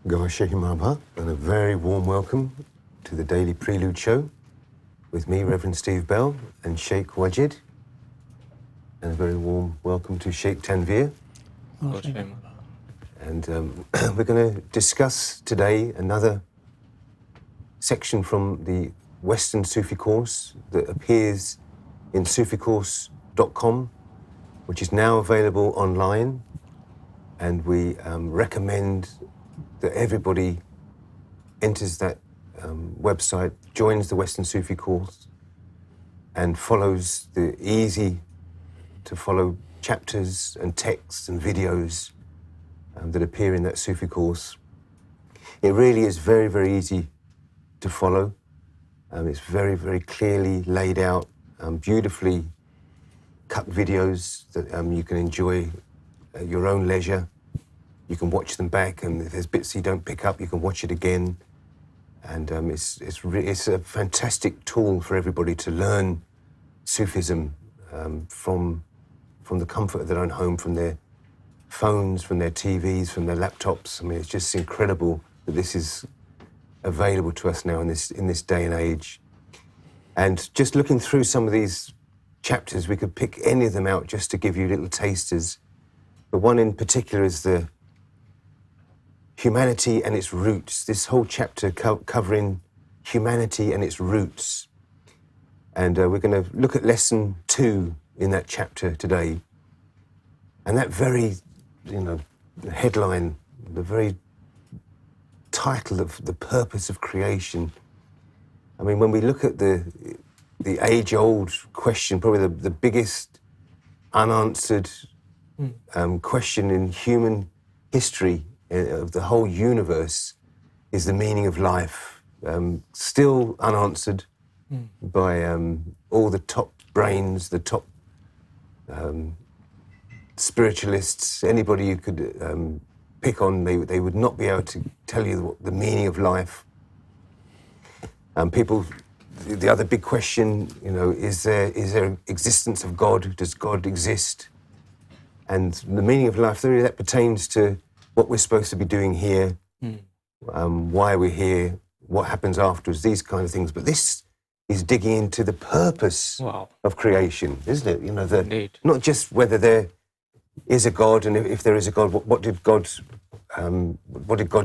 AlGohar and a very warm welcome to the Daily Prelude Show with me, Reverend Steve Bell, and Sheikh Wajid, and a very warm welcome to Sheikh Tanveer. And we're going to discuss today another section from the Western Sufi course that appears in suficourse.com, which is now available online, and we recommend that everybody enters that website, joins the Western Sufi course, and follows the easy to follow chapters and texts and videos that appear in that Sufi course. It really is very, very easy to follow. It's very, very clearly laid out, beautifully cut videos that you can enjoy at your own leisure. You can watch them back, and if there's bits you don't pick up, you can watch it again. And it's a fantastic tool for everybody to learn Sufism from the comfort of their own home, from their phones, from their TVs, from their laptops. I mean, it's just incredible that this is available to us now in this day and age. And just looking through some of these chapters, we could pick any of them out just to give you little tasters. But one in particular is the humanity and its roots. This whole chapter covering humanity and its roots. And we're going to look at lesson 2 in that chapter today. And that very, the headline, the very title of the purpose of creation. I mean, when we look at the age-old question, probably the biggest unanswered question in human history of the whole universe is the meaning of life. Still unanswered by all the top brains, the top spiritualists, anybody you could pick on, they would not be able to tell you the meaning of life. The other big question, is there existence of God? Does God exist? And the meaning of life, really, that pertains to what we're supposed to be doing here, why we're here, what happens afterwards, these kind of things. But this is digging into the purpose of creation, isn't it? Indeed. Not just whether there is a God, and if there is a God, what did God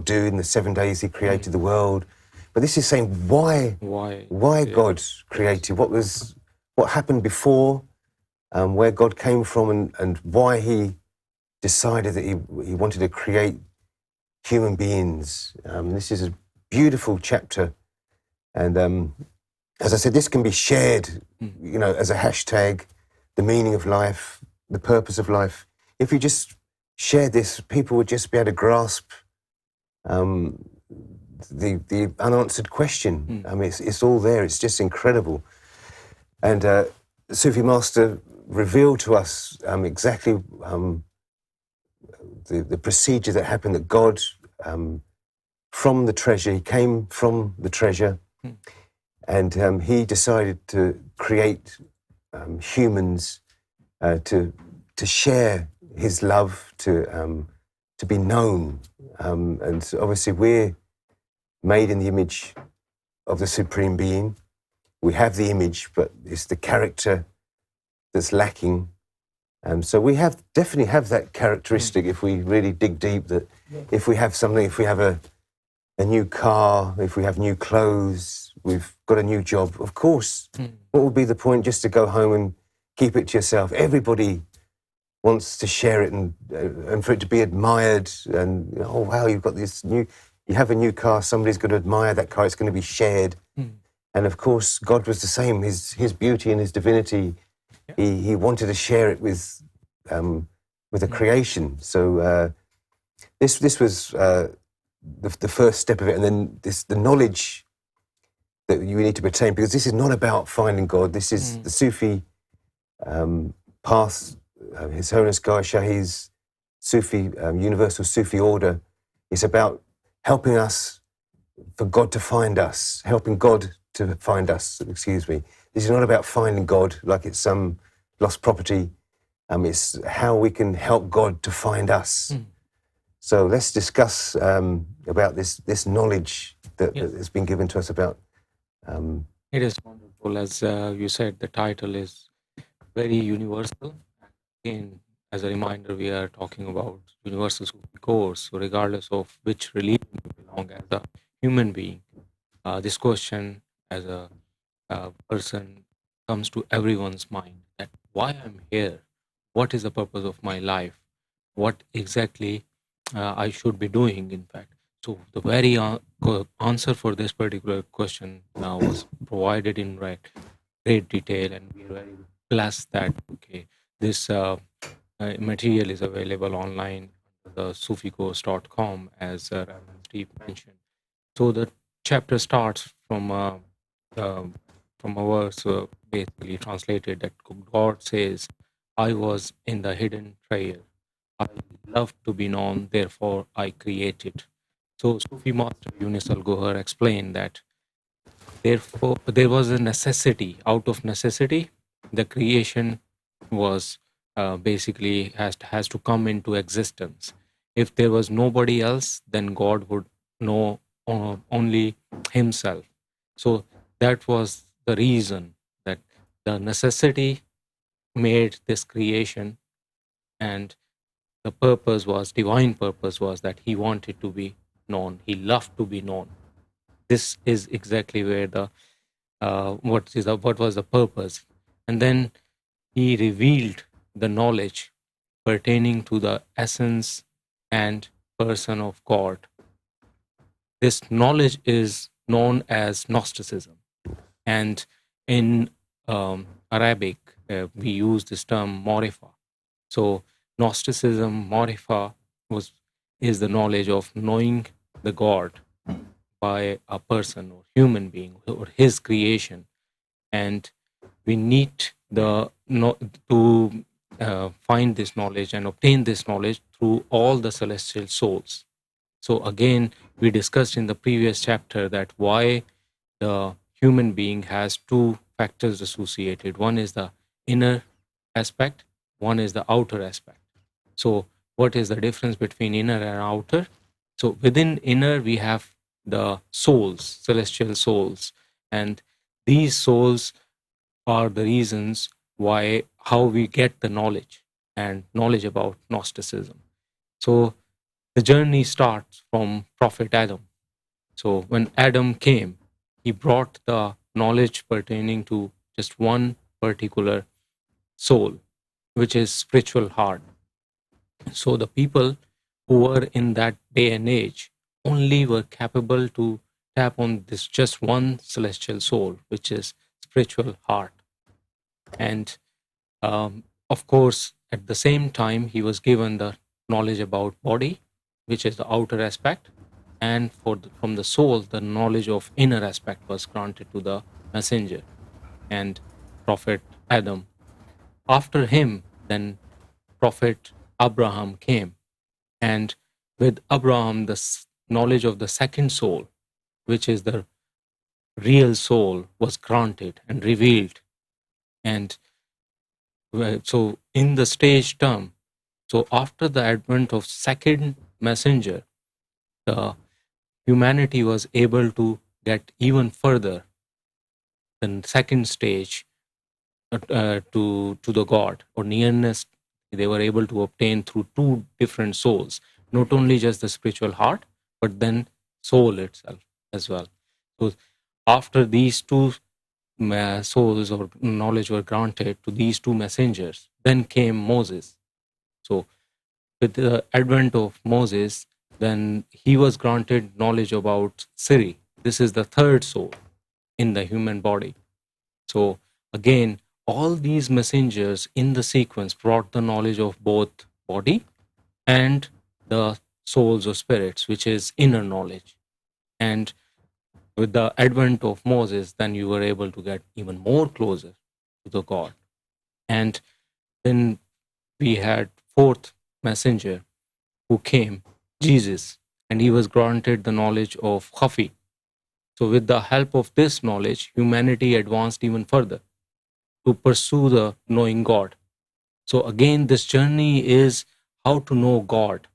do in the 7 days He created the world? But this is saying why God created, what happened before, where God came from, and why He decided that he wanted to create human beings. This is a beautiful chapter, and as I said, this can be shared, as a hashtag, the meaning of life, the purpose of life. If you just share this, people would just be able to grasp the unanswered question. I mean, it's all there. It's just incredible. And the Sufi master revealed to us exactly the procedure that happened, that God, from the treasure, He came from the treasure, and He decided to create humans to share His love, to be known. And obviously we're made in the image of the Supreme Being. We have the image, but it's the character that's lacking. So we definitely have that characteristic if we really dig deep, that if we have something, if we have a new car, if we have new clothes, we've got a new job, of course, what would be the point just to go home and keep it to yourself? Everybody wants to share it and for it to be admired, and, oh, wow, you've got you have a new car, somebody's going to admire that car, it's going to be shared. And of course, God was the same, His beauty and His divinity. He wanted to share it with the creation. So this was the first step of it, and then the knowledge that you need to attain, because this is not about finding God. This is the Sufi path, His Holiness Gaia Shahi's Sufi Universal Sufi Order. It's about helping us for God to find us, helping God to find us. Excuse me. This is not about finding God like it's some lost property. It's how we can help God to find us. So let's discuss about this knowledge that has been given to us about. It is wonderful. As you said, the title is very universal. Again, as a reminder, we are talking about universal Sufi course. So regardless of which religion you belong as a human being, this question as a person comes to everyone's mind, that why I'm here, what is the purpose of my life, what exactly I should be doing, in fact. So the very answer for this particular question was provided in great detail, and we are very blessed that this material is available online on the suficourse.com, as Reverend Steve mentioned. So the chapter starts from a verse basically translated that God says, "I was in the hidden treasure. I love to be known, therefore I created." So Sufi master Younus AlGohar explained that therefore there was a necessity. Out of necessity, the creation was basically has to come into existence. If there was nobody else, then God would know only himself. So that was the reason that the necessity made this creation, and the purpose was, divine purpose was, that he wanted to be known. He loved to be known. This is exactly where the what was the purpose. And then he revealed the knowledge pertaining to the essence and person of God. This knowledge is known as Gnosticism. And in Arabic, we use this term Marifa. So Gnosticism, Marifa, is the knowledge of knowing the God by a person or human being or his creation. And we need to find this knowledge and obtain this knowledge through all the celestial souls. So again, we discussed in the previous chapter that why the human being has two factors associated. One is the inner aspect, one is the outer aspect. So what is the difference between inner and outer? So within inner, we have the souls, celestial souls, and these souls are the reasons why, how we get the knowledge and knowledge about Gnosticism. So the journey starts from Prophet Adam. So when Adam came, he brought the knowledge pertaining to just one particular soul, which is spiritual heart. So the people who were in that day and age only were capable to tap on this just one celestial soul, which is spiritual heart. And of course, at the same time, he was given the knowledge about body, which is the outer aspect, and from the soul, the knowledge of inner aspect was granted to the messenger and Prophet Adam. After him, then Prophet Abraham came, and with Abraham, the knowledge of the second soul, which is the real soul, was granted and revealed. And so in the stage term, so after the advent of second messenger, the humanity was able to get even further than second stage to the God, or nearness. They were able to obtain through two different souls, not only just the spiritual heart, but then soul itself as well. So after these two souls or knowledge were granted to these two messengers, then came Moses. So with the advent of Moses, then he was granted knowledge about Siri. This is the third soul in the human body. So again, all these messengers in the sequence brought the knowledge of both body and the souls or spirits, which is inner knowledge. And with the advent of Moses, then you were able to get even more closer to the God. And then we had fourth messenger who came, Jesus, and he was granted the knowledge of Khafi. So with the help of this knowledge, humanity advanced even further to pursue the knowing God. So again, this journey is how to know God.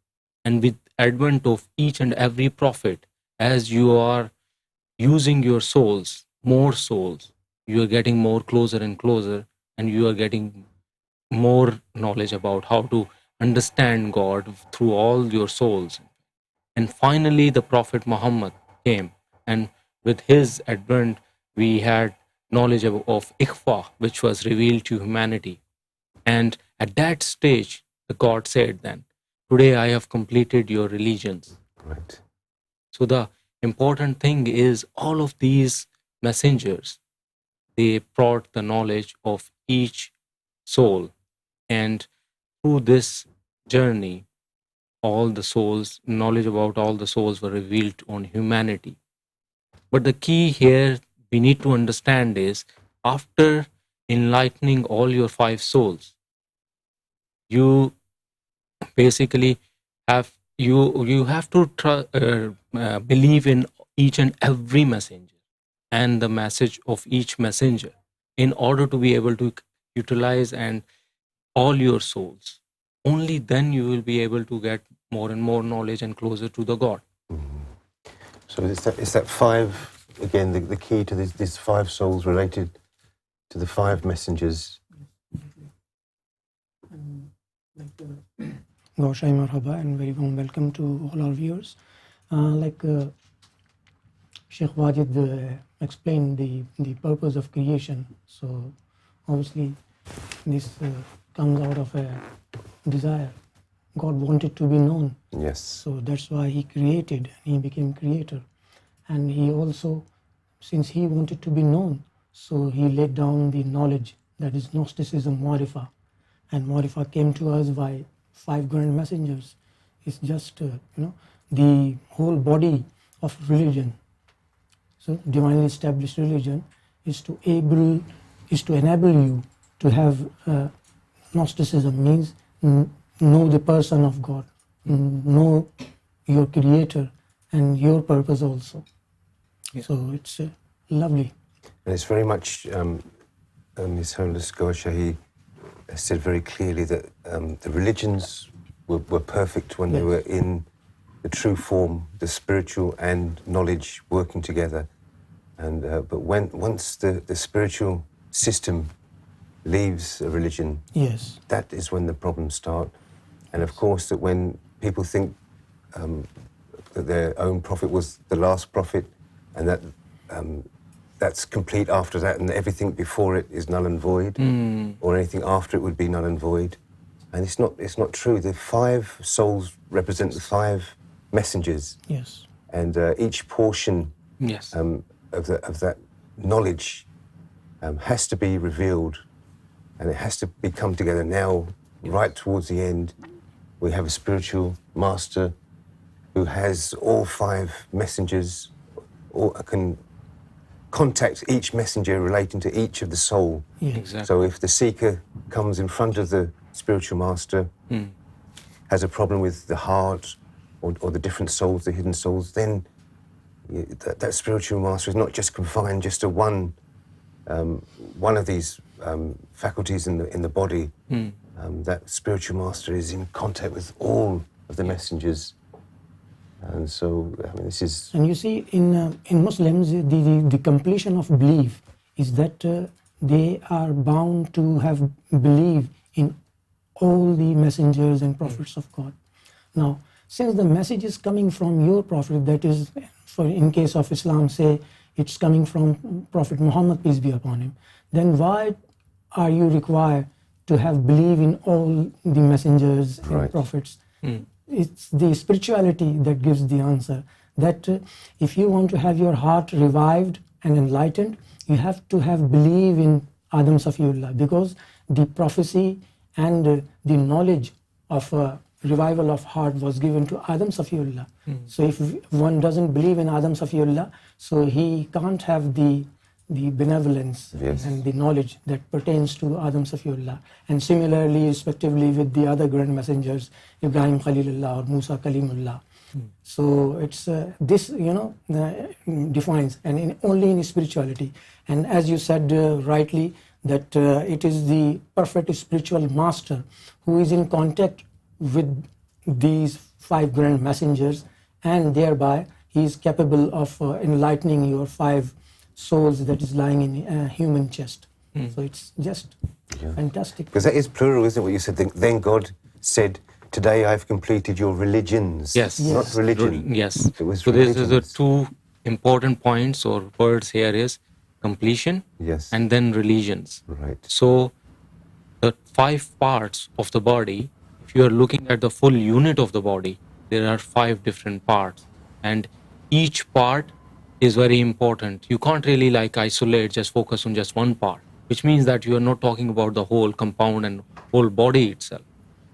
And with advent of each and every prophet, as you are using your souls, more souls, you are getting more closer and closer, and you are getting more knowledge about how to understand God through all your souls. And finally, the Prophet Muhammad came, and with his advent, we had knowledge of Ikhfa, which was revealed to humanity. And at that stage, the God said then, today I have completed your religions. Right. So the important thing is all of these messengers, they brought the knowledge of each soul. And through this journey, all the souls, knowledge about all the souls were revealed on humanity. But the key here we need to understand is, after enlightening all your 5 souls, you basically have to believe in each and every messenger and the message of each messenger in order to be able to utilize and all your souls. Only then you will be able to get more and more knowledge and closer to the God. So is that 5, again, the key to these 5 souls related to the 5 messengers? Gaushai Marhaba, and very warm welcome to all our viewers. Sheikh Wajid explained the purpose of creation. So obviously this comes out of a desire. God wanted to be known. Yes. So that's why he created, and he became creator. And he also, since he wanted to be known, so he laid down the knowledge that is Gnosticism, Marifa. And Marifa came to us by 5 grand messengers. It's just, the whole body of religion. So divinely established religion is to enable you to have Gnosticism, means know the person of God, know your creator and your purpose also. Yeah. So it's lovely. And it's very much, His Holiness Gaushai said very clearly that the religions were perfect when they were in the true form, the spiritual and knowledge working together. And but once the spiritual system leaves a religion, yes, that is when the problems start. And of course, that when people think that their own prophet was the last prophet, and that that's complete after that, and everything before it is null and void, or anything after it would be null and void. And it's not true. The 5 souls represent the 5 messengers. Yes. And each portion Yes. Of that knowledge has to be revealed, and it has to come together now. Right towards the end, we have a spiritual master who has all 5 messengers, or can contact each messenger relating to each of the soul. Yes. Exactly. So if the seeker comes in front of the spiritual master, has a problem with the heart or the different souls, the hidden souls, then that spiritual master is not just confined just to one of these faculties in the body. That spiritual master is in contact with all of the messengers. And so, I mean, this is... And you see, in Muslims, the completion of belief is that they are bound to have belief in all the messengers and prophets of God. Now, since the message is coming from your prophet, that is, in case of Islam, say it's coming from Prophet Muhammad, peace be upon him, then why are you required to have belief in all the messengers and prophets? It's the spirituality that gives the answer, that if you want to have your heart revived and enlightened, you have to have belief in Adam Safiullah, because the prophecy and the knowledge of revival of heart was given to Adam Safiullah. So if one doesn't believe in Adam Safiullah, so he can't have the benevolence and the knowledge that pertains to Adam Safiullah. And similarly, respectively, with the other grand messengers, Ibrahim Khalilullah or Musa Kalimullah. So it's this, defines, and only in spirituality. And as you said rightly, that it is the perfect spiritual master who is in contact with these 5 grand messengers, and thereby he is capable of enlightening your 5 souls that is lying in a human chest. So it's just fantastic. Because that is plural, isn't it, what you said? Then God said, today I've completed your religions. Yes. Not religion. Yes. It was So this is the religions. 2 important points or words here is completion Yes. and then religions. Right. So the 5 parts of the body, if you are looking at the full unit of the body, there are 5 different parts, and each part is very important. You can't really like isolate, just focus on just one part, which means that you are not talking about the whole compound and whole body itself.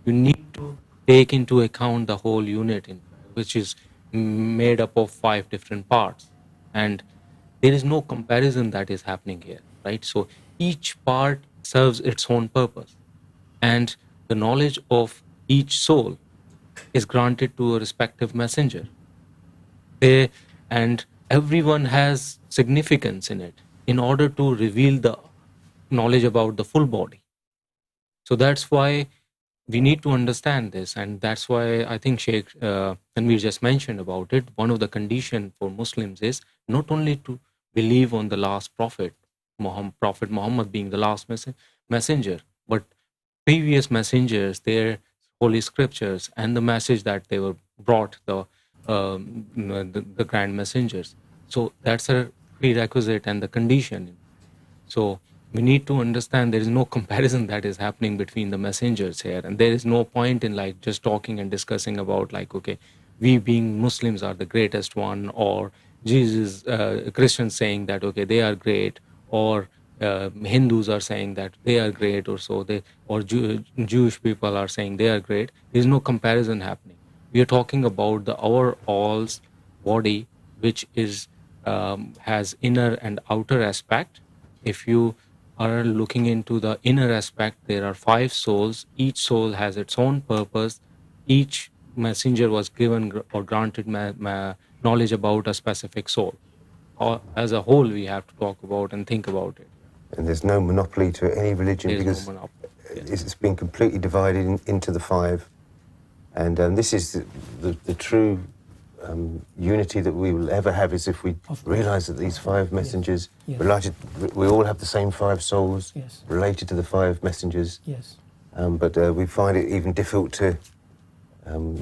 You need to take into account the whole unit, which is made up of 5 different parts, and there is no comparison that is happening here, right? So each part serves its own purpose, and the knowledge of each soul is granted to a respective messenger. And everyone has significance in it in order to reveal the knowledge about the full body. So that's why we need to understand this, and that's why I think Sheikh Tanveer just mentioned about it. One of the conditions for Muslims is not only to believe on the last prophet, Prophet Muhammad being the last messenger, but previous messengers, their holy scriptures, and the message that they were brought, the grand messengers. So that's a prerequisite and the condition. So we need to understand there is no comparison that is happening between the messengers here, and there is no point in like just talking and discussing about like, okay, we being Muslims are the greatest one, or Jesus, Christians saying that okay they are great, or Hindus are saying that they are great, or so they, or Jewish people are saying they are great. There is no comparison happening. We are talking about the all's body, which is has inner and outer aspect. If you are looking into the inner aspect, there are 5 souls. Each soul has its own purpose. Each messenger was given or granted knowledge about a specific soul. Or as a whole, we have to talk about and think about it. And there's no monopoly to any religion There is because no monopoly. it's been completely divided into the 5. And this is the true unity that we will ever have, is if we realize that these 5 messengers, Yes. related, we all have the same 5 souls, Yes. related to the 5 messengers. Yes. But we find it even difficult to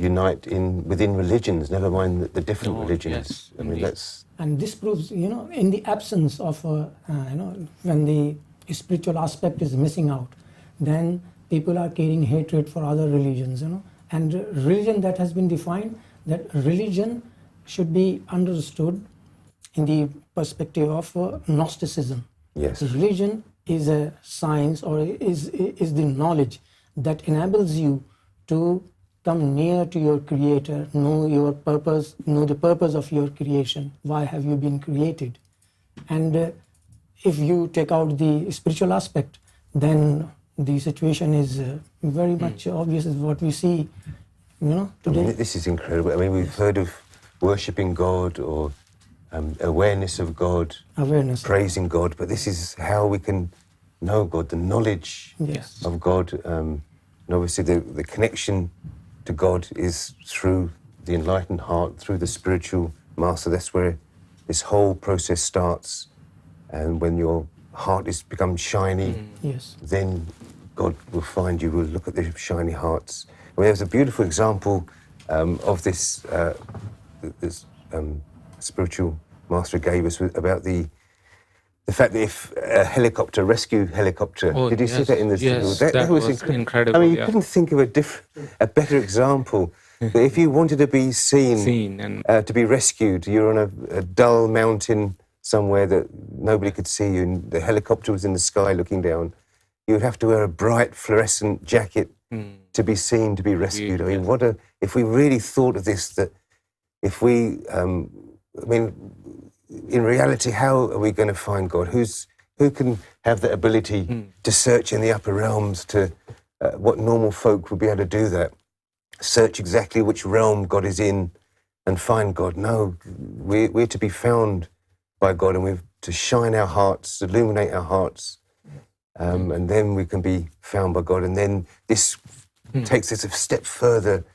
unite within religions, never mind the different religions. yes, I mean, indeed. that's... And this proves, in the absence of, when the spiritual aspect is missing out, then people are carrying hatred for other religions, And religion that has been defined, that religion should be understood in the perspective of Gnosticism. Yes. Religion is a science, or is the knowledge that enables you to come near to your Creator, know your purpose, know the purpose of your creation. Why have you been created? And if you take out the spiritual aspect, then the situation is very much obvious, as what we see, today. I mean, this is incredible. I mean, we've heard of worshipping God or awareness of God, Awareness. praising God, but this is how we can know God, the knowledge Yes. of God. And obviously the connection to God is through the enlightened heart, through the spiritual master. That's where this whole process starts. And when your heart is become shiny, Yes. then God will find you, will look at the shiny hearts. I mean, there's a beautiful example of this, spiritual master gave us about the fact that if a rescue helicopter, did you see that in the Yes, that was incredible. I mean, you couldn't think of a better example. That if you wanted to be seen and to be rescued, you're on a dull mountain somewhere that nobody could see you, and the helicopter was in the sky looking down. You would have to wear a bright fluorescent jacket to be seen, to be rescued. I mean, if we really thought of this, that if we, in reality, how are we going to find God? Who can have that ability to search in the upper realms? What normal folk would be able to do that? Search exactly which realm God is in and find God. No, we're to be found by God, and we've to shine our hearts, illuminate our hearts, and then we can be found by God. And then this takes us a step further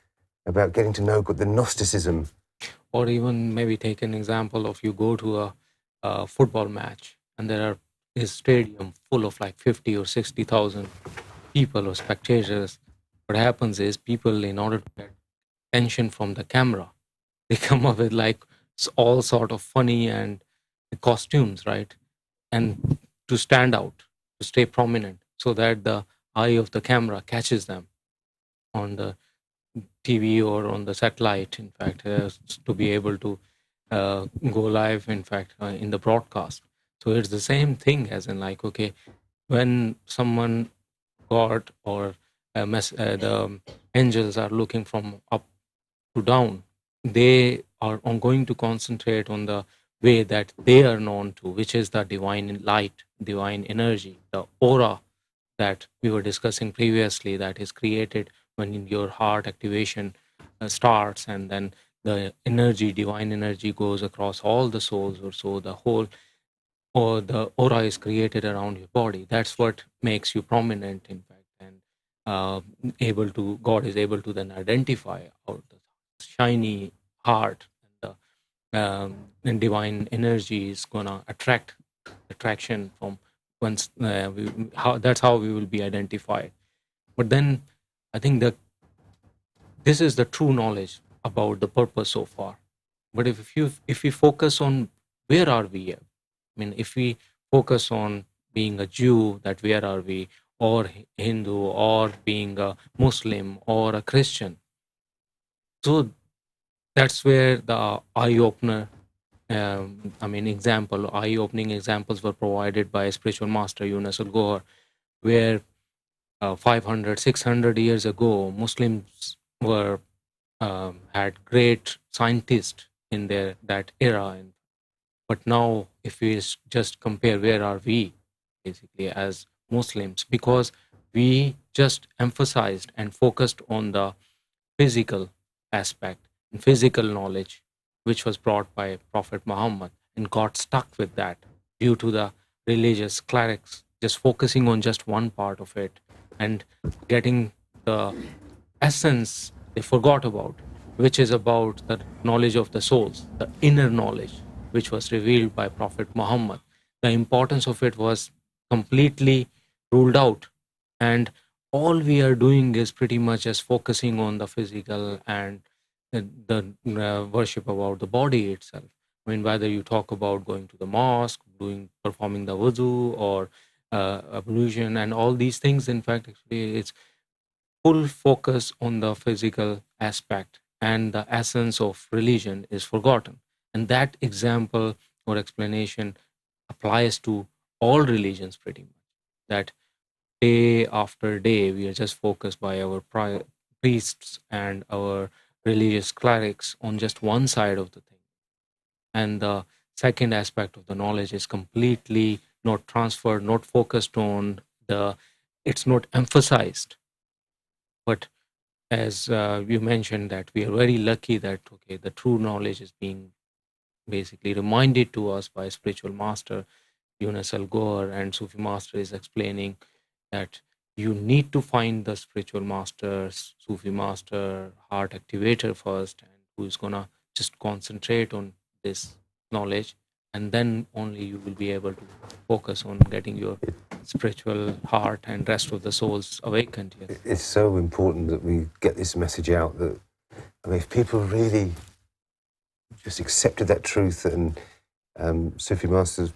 about getting to know God, the Gnosticism. Or even maybe take an example of you go to a football match and there are this stadium full of like 50 or 60,000 people or spectators. What happens is people, in order to get attention from the camera, they come up with like all sort of funny and costumes, right? And to stand out, to stay prominent, so that the eye of the camera catches them on the TV or on the satellite, in fact, to be able to go live, in fact, in the broadcast. So it's the same thing as in like, okay, when someone, God or the angels are looking from up to down, they are going to concentrate on the way that they are known to, which is the divine light, divine energy, the aura that we were discussing previously, that is created when your heart activation starts, and then the energy, divine energy, goes across all the souls, or so the whole, or the aura is created around your body. That's what makes you prominent, in fact, and God is able to then identify out the shiny heart, and the and divine energy is gonna attraction from once that's how we will be identified. But then I think that this is the true knowledge about the purpose so far. But if we focus on where are we, I mean, if we focus on being a Jew, that where are we, or Hindu, or being a Muslim or a Christian, so that's where the eye-opener, eye-opening examples were provided by spiritual master Younus AlGohar, where 500, 600 years ago, Muslims were had great scientists in that era. But now, if we just compare where are we, basically, as Muslims, because we just emphasized and focused on the physical aspect and physical knowledge, which was brought by Prophet Muhammad, and got stuck with that due to the religious clerics just focusing on just one part of it and getting the essence they forgot about, which is about the knowledge of the souls, the inner knowledge, which was revealed by Prophet Muhammad. The importance of it was completely ruled out, and all we are doing is pretty much just focusing on the physical and the worship about the body itself. I mean, whether you talk about going to the mosque, performing the wudu, or ablution, and all these things, in fact, actually, it's full focus on the physical aspect, and the essence of religion is forgotten. And that example or explanation applies to all religions pretty much, that day after day we are just focused by our priests and our religious clerics on just one side of the thing, and the second aspect of the knowledge is completely not transferred, not focused on it's not emphasized. But as you mentioned, that we are very lucky that, okay, the true knowledge is being basically reminded to us by spiritual master Younus AlGohar, and Sufi master is explaining that you need to find the spiritual master, Sufi master, heart activator first, and who is gonna just concentrate on this knowledge, and then only you will be able to focus on getting your spiritual heart and rest of the souls awakened. Yes. It's so important that we get this message out, that, I mean, if people really just accepted that truth, and Sufi Master's,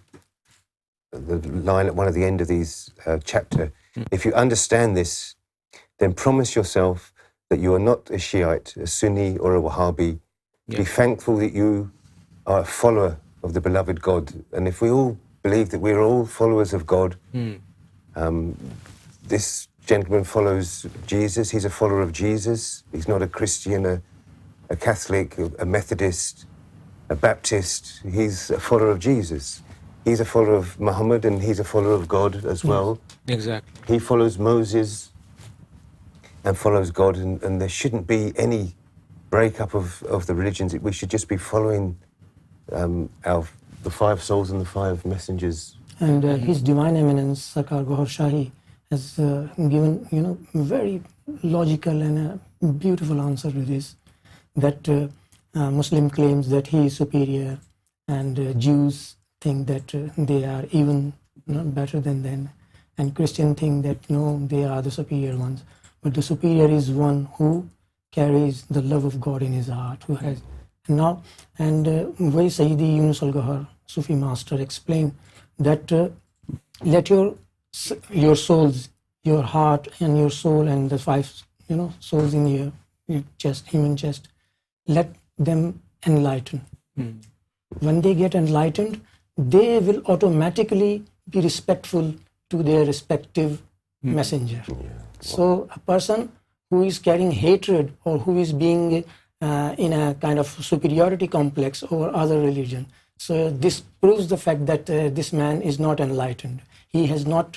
the line at one of the end of these chapter, if you understand this, then promise yourself that you are not a Shiite, a Sunni, or a Wahhabi. Yeah. Be thankful that you are a follower of the beloved God. And if we all believe that we're all followers of God, this gentleman follows Jesus. He's a follower of Jesus. He's not a Christian, a Catholic, a Methodist, a Baptist. He's a follower of Jesus. He's a follower of Muhammad, and he's a follower of God as well. Exactly. He follows Moses and follows God, and there shouldn't be any breakup of the religions. We should just be following the five souls and the five messengers. And His Divine Eminence, Sarkar Gohar Shahi, has given, very logical and beautiful answer to this, that Muslim claims that he is superior, and Jews think that they are even better than them, and Christian think that no, they are the superior ones. But the superior is one who carries the love of God in his heart, who has now. And way Sayyidi Younus AlGohar, Sufi master, explained that let your souls, your heart and your soul, and the five souls in your chest, human chest, let them enlighten. When they get enlightened, they will automatically be respectful to their respective messenger. So a person who is carrying hatred, or who is being in a kind of superiority complex over other religion, so this proves the fact that this man is not enlightened. He has not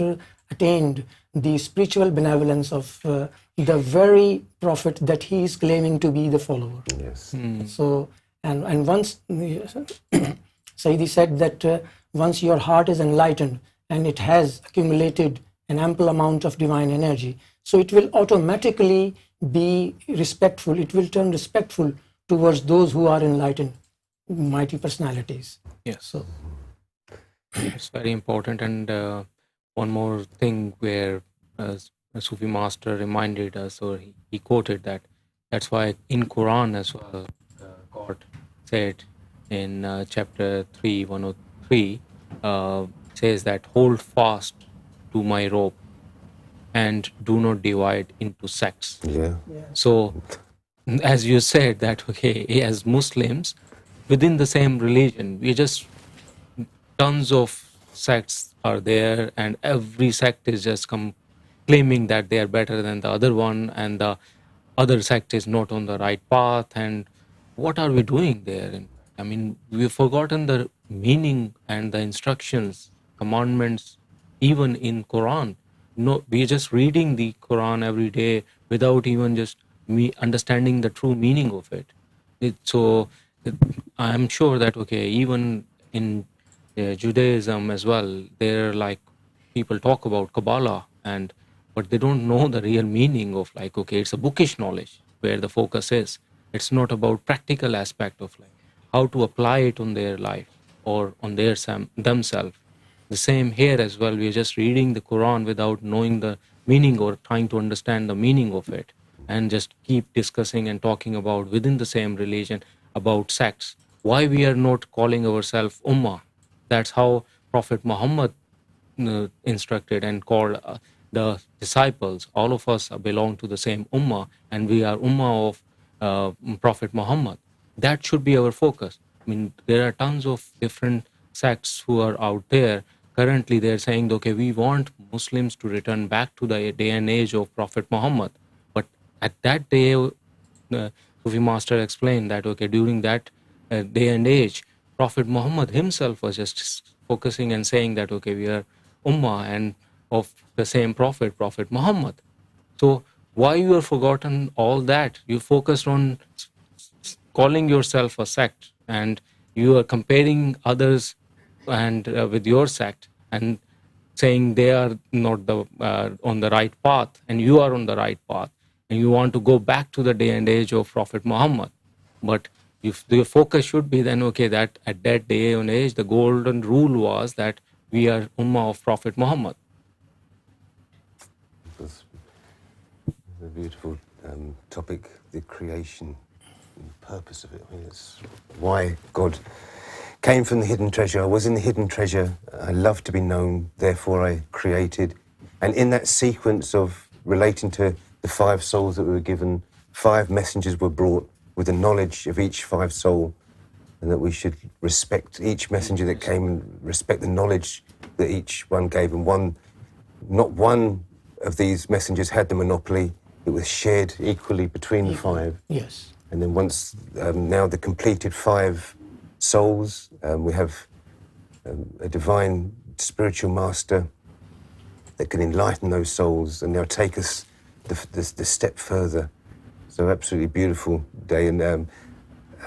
attained the spiritual benevolence of the very prophet that he is claiming to be the follower. Yes. So, and once Sayyidi said that once your heart is enlightened and it has accumulated an ample amount of divine energy, so it will automatically be respectful. It will turn respectful towards those who are enlightened, mighty personalities. Yes. So it's very important. And one more thing where a Sufi master reminded us, or he quoted that's why in Quran as well, God said in chapter 3, 103, says that hold fast to my rope and do not divide into sects. Yeah. So as you said that, okay, as Muslims within the same religion, we just, tons of sects are there, and every sect is just claiming that they are better than the other one, and the other sect is not on the right path. And what are we doing there? I mean, we've forgotten the meaning and the instructions, commandments, even in Quran. No, we're just reading the Quran every day without even just understanding the true meaning of it. So I'm sure that, okay, even in Judaism as well, there are like people talk about Kabbalah, but they don't know the real meaning of, like, okay, it's a bookish knowledge where the focus is. It's not about practical aspect of like how to apply it on their life or on themselves. The same here as well. We're just reading the Quran without knowing the meaning or trying to understand the meaning of it, and just keep discussing and talking about within the same religion about sects. Why we are not calling ourselves Ummah? That's how Prophet Muhammad instructed and called the disciples. All of us belong to the same Ummah, and we are Ummah of Prophet Muhammad. That should be our focus. I mean, there are tons of different sects who are out there. Currently, they're saying, okay, we want Muslims to return back to the day and age of Prophet Muhammad. But at that day, Sufi Master explained that, okay, during that day and age, Prophet Muhammad himself was just focusing and saying that, okay, we are Ummah and of the same Prophet, Prophet Muhammad. So why you have forgotten all that? You focused on calling yourself a sect, and you are comparing others and with your sect, and saying they are not on the right path, and you are on the right path, and you want to go back to the day and age of Prophet Muhammad. But if your focus should be then, okay, that at that day and age, the golden rule was that we are Ummah of Prophet Muhammad. That's a beautiful topic, the creation and the purpose of it. I mean, it's why God came from the hidden treasure. I was in the hidden treasure. I love to be known, therefore I created. And in that sequence of relating to the 5 souls that we were given, 5 messengers were brought with the knowledge of each 5 soul, and that we should respect each messenger that came and respect the knowledge that each one gave. And not one of these messengers had the monopoly. It was shared equally between the 5. yes. And then once, now the completed 5 souls, we have a divine spiritual master that can enlighten those souls and now take us the step further. So absolutely beautiful day. And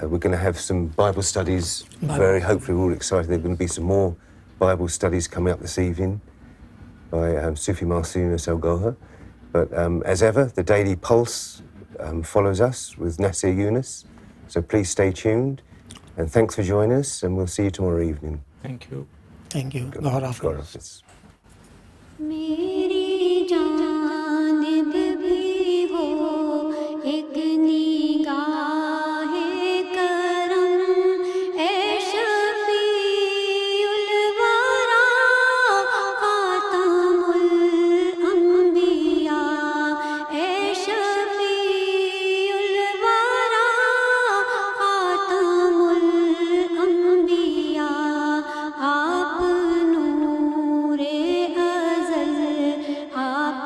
we're going to have some Bible studies. Hopefully we're all excited. There are going to be some more Bible studies coming up this evening by Sufi Master Younus AlGohar. But as ever, the Daily Pulse follows us with Nasir Younus. So please stay tuned. And thanks for joining us, and we'll see you tomorrow evening. Thank you. Thank you. God Hafiz. God Hafiz. मेरी जानिब भी हो एक निगाहे करम ए शफीउल वरा खातमुल अंबिया ए शफीउल वरा खातमुल अंबिया आप नूरे अज़ल आप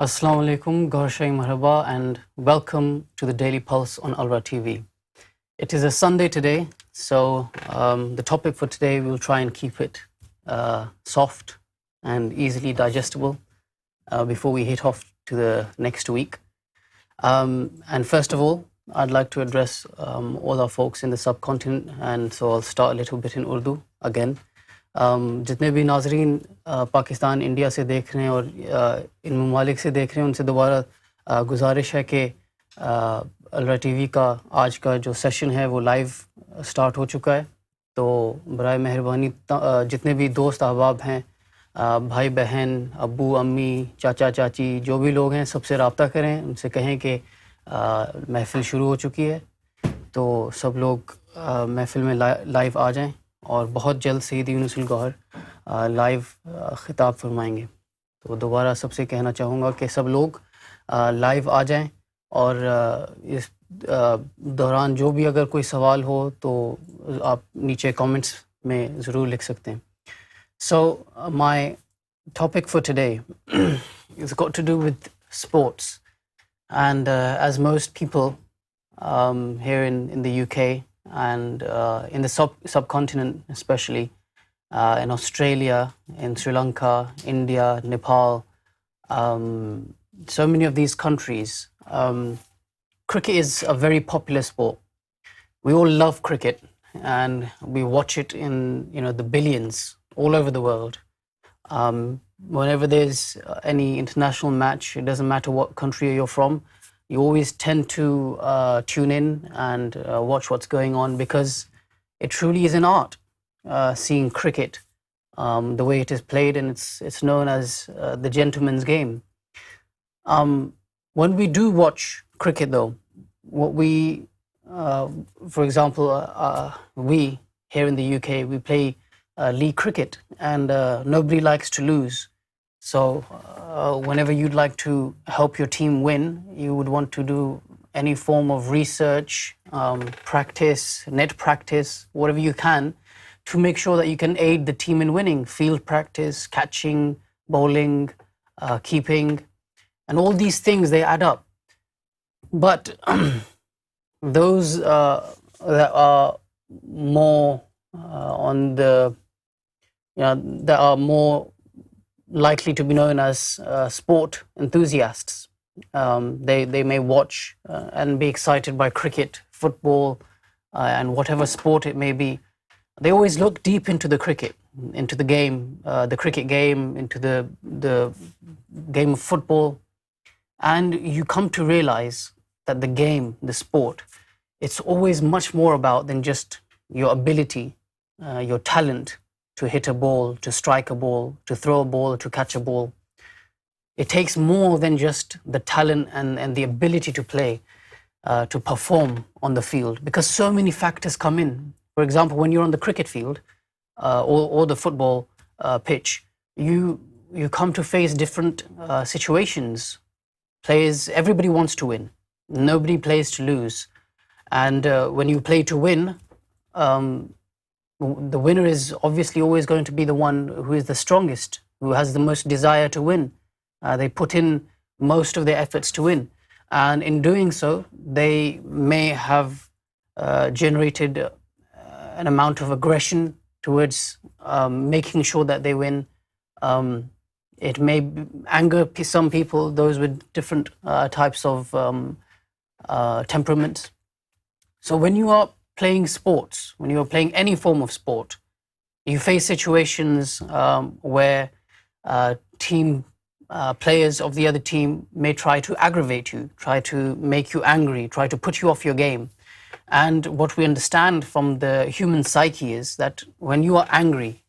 Assalamu alaikum, Gorshay Marhaba, and welcome to the Daily Pulse on ALRA TV. It is a Sunday today, so the topic for today, we'll try and keep it soft and easily digestible before we hit off to the next week. And first of all, I'd like to address all our folks in the subcontinent, and so I'll start a little bit in Urdu again. जितने भी नाजरीन Pakistan India से देख रहे हैं और इन ममालिक से देख रहे हैं उनसे दोबारा गुजारिश है कि अलरा टीवी का आज का जो सेशन है वो लाइव स्टार्ट हो चुका है, तो बराए मेहरबानी जितने भी दोस्त अहबाब हैं, भाई बहन, अब्बू अम्मी, चाचा चाची, जो भी लोग हैं सबसे रब्ता करें, उनसे कहें कि महफ़िल शुरू हो चुकी है, तो सब लोग महफ़िल में लाइव आ जाएं और बहुत जल्द सईद यूनुस अल-गौहर लाइव ख़िताब फरमाएंगे। तो दोबारा सबसे कहना चाहूँगा कि सब लोग लाइव आ जाएं और इस दौरान जो भी अगर कोई सवाल हो तो आप नीचे कमेंट्स में ज़रूर लिख सकते हैं। So my topic for today is got to do with sports, and as most people here in the UK and in the subcontinent especially, in Australia, in Sri Lanka, India, Nepal, so many of these countries, cricket is a very popular sport. We all love cricket and we watch it in the billions all over the world. Whenever there's any international match, it doesn't matter what country you're from, you always tend to tune in and watch what's going on, because it truly is an art, seeing cricket, the way it is played, and it's known as the gentleman's game. When we do watch cricket though, what we, for example, we here in the UK, we play league cricket, and nobody likes to lose. So whenever you'd like to help your team win, you would want to do any form of research, practice, net practice, whatever you can, to make sure that you can aid the team in winning. Field practice, catching, bowling, keeping, and all these things, they add up. But those that are more on the, that are more likely to be known as sport enthusiasts, they may watch and be excited by cricket, football, and whatever sport it may be. They always look deep into the cricket, into the game, the cricket game, into the game of football, and you come to realize that the game, the sport, it's always much more about than just your ability, your talent to hit a ball, to strike a ball, to throw a ball, to catch a ball. It takes more than just the talent and the ability to play, to perform on the field, because so many factors come in. For example, when you're on the cricket field or the football pitch, you come to face different situations. Players, everybody wants to win. Nobody plays to lose. And when you play to win, the winner is obviously always going to be the one who is the strongest, who has the most desire to win. They put in most of their efforts to win. And in doing so, they may have generated an amount of aggression towards making sure that they win. It may anger some people, those with different types of temperaments. So when you are playing sports, when you're playing any form of sport, you face situations where team players of the other team may try to aggravate you, try to make you angry, try to put you off your game. And what we understand from the human psyche is that when you are angry,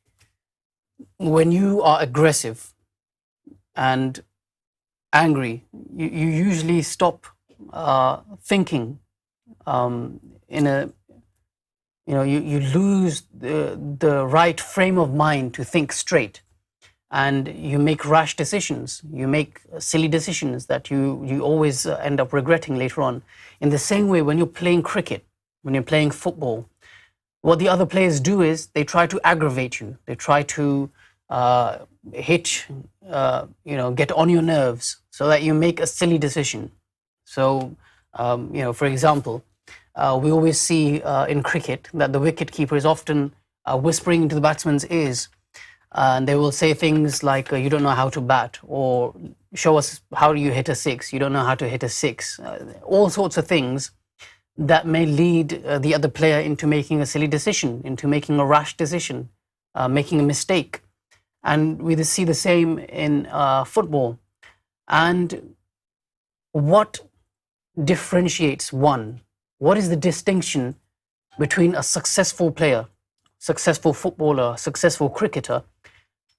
when you are aggressive and angry, you usually stop thinking in a, you lose the right frame of mind to think straight, and you make rash decisions, you make silly decisions that you always end up regretting later on. In the same way, when you're playing cricket, when you're playing football, what the other players do is they try to aggravate you, they try to hit, get on your nerves so that you make a silly decision. So, for example, we always see in cricket that the wicket keeper is often whispering into the batsman's ears, and they will say things like, you don't know how to bat, or show us how do you hit a six, you don't know how to hit a six, all sorts of things that may lead the other player into making a silly decision, into making a rash decision, making a mistake. And we see the same in football. And what differentiates one? What is the distinction between a successful player, successful footballer, successful cricketer,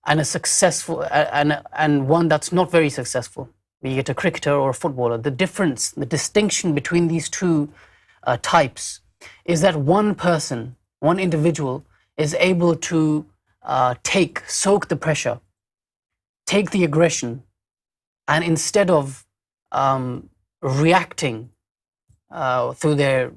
and a successful and one that's not very successful, be it a cricketer or a footballer? The difference, the distinction between these two types is that one person, one individual, is able to soak the pressure, take the aggression, and instead of reacting through their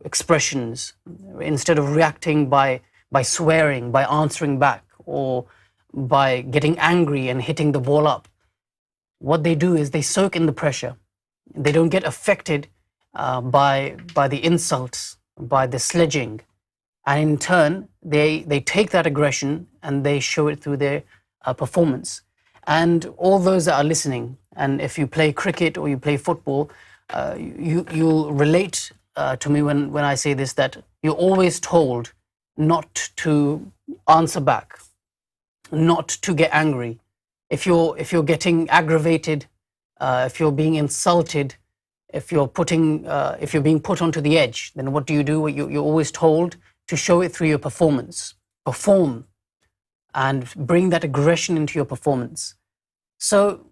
expressions, instead of reacting by swearing, by answering back, or by getting angry and hitting the ball up, what they do is they soak in the pressure. They don't get affected by the insults, by the sledging, and in turn they take that aggression and they show it through their performance. And all those that are listening, and if you play cricket or you play football, you'll relate to me when I say this, that you're always told not to answer back, not to get angry. If you're getting aggravated, if you're being insulted, if you're being put onto the edge, then what do? You're always told to show it through your performance. Perform and bring that aggression into your performance. So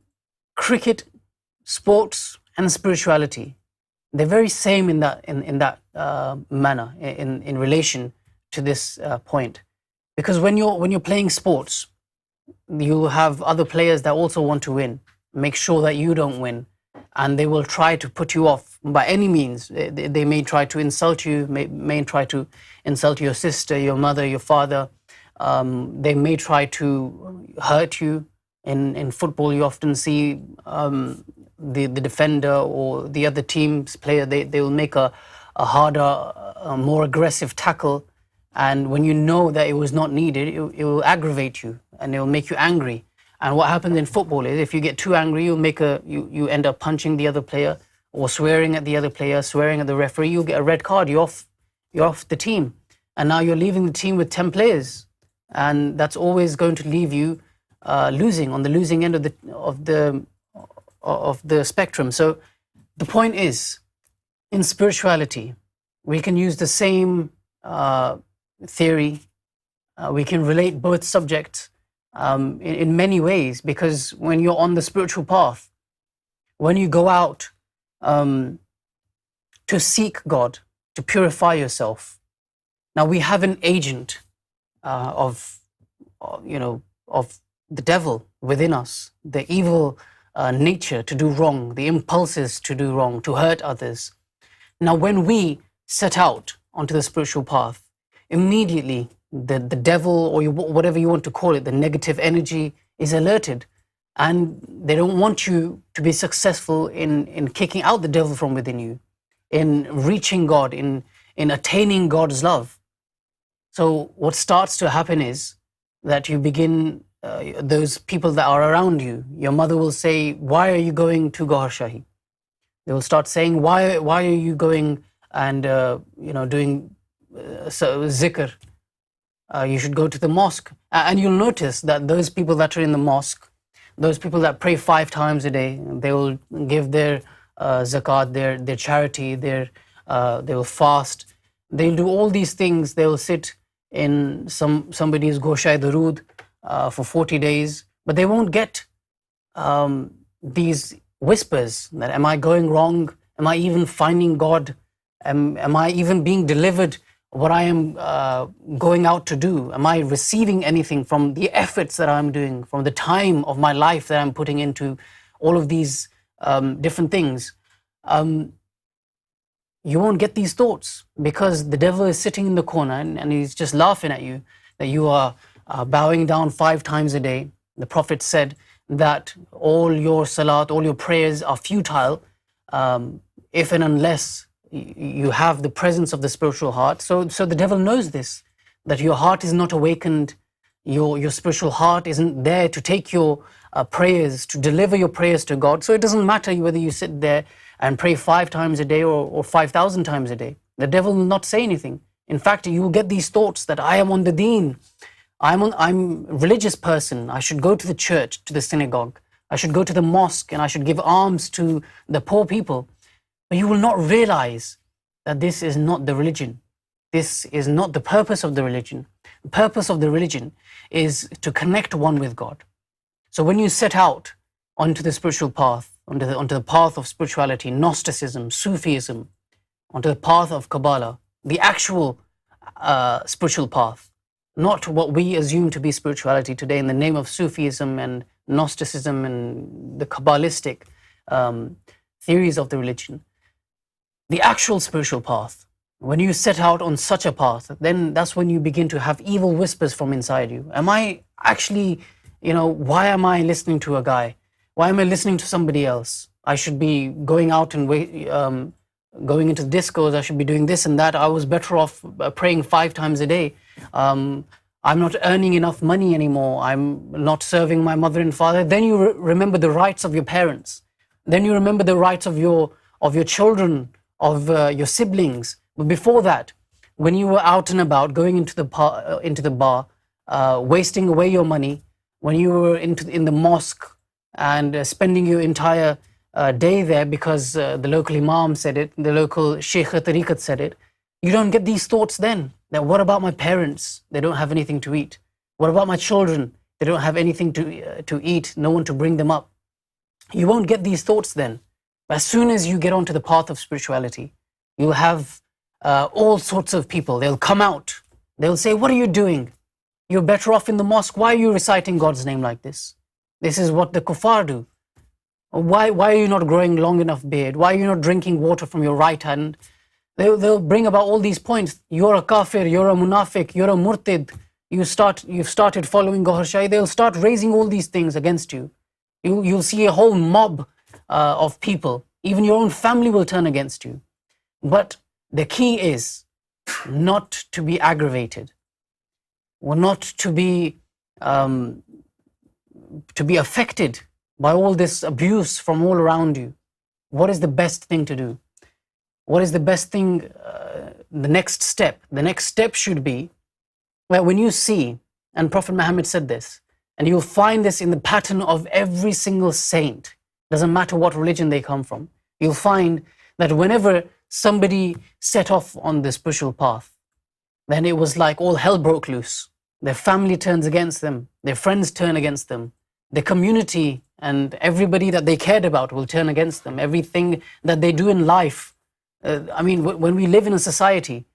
cricket, sports, and spirituality, they're very same in that manner, in relation to this point. Because when you're playing sports, you have other players that also want to win, make sure that you don't win, and they will try to put you off by any means. They may try to insult you, may try to insult your sister, your mother, your father. They may try to hurt you. In football, you often see the defender or the other team's player, they will make a harder, more aggressive tackle, and when you know that it was not needed, it will aggravate you and it will make you angry. And what happens in football is, if you get too angry, you end up punching the other player, or swearing at the other player, swearing at the referee. You'll get a red card. You're off the team, and now you're leaving the team with 10 players, and that's always going to leave you losing, on the losing end of the spectrum. So the point is, in spirituality, we can use the same theory. We can relate both subjects in many ways, because when you're on the spiritual path, when you go out to seek God, to purify yourself, now we have an agent of the devil within us, the evil nature to do wrong, the impulses to do wrong, to hurt others. Now when we set out onto the spiritual path, immediately the devil, or whatever you want to call it, the negative energy is alerted, and they don't want you to be successful in kicking out the devil from within you, in reaching God, in attaining God's love. So what starts to happen is that you begin, those people that are around you, your mother will say, why are you going to Gohar Shahi? They will start saying, why are you going and doing zikr? You should go to the mosque. And you'll notice that those people that are in the mosque, those people that pray 5 times a day, they will give their zakat, their charity, they will fast. They'll do all these things. They will sit in somebody's Goshay Darood for 40 days, but they won't get these whispers that, am I going wrong? Am I even finding God? Am I even being delivered what I am going out to do? Am I receiving anything from the efforts that I'm doing, from the time of my life that I'm putting into all of these different things? You won't get these thoughts, because the devil is sitting in the corner and he's just laughing at you, that you are bowing down 5 times a day. The Prophet said that all your salat, all your prayers are futile if and unless you have the presence of the spiritual heart. So the devil knows this, that your heart is not awakened, your spiritual heart isn't there to take your prayers, to deliver your prayers to God. So it doesn't matter whether you sit there and pray 5 times a day or 5,000 times a day. The devil will not say anything. In fact, you will get these thoughts that I am on the deen. I'm a religious person. I should go to the church, to the synagogue. I should go to the mosque and I should give alms to the poor people. But you will not realize that this is not the religion. This is not the purpose of the religion. The purpose of the religion is to connect one with God. So when you set out onto the spiritual path, onto the path of spirituality, Gnosticism, Sufism, onto the path of Kabbalah, the actual spiritual path, not what we assume to be spirituality today in the name of Sufism and Gnosticism and the Kabbalistic theories of the religion. The actual spiritual path, when you set out on such a path, then that's when you begin to have evil whispers from inside you. Am I actually, why am I listening to a guy? Why am I listening to somebody else? I should be going out and going into the discos, I should be doing this and that. I was better off praying 5 times a day. I'm not earning enough money anymore. I'm not serving my mother and father. Then you remember the rights of your parents. Then you remember the rights of your children, of your siblings. But before that, when you were out and about, going into the bar, wasting away your money, when you were in the mosque and spending your entire day there because the local imam said it, the local sheikh tariqat said it, you don't get these thoughts then. That what about my parents? They don't have anything to eat. What about my children? They don't have anything to eat, no one to bring them up. You won't get these thoughts then. But as soon as you get onto the path of spirituality, you'll have all sorts of people. They'll come out. They'll say, what are you doing? You're better off in the mosque. Why are you reciting God's name like this? This is what the kuffar do. Why are you not growing long enough beard? Why are you not drinking water from your right hand? They'll bring about all these points. You're a kafir, you're a munafiq, you're a murtid. You've started following Gohar Shahi. They'll start raising all these things against you. You'll see a whole mob of people. Even your own family will turn against you. But the key is not to be aggravated, or not to be affected by all this abuse from all around you. What is the best thing to do? What is the best thing, the next step? The next step should be, well, when you see, and Prophet Muhammad said this, and you'll find this in the pattern of every single saint, doesn't matter what religion they come from, you'll find that whenever somebody set off on the spiritual path, then it was like all hell broke loose. Their family turns against them, their friends turn against them, the community and everybody that they cared about will turn against them. Everything that they do in life, when we live in a society,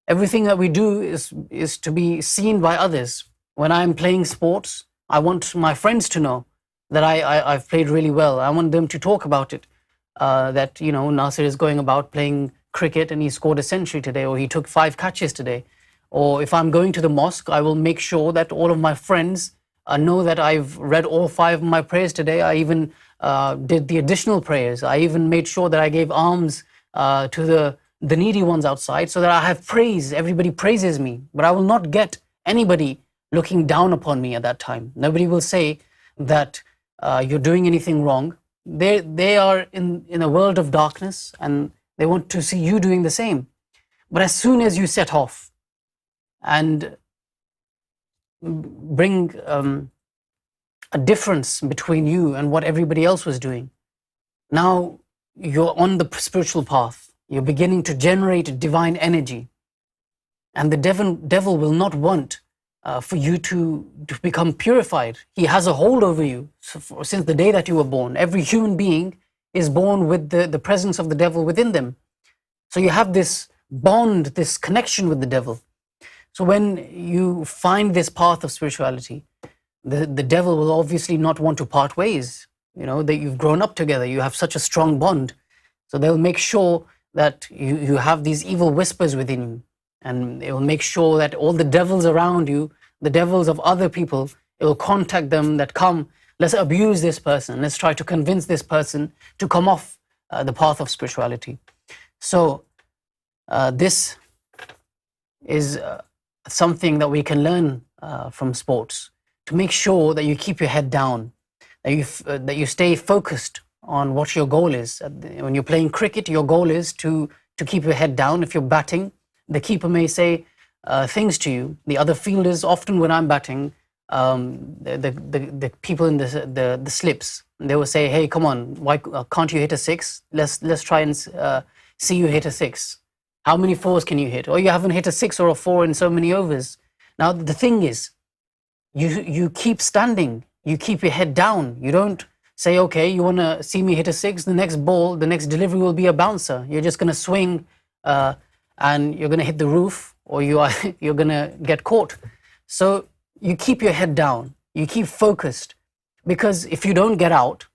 everything that we do is to be seen by others. When I'm playing sports, I want my friends to know that I've played really well. I want them to talk about it. That, Nasir is going about playing cricket and he scored a century today, or he took 5 catches today. Or if I'm going to the mosque, I will make sure that all of my friends know that I've read all 5 of my prayers today. I even did the additional prayers. I even made sure that I gave alms to the needy ones outside, so that I have praise. Everybody praises me. But I will not get anybody looking down upon me at that time. Nobody will say that you're doing anything wrong. They are in a world of darkness and they want to see you doing the same. But as soon as you set off and bring a difference between you and what everybody else was doing, now you're on the spiritual path. You're beginning to generate divine energy. And the devil will not want for you to become purified. He has a hold over you since the day that you were born. Every human being is born with the presence of the devil within them. So you have this bond, this connection with the devil. So when you find this path of spirituality, the devil will obviously not want to part ways. That you've grown up together, you have such a strong bond. So they'll make sure that you have these evil whispers within you. And it will make sure that all the devils around you, the devils of other people, it will contact them that come, let's abuse this person, let's try to convince this person to come off the path of spirituality. So this is something that we can learn from sports, to make sure that you keep your head down, that you stay focused on what your goal is. When you're playing cricket, your goal is to keep your head down. If you're batting, the keeper may say things to you. The other fielders, often when I'm batting, the people in the slips, they will say, "Hey, come on, why can't you hit a six? Let's try and see you hit a six. How many fours can you hit? Or you haven't hit a six or a four in so many overs." Now the thing is, you keep standing, you keep your head down. You don't say, "Okay, you want to see me hit a six? The next ball, the next delivery will be a bouncer. You're just going to swing and you're going to hit the roof, or you're going to get caught." So you keep your head down, you keep focused, because if you don't get out,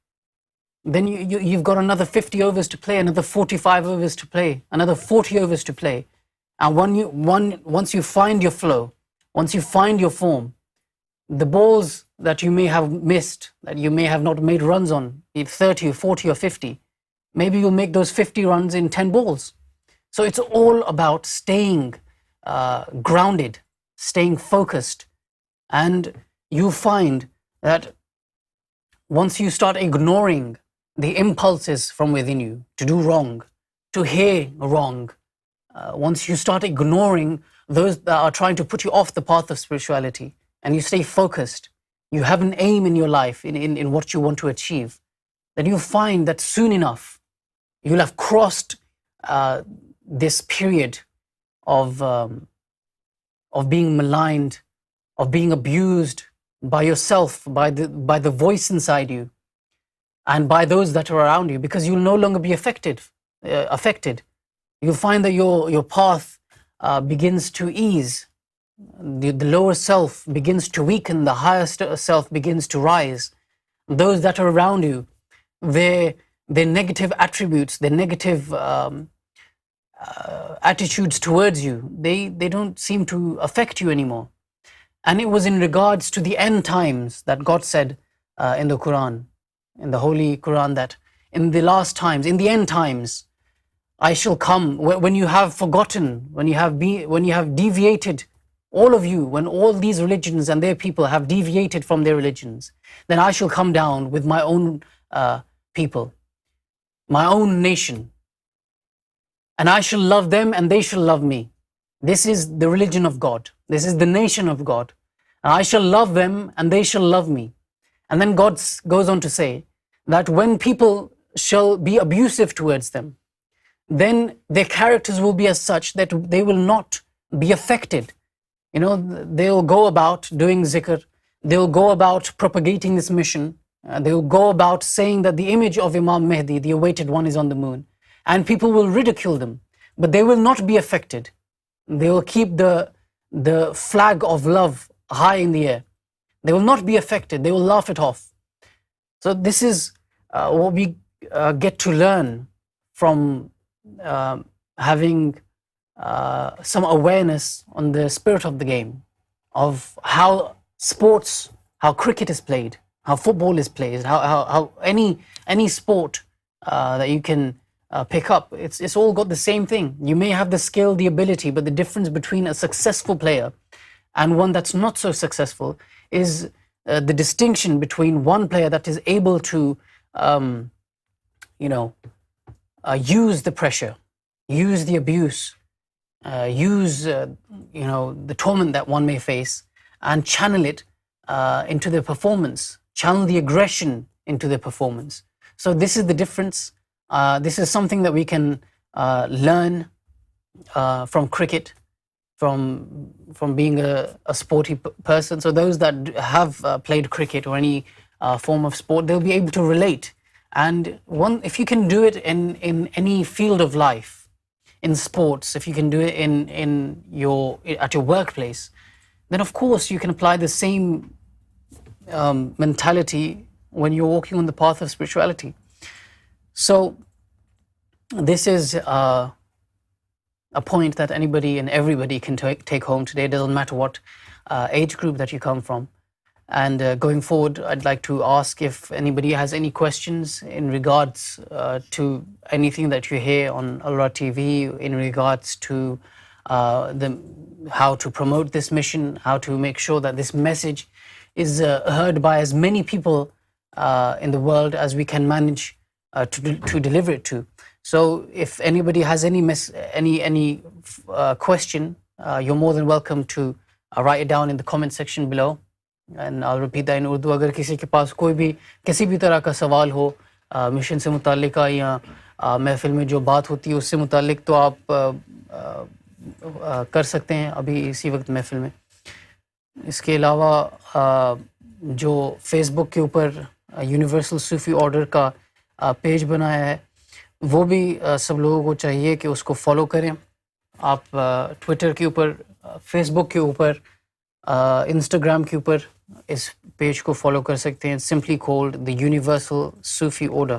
then you've got another 50 overs to play, another 45 overs to play, another 40 overs to play. And once you find your flow, once you find your form, the balls that you may have missed, that you may have not made runs on, 30 or 40 or 50, maybe you'll make those 50 runs in 10 balls. So it's all about staying grounded, staying focused. And you find that once you start ignoring the impulses from within you to do wrong, to hear wrong, once you start ignoring those that are trying to put you off the path of spirituality, and you stay focused, you have an aim in your life, in what you want to achieve, then you find that soon enough you'll have crossed this period of being maligned, of being abused by yourself, by the voice inside you, and by those that are around you, because you'll no longer be affected. You'll find that your path begins to ease. The lower self begins to weaken, the higher self begins to rise. Those that are around you, their negative attributes, their negative attitudes towards you, they don't seem to affect you anymore. And it was in regards to the end times that God said in the Quran, in the Holy Quran, that in the last times, in the end times, I shall come. When you have forgotten, when you have deviated, all of you, when all these religions and their people have deviated from their religions, then I shall come down with my own people, my own nation, and I shall love them and they shall love me. This is the religion of God. This is the nation of God. And I shall love them and they shall love me. And then God goes on to say that when people shall be abusive towards them, then their characters will be as such that they will not be affected. You know, they'll go about doing zikr, they'll go about propagating this mission, they'll go about saying that the image of Imam Mahdi, the awaited one, is on the moon, and people will ridicule them, but they will not be affected. They will keep the flag of love high in the air. They will not be affected, they will laugh it off. So this is what we get to learn from having some awareness on the spirit of the game, of how sports, how cricket is played, how football is played, how any sport that you can pick up, it's all got the same thing. You may have the skill, the ability, but the difference between a successful player and one that's not so successful is the distinction between one player that is able to use the pressure, use the abuse, use the torment that one may face, and channel it into their performance, channel the aggression into their performance. So this is the difference. This is something that we can learn from cricket, from being a sporty person. So those that have played cricket or any form of sport, they'll be able to relate. And if you can do it in any field of life, in sports, if you can do it at your workplace, then of course you can apply the same mentality when you're walking on the path of spirituality. So this is a point that anybody and everybody can take home today. It doesn't matter what age group that you come from. And going forward, I'd like to ask if anybody has any questions in regards to anything that you hear on ALRA TV, in regards to how to promote this mission, how to make sure that this message is heard by as many people in the world as we can manage to deliver it to. So if anybody has any question, you're more than welcome to write it down in the comment section below. And I'll repeat that in Urdu. اگر کسی کے پاس کوئی بھی کسی بھی طرح کا سوال ہو مشن سے متعلقہ یا محفل میں جو بات ہوتی ہے اس سے متعلق تو آپ کر سکتے ہیں ابھی اسی وقت محفل میں. اس کے علاوہ جو فیس بک کے اوپر یونیورسل صوفی آرڈر کا پیج بنایا ہے وہ بھی سب لوگوں کو چاہیے کہ اس کو فالو کریں. آپ ٹویٹر کے اوپر، فیس بک کے اوپر، انسٹاگرام کے اوپر اس پیج کو فالو کر سکتے ہیں. Simply called the Universal Sufi Order.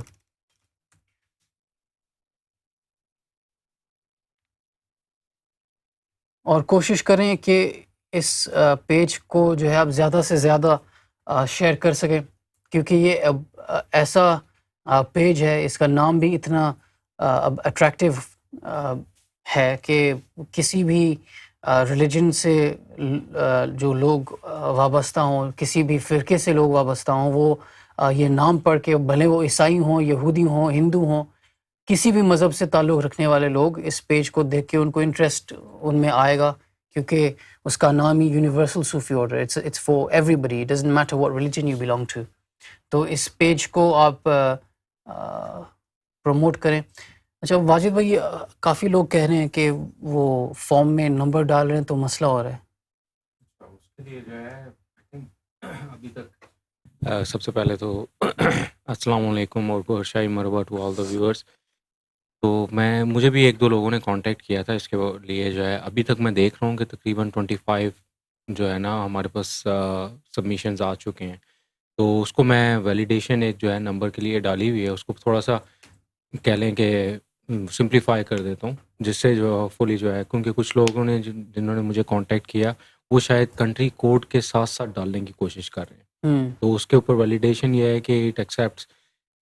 اور کوشش کریں کہ اس پیج کو جو ہے آپ زیادہ سے زیادہ شیئر کر سکیں، کیونکہ یہ ایسا پیج ہے، اس کا نام بھی اتنا اٹریکٹیو ہے کہ کسی بھی ریلیجن سے جو لوگ وابستہ ہوں، کسی بھی فرقے سے لوگ وابستہ ہوں، وہ یہ نام پڑھ کے، بھلے وہ عیسائی ہوں، یہودی ہوں، ہندو ہوں، کسی بھی مذہب سے تعلق رکھنے والے لوگ اس پیج کو دیکھ کے ان کو انٹرسٹ ان میں آئے گا، کیونکہ اس کا نام ہی universal Sufi order, it's for every body, it doesn't matter what religion you belong to. تو اس پیج کو آپ پروموٹ کریں. اچھا واجد بھائی، کافی لوگ کہہ رہے ہیں کہ وہ فارم میں نمبر ڈال رہے ہیں تو مسئلہ ہو رہا ہے. اس کے لیے جو ہے ابھی تک سب سے پہلے تو السلام علیکم اور گوہر مرحبا ٹو آل دا ویورس. تو مجھے بھی ایک دو لوگوں نے کانٹیکٹ کیا تھا اس کے لیے. جو ہے ابھی تک میں دیکھ رہا ہوں کہ تقریباً 25 جو ہے نا ہمارے پاس سبمیشنز آ چکے ہیں. تو اس کو میں ویلیڈیشن ایک جو ہے نمبر کے لیے ڈالی ہوئی ہے، اس کو تھوڑا سا کہہ لیں کہ سمپلیفائی کر دیتا ہوں، جس سے جو فلی جو ہے، کیونکہ کچھ لوگوں نے جنہوں نے مجھے کانٹیکٹ کیا وہ شاید کنٹری کوڈ کے ساتھ ساتھ ڈالنے کی کوشش کر رہے ہیں. تو اس کے اوپر ویلیڈیشن یہ ہے کہ اٹ ایکسیپٹس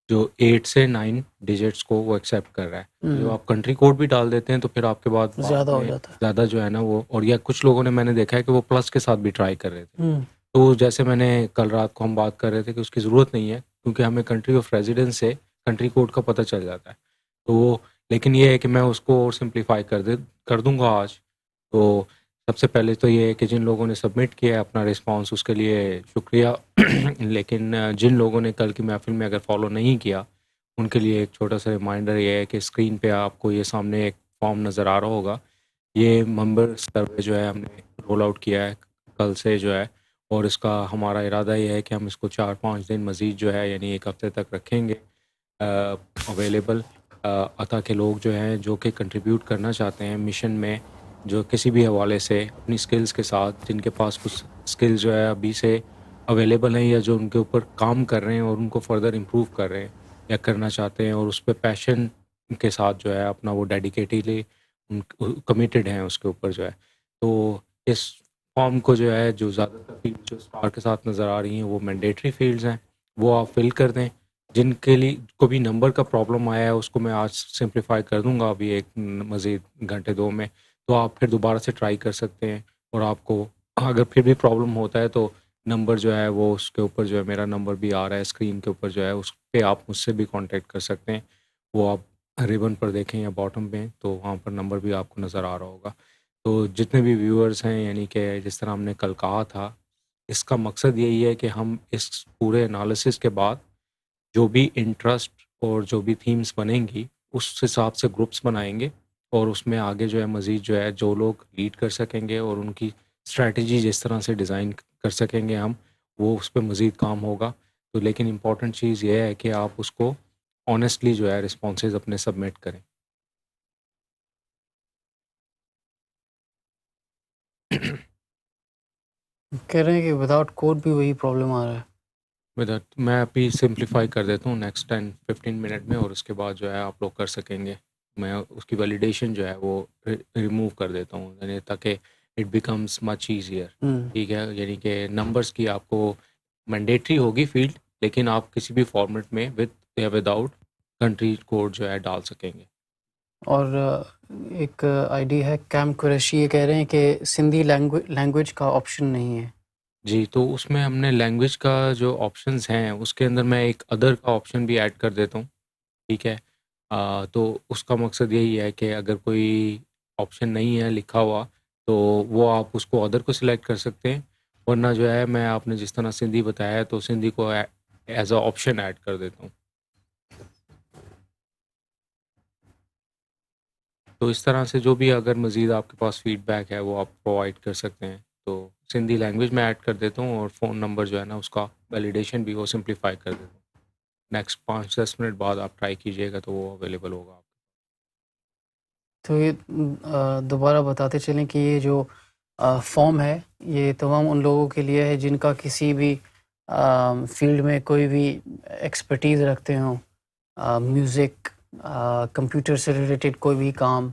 جو 8 سے 9 ڈیجٹس کو وہ ایکسیپٹ کر رہا ہے. جو آپ کنٹری کوڈ بھی ڈال دیتے ہیں تو پھر آپ کے بعد زیادہ ہو جاتا ہے، زیادہ جو ہے نا وہ. اور یا کچھ لوگوں نے میں نے دیکھا ہے کہ وہ پلس کے ساتھ بھی ٹرائی کر رہے تھے. تو جیسے میں نے کل رات کو ہم بات کر رہے تھے کہ اس کی ضرورت نہیں ہے، کیونکہ ہمیں کنٹری آف ریزیڈنس سے کنٹری کوڈ کا پتہ چل جاتا ہے. تو وہ لیکن یہ ہے کہ میں اس کو اور سمپلیفائی کر دوں گا آج. تو سب سے پہلے تو یہ ہے کہ جن لوگوں نے سبمٹ کیا ہے اپنا رسپانس، اس کے لیے شکریہ. لیکن جن لوگوں نے کل کی محفل میں اگر فالو نہیں کیا ان کے لیے ایک چھوٹا سا ریمائنڈر یہ ہے کہ اسکرین پہ آپ کو یہ سامنے ایک فارم نظر آ رہا ہوگا. یہ ممبر سروے جو ہے ہم نے رول آؤٹ کیا ہے کل سے جو ہے، اور اس کا ہمارا ارادہ یہ ہے کہ ہم اس کو 4-5 دن مزید جو ہے یعنی ایک ہفتے تک رکھیں گے اویلیبل، تاکہ لوگ جو ہیں جو کہ کنٹریبیوٹ کرنا چاہتے ہیں مشن میں، جو کسی بھی حوالے سے اپنی سکلز کے ساتھ، جن کے پاس کچھ سکلز جو ہے ابھی سے اویلیبل ہیں یا جو ان کے اوپر کام کر رہے ہیں اور ان کو فردر امپروو کر رہے ہیں یا کرنا چاہتے ہیں، اور اس پہ پیشن کے ساتھ جو ہے اپنا وہ ڈیڈیکیٹلی کمیٹیڈ ہیں اس کے اوپر جو ہے. تو اس فارم کو جو ہے جو زیادہ تر فیلڈ جو اسٹار کے ساتھ نظر آ رہی ہیں وہ مینڈیٹری فیلڈز ہیں، وہ آپ فل کر دیں. جن کے لیے کو بھی نمبر کا پرابلم آیا ہے اس کو میں آج سمپلیفائی کر دوں گا ابھی ایک مزید گھنٹے 2 میں. تو آپ پھر دوبارہ سے ٹرائی کر سکتے ہیں، اور آپ کو اگر پھر بھی پرابلم ہوتا ہے تو نمبر جو ہے وہ اس کے اوپر جو ہے میرا نمبر بھی آ رہا ہے اسکرین کے اوپر جو ہے، اس پہ آپ مجھ سے بھی کانٹیکٹ کر سکتے ہیں. وہ آپ ریبن پر دیکھیں یا باٹم پہ، تو وہاں پر نمبر بھی آپ کو نظر آ رہا ہوگا. تو جتنے بھی ویورز ہیں، یعنی کہ جس طرح ہم نے کل کہا تھا، اس کا مقصد یہی ہے کہ ہم اس پورے انالیسس کے بعد جو بھی انٹرسٹ اور جو بھی تھیمز بنیں گی اس حساب سے گروپس بنائیں گے، اور اس میں آگے جو ہے مزید جو ہے جو لوگ لیڈ کر سکیں گے اور ان کی اسٹریٹجی جس طرح سے ڈیزائن کر سکیں گے ہم، وہ اس پہ مزید کام ہوگا. تو لیکن امپورٹنٹ چیز یہ ہے کہ آپ اس کو آنیسٹلی جو ہے رسپانسز اپنے سبمٹ کریں. کہہ رہے ہیں کہ وداؤٹ کوڈ بھی وہی پرابلم آ رہا ہے. میں ابھی سمپلیفائی کر دیتا ہوں نیکسٹ 10-15 منٹ میں، اور اس کے بعد جو ہے آپ لوگ کر سکیں گے. میں اس کی ویلیڈیشن جو ہے وہ ریموو کر دیتا ہوں، یعنی تاکہ اٹ بیکمز مچ ایزیئر. ٹھیک ہے، یعنی کہ نمبرس کی آپ کو مینڈیٹری ہوگی فیلڈ، لیکن آپ کسی بھی فارمیٹ میں وتھ یا وداؤٹ کنٹری کوڈ جو ہے ڈال سکیں گے. اور ایک آئی ڈی ہے کیم قریشی، یہ کہہ رہے ہیں کہ سندھی لینگویج کا آپشن نہیں ہے. جی، تو اس میں ہم نے لینگویج کا جو آپشنز ہیں اس کے اندر میں ایک ادر کا آپشن بھی ایڈ کر دیتا ہوں. ٹھیک ہے، تو اس کا مقصد یہی ہے کہ اگر کوئی آپشن نہیں ہے لکھا ہوا تو وہ آپ اس کو ادر کو سلیکٹ کر سکتے ہیں، ورنہ جو ہے میں آپ نے جس طرح سندھی بتایا ہے تو سندھی کو ایز اے آپشن ایڈ کر دیتا ہوں. تو اس طرح سے جو بھی اگر مزید آپ کے پاس فیڈ بیک ہے وہ آپ پرووائڈ کر سکتے ہیں. تو سندھی لینگویج میں ایڈ کر دیتا ہوں اور فون نمبر جو ہے نا اس کا ویلیڈیشن بھی وہ سمپلیفائی کر دیتا ہوں. نیکسٹ 5-10 منٹ بعد آپ ٹرائی کیجیے گا تو وہ اویلیبل ہوگا آپ. تو یہ دوبارہ بتاتے چلیں کہ یہ جو فارم ہے یہ تمام ان لوگوں کے لیے ہے جن کا کسی بھی فیلڈ میں کوئی بھی ایکسپرٹیز رکھتے ہوں، میوزک، کمپیوٹر سے ریلیٹڈ کوئی بھی کام،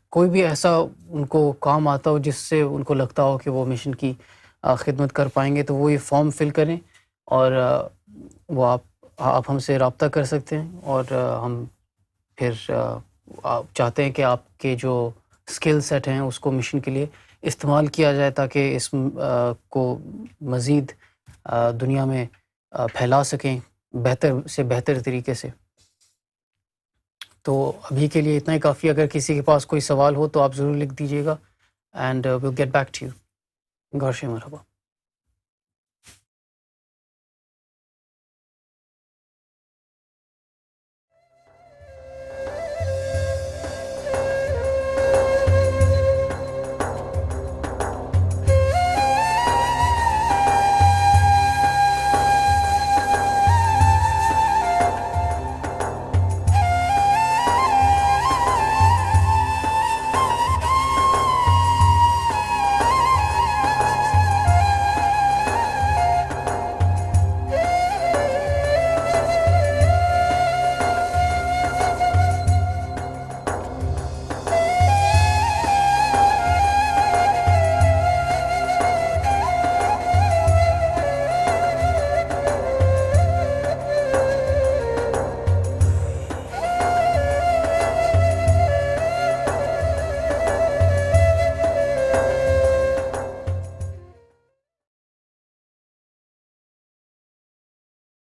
کوئی بھی ایسا ان کو کام آتا ہو جس سے ان کو لگتا ہو کہ وہ مشن کی خدمت کر پائیں گے، تو وہ یہ فارم فل کریں اور وہ آپ ہم سے رابطہ کر سکتے ہیں. اور ہم پھر آپ چاہتے ہیں کہ آپ کے جو اسکل سیٹ ہیں اس کو مشن کے لیے استعمال کیا جائے تاکہ اس کو مزید دنیا میں پھیلا سکیں بہتر سے بہتر طریقے سے. تو ابھی کے لیے اتنا ہی کافی. اگر کسی کے پاس کوئی سوال ہو تو آپ ضرور لکھ دیجیے گا and we'll get back to you. غور سے مرحبا.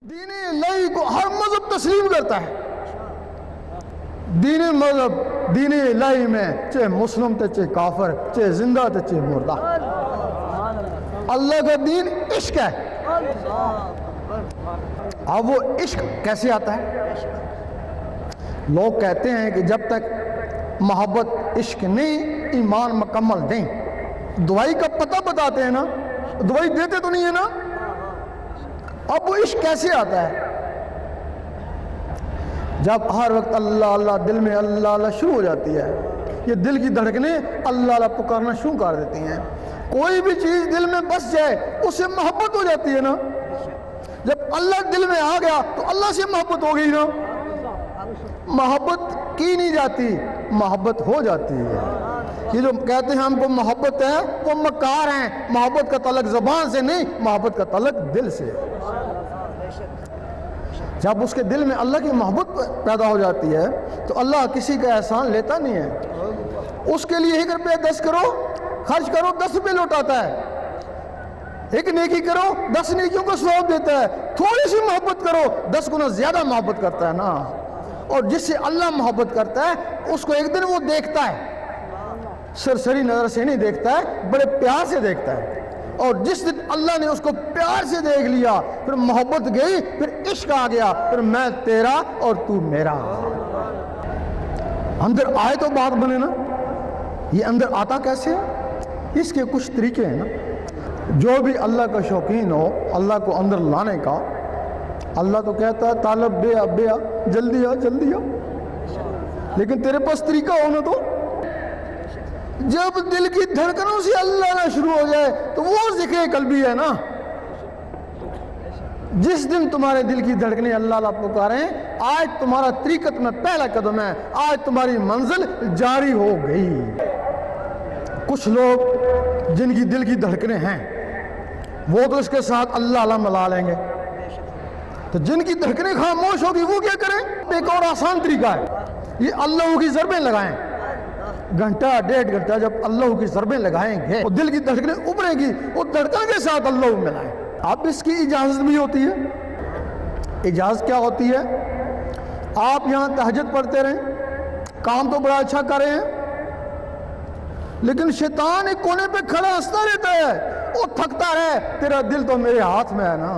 دین الہی کو ہر مذہب تسلیم کرتا ہے. دین مذہب دین الہی میں چاہے مسلم تے چاہے کافر، چاہے زندہ تے چاہے مردہ، اللہ کا دین عشق ہے. اب وہ عشق کیسے آتا ہے؟ لوگ کہتے ہیں کہ جب تک محبت عشق نہیں ایمان مکمل نہیں. دوائی کا پتہ بتاتے ہیں نا، دوائی دیتے تو نہیں ہے نا. اب وہ عشق کیسے آتا ہے؟ جب ہر وقت اللہ اللہ دل میں اللہ اللہ شروع ہو جاتی ہے. یہ دل کی دھڑکنیں اللہ اللہ پکارنا شروع کر دیتی ہیں. کوئی بھی چیز دل میں بس جائے اس سے محبت ہو جاتی ہے نا. جب اللہ دل میں آ گیا تو اللہ سے محبت ہو گئی نا. محبت کی نہیں جاتی، محبت ہو جاتی ہے. یہ جو کہتے ہیں ہم کو محبت ہے وہ مکار ہیں. محبت کا تعلق زبان سے نہیں، محبت کا تعلق دل سے. جب اس کے دل میں اللہ کی محبت پیدا ہو جاتی ہے تو اللہ کسی کا احسان لیتا نہیں ہے. اس کے لیے 1 روپیہ 10 کرو خرچ کرو 10 روپے لوٹاتا ہے. ایک نیکی کرو 10 نیکیوں کو ثواب دیتا ہے. تھوڑی سی محبت کرو 10 گنا زیادہ محبت کرتا ہے نا. اور جس سے اللہ محبت کرتا ہے اس کو ایک دن وہ دیکھتا ہے، سرسری نظر سے نہیں دیکھتا ہے، بڑے پیار سے دیکھتا ہے. اور جس دن اللہ نے اس کو پیار سے دیکھ لیا پھر محبت گئی، پھر عشق آ گیا، پھر میں تیرا اور تو میرا. اندر آئے تو بات بنے نا. یہ اندر آتا کیسے ہے؟ اس کے کچھ طریقے ہیں نا. جو بھی اللہ کا شوقین ہو اللہ کو اندر لانے کا، اللہ تو کہتا ہے طالب بے آ جلدی آ جلدی آ، لیکن تیرے پاس طریقہ ہونا تو. جب دل کی دھڑکنوں سے اللہ نہ شروع ہو جائے تو وہ ذکر قلبی ہے نا. جس دن تمہارے دل کی دھڑکنیں اللہ اللہ پکاریں، آج تمہارا طریقت میں پہلا قدم ہے، آج تمہاری منزل جاری ہو گئی. کچھ لوگ جن کی دل کی دھڑکنیں ہیں وہ تو اس کے ساتھ اللہ اللہ ملا لیں گے. تو جن کی دھڑکنیں خاموش ہوگی وہ کیا کریں؟ ایک اور آسان طریقہ ہے, یہ اللہ کی ضربیں لگائیں. گھنٹہ 1.5 گھنٹہ جب اللہ کی ضربیں لگائیں گے وہ دل کی دھڑکنیں ابھریں گی, وہ دھڑکن کے ساتھ اللہ ملائیں. اب اس کی اجازت بھی ہوتی ہے. اجازت کیا ہوتی ہے؟ آپ یہاں تہجد پڑھتے رہیں, کام تو بڑا اچھا کر رہے ہیں, لیکن شیطان ایک کونے پہ کھڑا ہنستا رہتا ہے, وہ تھکتا رہے, تیرا دل تو میرے ہاتھ میں ہے نا.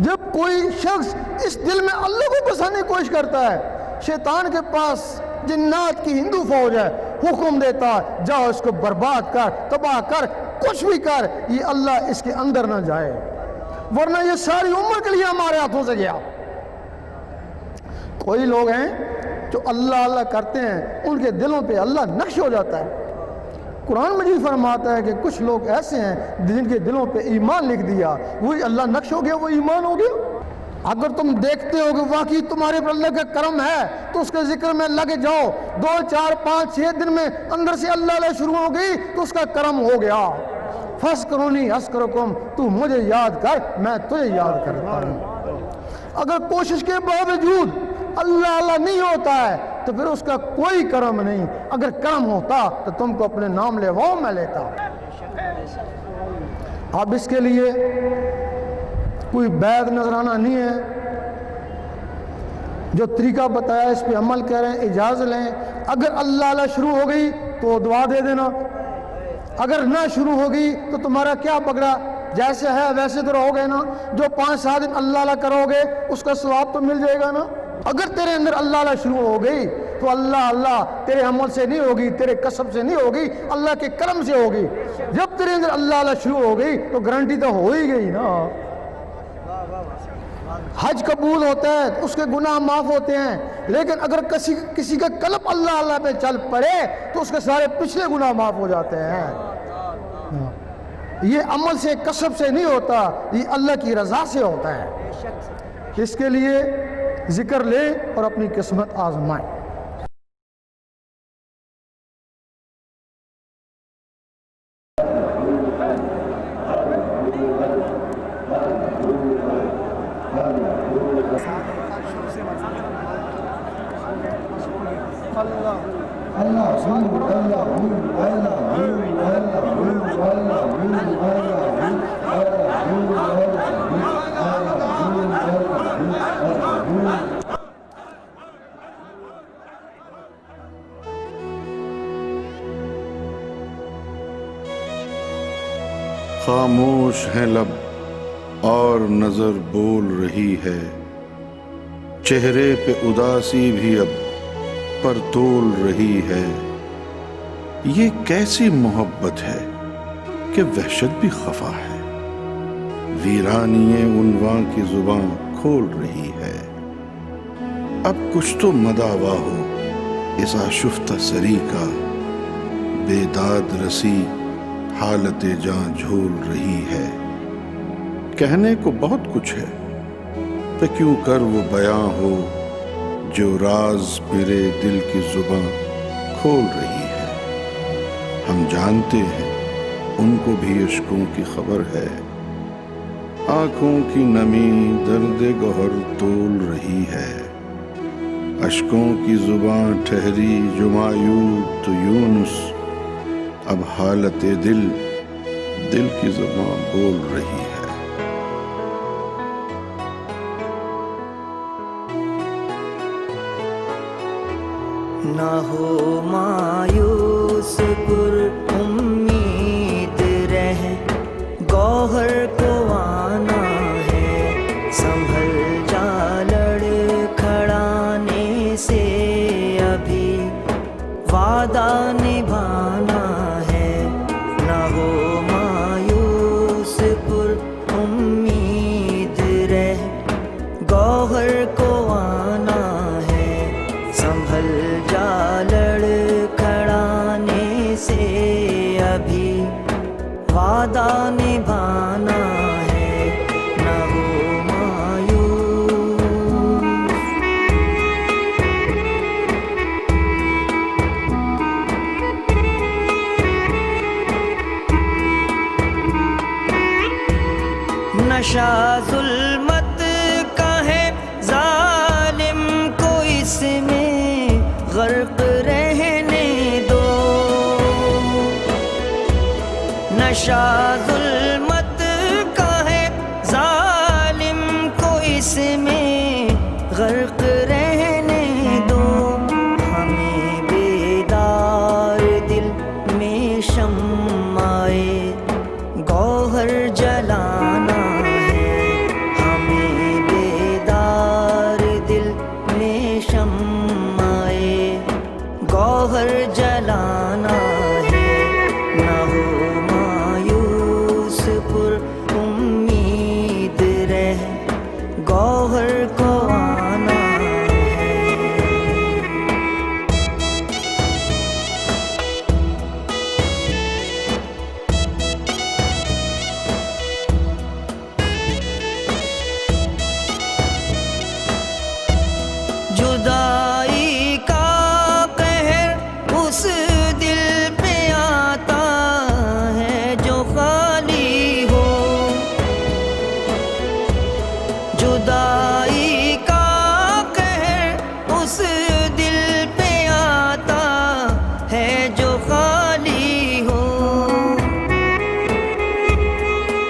جب کوئی شخص اس دل میں اللہ کو بسانے کی کوشش کرتا ہے, شیطان کے پاس جنات کی ہندو فوج ہے, حکم دیتا ہے جاؤ اس کو برباد کر, تباہ کر, کچھ بھی کر, یہ اللہ اس کے اندر نہ جائے, ورنہ یہ ساری عمر کے لیے ہمارے ہاتھوں سے گیا. کوئی لوگ ہیں جو اللہ اللہ کرتے ہیں, ان کے دلوں پہ اللہ نقش ہو جاتا ہے. قرآن مجید فرماتا ہے کہ کچھ لوگ ایسے ہیں جن کے دلوں پہ ایمان لکھ دیا, وہی اللہ نقش ہو گیا, وہ ایمان ہو گیا. اگر تم دیکھتے ہو کہ واقعی تمہارے پر اللہ کا کرم ہے تو اس کے ذکر میں لگے جاؤ. 2 4 5 6 دن میں اندر سے اللہ اللہ شروع ہو گئی تو اس کا کرم ہو گیا. فَاسْكُرُونِي أَذْكُرْكُمْ, تو مجھے یاد کر میں تجھے یاد کرتا ہوں. اگر کوشش کے باوجود اللہ اللہ نہیں ہوتا ہے تو پھر اس کا کوئی کرم نہیں. اگر کرم ہوتا تو تم کو اپنے نام لیواؤں میں لیتا. اب اس کے لیے کوئی بیعت نذرانہ نہیں ہے, جو طریقہ بتایا اس پہ عمل کریں, اجازت لیں. اگر اللہ اللہ شروع ہو گئی تو دعا دے دینا, اگر نہ شروع ہوگی تو تمہارا کیا بگڑا, جیسے ہے ویسے تو رہو گے نا. جو 5 7 دن اللہ اللہ کرو گے اس کا ثواب تو مل جائے گا نا. اگر تیرے اندر اللہ اللہ شروع ہو گئی تو اللہ اللہ تیرے عمل سے نہیں ہوگی, تیرے کسب سے نہیں ہوگی, اللہ کے کرم سے ہوگی. جب تیرے اندر اللہ اللہ شروع ہو گئی تو گارنٹی تو ہو ہی گئی نا. حج قبول ہوتا ہے, اس کے گناہ معاف ہوتے ہیں, لیکن اگر کسی کا قلب اللہ اللہ پہ چل پڑے تو اس کے سارے پچھلے گناہ معاف ہو جاتے ہیں. یہ عمل سے کسب سے نہیں ہوتا, یہ اللہ کی رضا سے ہوتا ہے. اس کے لیے ذکر لیں اور اپنی قسمت آزمائیں. خاموش ہیں لب اور نظر بول رہی ہے, چہرے پہ اداسی بھی اب پر تول رہی ہے. یہ کیسی محبت ہے کہ وحشت بھی خفا ہے, ویرانی عنواں کی زباں کھول رہی ہے. اب کچھ تو مداوا ہو اس آشفتہ سری کا, بیداد رسی حالت جاں جھول رہی ہے. کہنے کو بہت کچھ ہے تو کیوں کر وہ بیاں ہو جو راز میرے دل کی زباں کھول رہی ہے. ہم جانتے ہیں ان کو بھی اشکوں کی خبر ہے, آنکھوں کی نمی درد گوہر تول رہی ہے. اشکوں کی زباں ٹھہری جو مایوب تو یونس, اب حالت دل کی زبان بول رہی ہے. نہ ہو مایوس پر امید رہ, گوہر کو آنا ہے سنبھل جا, لڑکھڑانے سے ابھی وعدہ نبھانا ہے. نہ ہو مایوس پر امید رہ, گوہر کو آنا ہے سنبھل جا, لڑکھڑانے سے ابھی وعدہ نبھانا ہے. نہ ہو مایوس. نشہ ظلمت کا ہے ظالم کو اس میں غرق رہنے دو، نشہ ظلمت کا ہے ظالم کو اس میں غرق رہنے دو، ہمیں بیدار دل میں شمعِ گوہر جلانا ہے، ہمیں بیدار دل میں شمعِ گوہر جلانا ہے، نہ ہو مایوس پر امید رہ گوہر کو آنا ہے۔ جدائی کا قہر اس دل پہ آتا ہے جو خالی ہو، جدائی کا قہر اس دل پہ آتا ہے جو خالی ہو،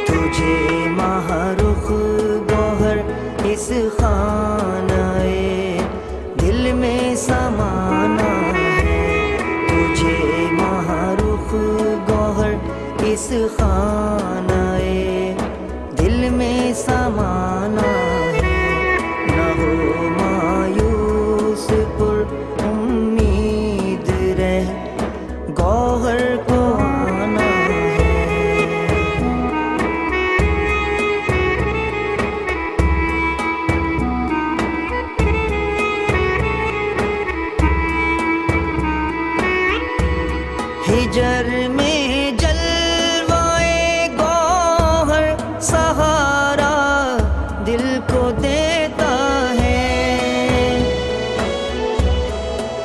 تجھے ماہرخ گوہر اس خانہ دل میں سمانا ہے، تجھے ماہرخ گوہر اس خانہ دل میں سمانا ہے، نہ ہو مایوس پر امید رہ گوہر کو آنا ہے۔ ہجر میں جلوائے گوہر سہارا دل کو دیتا ہے،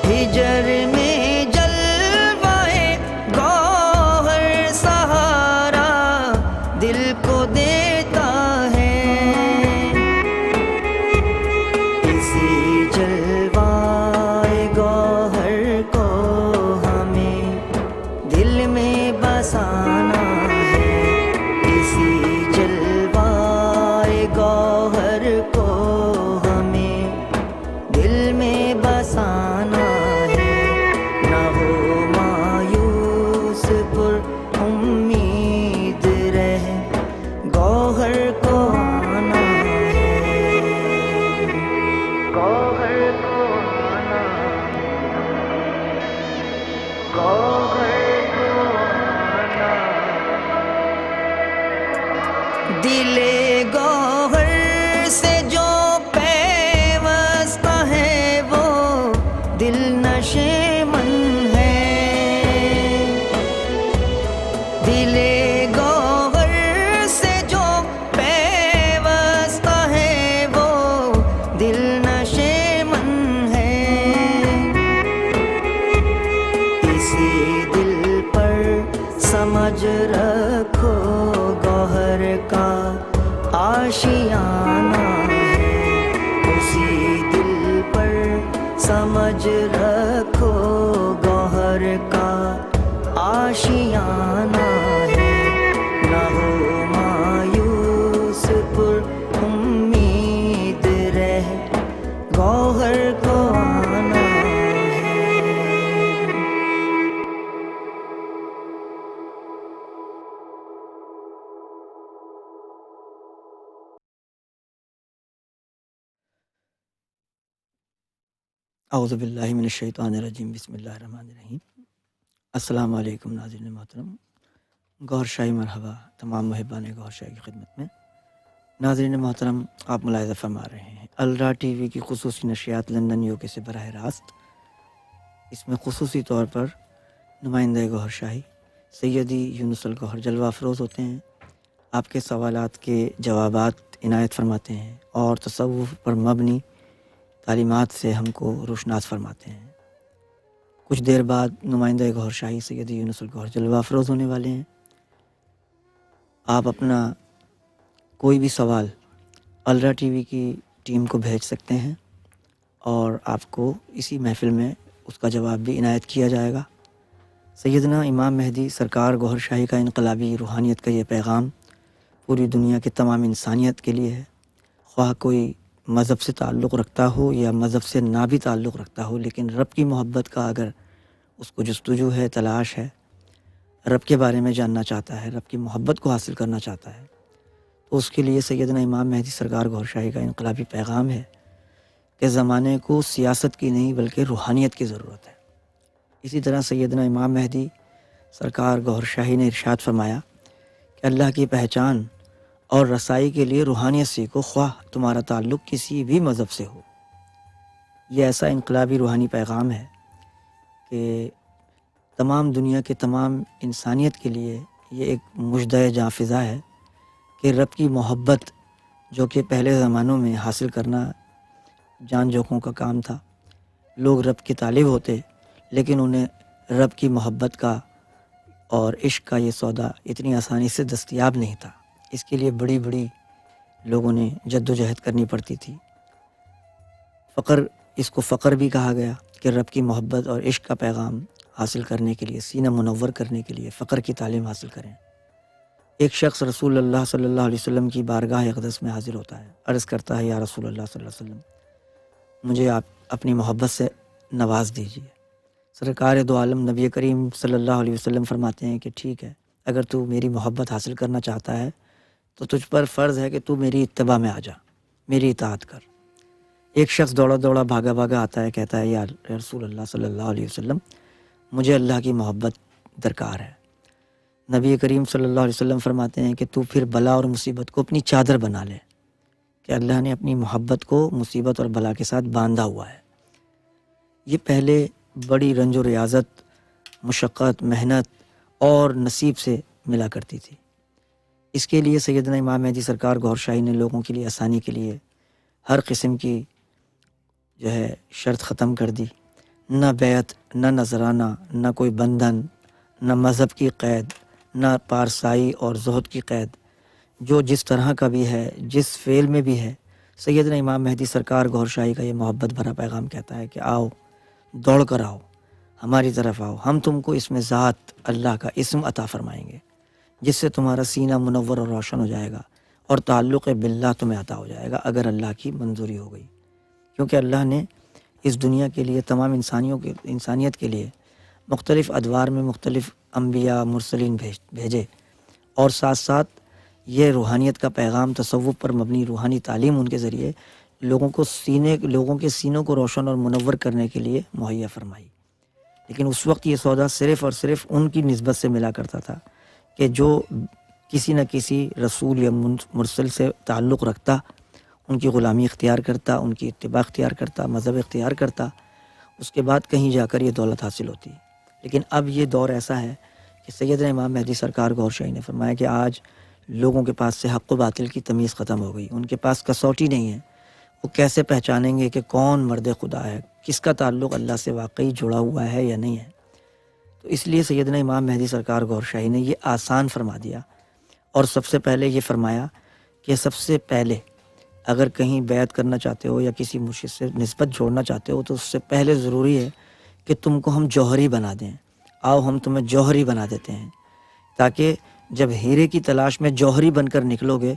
ہجر میں جلوائے گوہر سہارا دل کو دیتا ہے، اسی جلوائے گوہر کو ہمیں دل میں بسانا ہے، اسی جلوائے گوہر کو ہمیں دل میں بسانا ہے، نہ ہو مایوس پر امید رہ گوہر کو آنا ہے، گوہر کو آنا ہے، گوہر کو آنا ہے۔ دل گوہر سے جو پیوستہ ہے وہ دل نشیمن ہے، دل گوہر سے جو پیوستہ ہے وہ دل نشیمن ہے، اسی دل پر سمجھ رکھو گوہر کا آشیانہ ہے، اسی دل پر سمجھ رکھو گوہر کا آشیانہ ہے، نہ ہو مایوس پر امید رہ گوہر کو آنا ہے۔ اعوذ باللہ من الشیطان الرجیم، بسم اللہ الرحمن الرحیم۔ السلام علیکم ناظرین محترم، گوہر شاہی مرحبا تمام محبان گوہر شاہی کی خدمت میں۔ ناظرین محترم، آپ ملاحظہ فرما رہے ہیں الرا ٹی وی کی خصوصی نشریات لندن یو کے سے براہ راست، اس میں خصوصی طور پر نمائندہ گوہر شاہی سیدی یونس الگوہر جلوہ افروز ہوتے ہیں، آپ کے سوالات کے جوابات عنایت فرماتے ہیں اور تصوف پر مبنی تعلیمات سے ہم کو روشناس فرماتے ہیں۔ کچھ دیر بعد نمائندہ گوہر شاہی سیدی یونس الگوہر جلوہ افروز ہونے والے ہیں۔ آپ اپنا کوئی بھی سوال الرا ٹی وی کی ٹیم کو بھیج سکتے ہیں اور آپ کو اسی محفل میں اس کا جواب بھی عنایت کیا جائے گا۔ سیدنا امام مہدی سرکار گوہر شاہی کا انقلابی روحانیت کا یہ پیغام پوری دنیا کے تمام انسانیت کے لیے ہے، خواہ کوئی مذہب سے تعلق رکھتا ہو یا مذہب سے نہ بھی تعلق رکھتا ہو، لیکن رب کی محبت کا اگر اس کو جستجو ہے، تلاش ہے، رب کے بارے میں جاننا چاہتا ہے، رب کی محبت کو حاصل کرنا چاہتا ہے، تو اس کے لیے سیدنا امام مہدی سرکار گوہر شاہی کا انقلابی پیغام ہے کہ زمانے کو سیاست کی نہیں بلکہ روحانیت کی ضرورت ہے۔ اسی طرح سیدنا امام مہدی سرکار گوہر شاہی نے ارشاد فرمایا کہ اللہ کی پہچان اور رسائی کے لیے روحانیت سیکھو، خواہ تمہارا تعلق کسی بھی مذہب سے ہو۔ یہ ایسا انقلابی روحانی پیغام ہے کہ تمام دنیا کے تمام انسانیت کے لیے یہ ایک مژدہ جاں فضا ہے کہ رب کی محبت جو کہ پہلے زمانوں میں حاصل کرنا جان جوکھوں کا کام تھا، لوگ رب کے طالب ہوتے لیکن انہیں رب کی محبت کا اور عشق کا یہ سودا اتنی آسانی سے دستیاب نہیں تھا، اس کے لیے بڑی بڑی لوگوں نے جد و جہد کرنی پڑتی تھی۔ فقر، اس کو فقر بھی کہا گیا کہ رب کی محبت اور عشق کا پیغام حاصل کرنے کے لیے، سینہ منور کرنے کے لیے فقر کی تعلیم حاصل کریں۔ ایک شخص رسول اللہ صلی اللہ علیہ وسلم کی بارگاہ اقدس میں حاضر ہوتا ہے، عرض کرتا ہے یا رسول اللہ صلی اللہ علیہ وسلم، مجھے آپ اپنی محبت سے نواز دیجیے۔ سرکار دو عالم نبی کریم صلی اللہ علیہ وسلم فرماتے ہیں کہ ٹھیک ہے، اگر تو میری محبت حاصل کرنا چاہتا ہے تو تجھ پر فرض ہے کہ تو میری اتباع میں آ جا، میری اطاعت کر۔ ایک شخص دوڑا دوڑا بھاگا بھاگا آتا ہے، کہتا ہے یا رسول اللہ صلی اللہ علیہ وسلم، مجھے اللہ کی محبت درکار ہے۔ نبی کریم صلی اللہ علیہ وسلم فرماتے ہیں کہ تو پھر بلا اور مصیبت کو اپنی چادر بنا لے، کہ اللہ نے اپنی محبت کو مصیبت اور بلا کے ساتھ باندھا ہوا ہے۔ یہ پہلے بڑی رنج و ریاضت، مشقت، محنت اور نصیب سے ملا کرتی تھی۔ اس کے لیے سیدنا امام مہدی سرکار گوہر شاہی نے لوگوں کے لیے آسانی کے لیے ہر قسم کی جو ہے شرط ختم کر دی، نہ بیعت، نہ نذرانہ، نہ کوئی بندھن، نہ مذہب کی قید، نہ پارسائی اور زہد کی قید، جو جس طرح کا بھی ہے، جس فعل میں بھی ہے، سیدنا امام مہدی سرکار گوہر شاہی کا یہ محبت بھرا پیغام کہتا ہے کہ آؤ، دوڑ کر آؤ، ہماری طرف آؤ، ہم تم کو اس میں ذات اللہ کا اسم عطا فرمائیں گے، جس سے تمہارا سینہ منور اور روشن ہو جائے گا اور تعلق باللہ تمہیں عطا ہو جائے گا اگر اللہ کی منظوری ہو گئی۔ کیونکہ اللہ نے اس دنیا کے لیے، تمام انسانیت کے لیے مختلف ادوار میں مختلف انبیاء مرسلین بھیجے، اور ساتھ ساتھ یہ روحانیت کا پیغام، تصوف پر مبنی روحانی تعلیم ان کے ذریعے لوگوں کے سینوں کو روشن اور منور کرنے کے لیے مہیا فرمائی۔ لیکن اس وقت یہ سودا صرف اور صرف ان کی نسبت سے ملا کرتا تھا کہ جو کسی نہ کسی رسول یا مرسل سے تعلق رکھتا، ان کی غلامی اختیار کرتا، ان کی اتباع اختیار کرتا، مذہب اختیار کرتا، اس کے بعد کہیں جا کر یہ دولت حاصل ہوتی۔ لیکن اب یہ دور ایسا ہے کہ سیدنا امام مہدی سرکار گوہر شاہی نے فرمایا کہ آج لوگوں کے پاس سے حق و باطل کی تمیز ختم ہو گئی، ان کے پاس کسوٹی نہیں ہے، وہ کیسے پہچانیں گے کہ کون مرد خدا ہے، کس کا تعلق اللہ سے واقعی جڑا ہوا ہے یا نہیں ہے۔ تو اس لیے سیدنا امام مہدی سرکار گوہر شاہی نے یہ آسان فرما دیا، اور سب سے پہلے یہ فرمایا کہ سب سے پہلے اگر کہیں بیعت کرنا چاہتے ہو یا کسی مرشد سے نسبت جوڑنا چاہتے ہو تو اس سے پہلے ضروری ہے کہ تم کو ہم جوہری بنا دیں، آؤ ہم تمہیں جوہری بنا دیتے ہیں، تاکہ جب ہیرے کی تلاش میں جوہری بن کر نکلو گے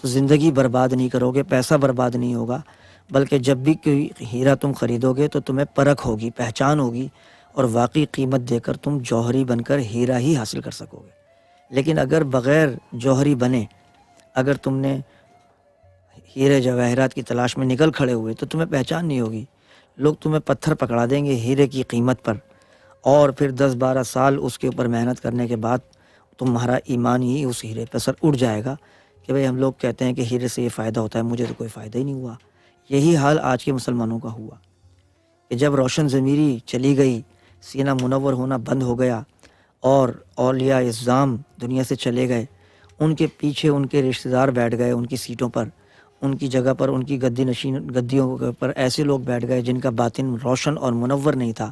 تو زندگی برباد نہیں کرو گے، پیسہ برباد نہیں ہوگا، بلکہ جب بھی کوئی ہیرا تم خریدو گے تو تمہیں پرکھ ہوگی، پہچان ہوگی، اور واقعی قیمت دے کر تم جوہری بن کر ہیرا ہی حاصل کر سکو گے۔ لیکن اگر بغیر جوہری بنے، اگر تم نے ہیرے جواہرات کی تلاش میں نکل کھڑے ہوئے تو تمہیں پہچان نہیں ہوگی، لوگ تمہیں پتھر پکڑا دیں گے ہیرے کی قیمت پر، اور پھر 10-12 سال اس کے اوپر محنت کرنے کے بعد تمہارا ایمان ہی اس ہیرے پر سر اڑ جائے گا کہ بھئی ہم لوگ کہتے ہیں کہ ہیرے سے یہ فائدہ ہوتا ہے، مجھے تو کوئی فائدہ ہی نہیں ہوا۔ یہی حال آج کے مسلمانوں کا ہوا کہ جب روشن ضمیری چلی گئی، سینہ منور ہونا بند ہو گیا، اور اولیاء اعظام دنیا سے چلے گئے، ان کے پیچھے ان کے رشتہ دار بیٹھ گئے ان کی سیٹوں پر، ان کی جگہ پر، ان کی گدیوں پر ایسے لوگ بیٹھ گئے جن کا باطن روشن اور منور نہیں تھا،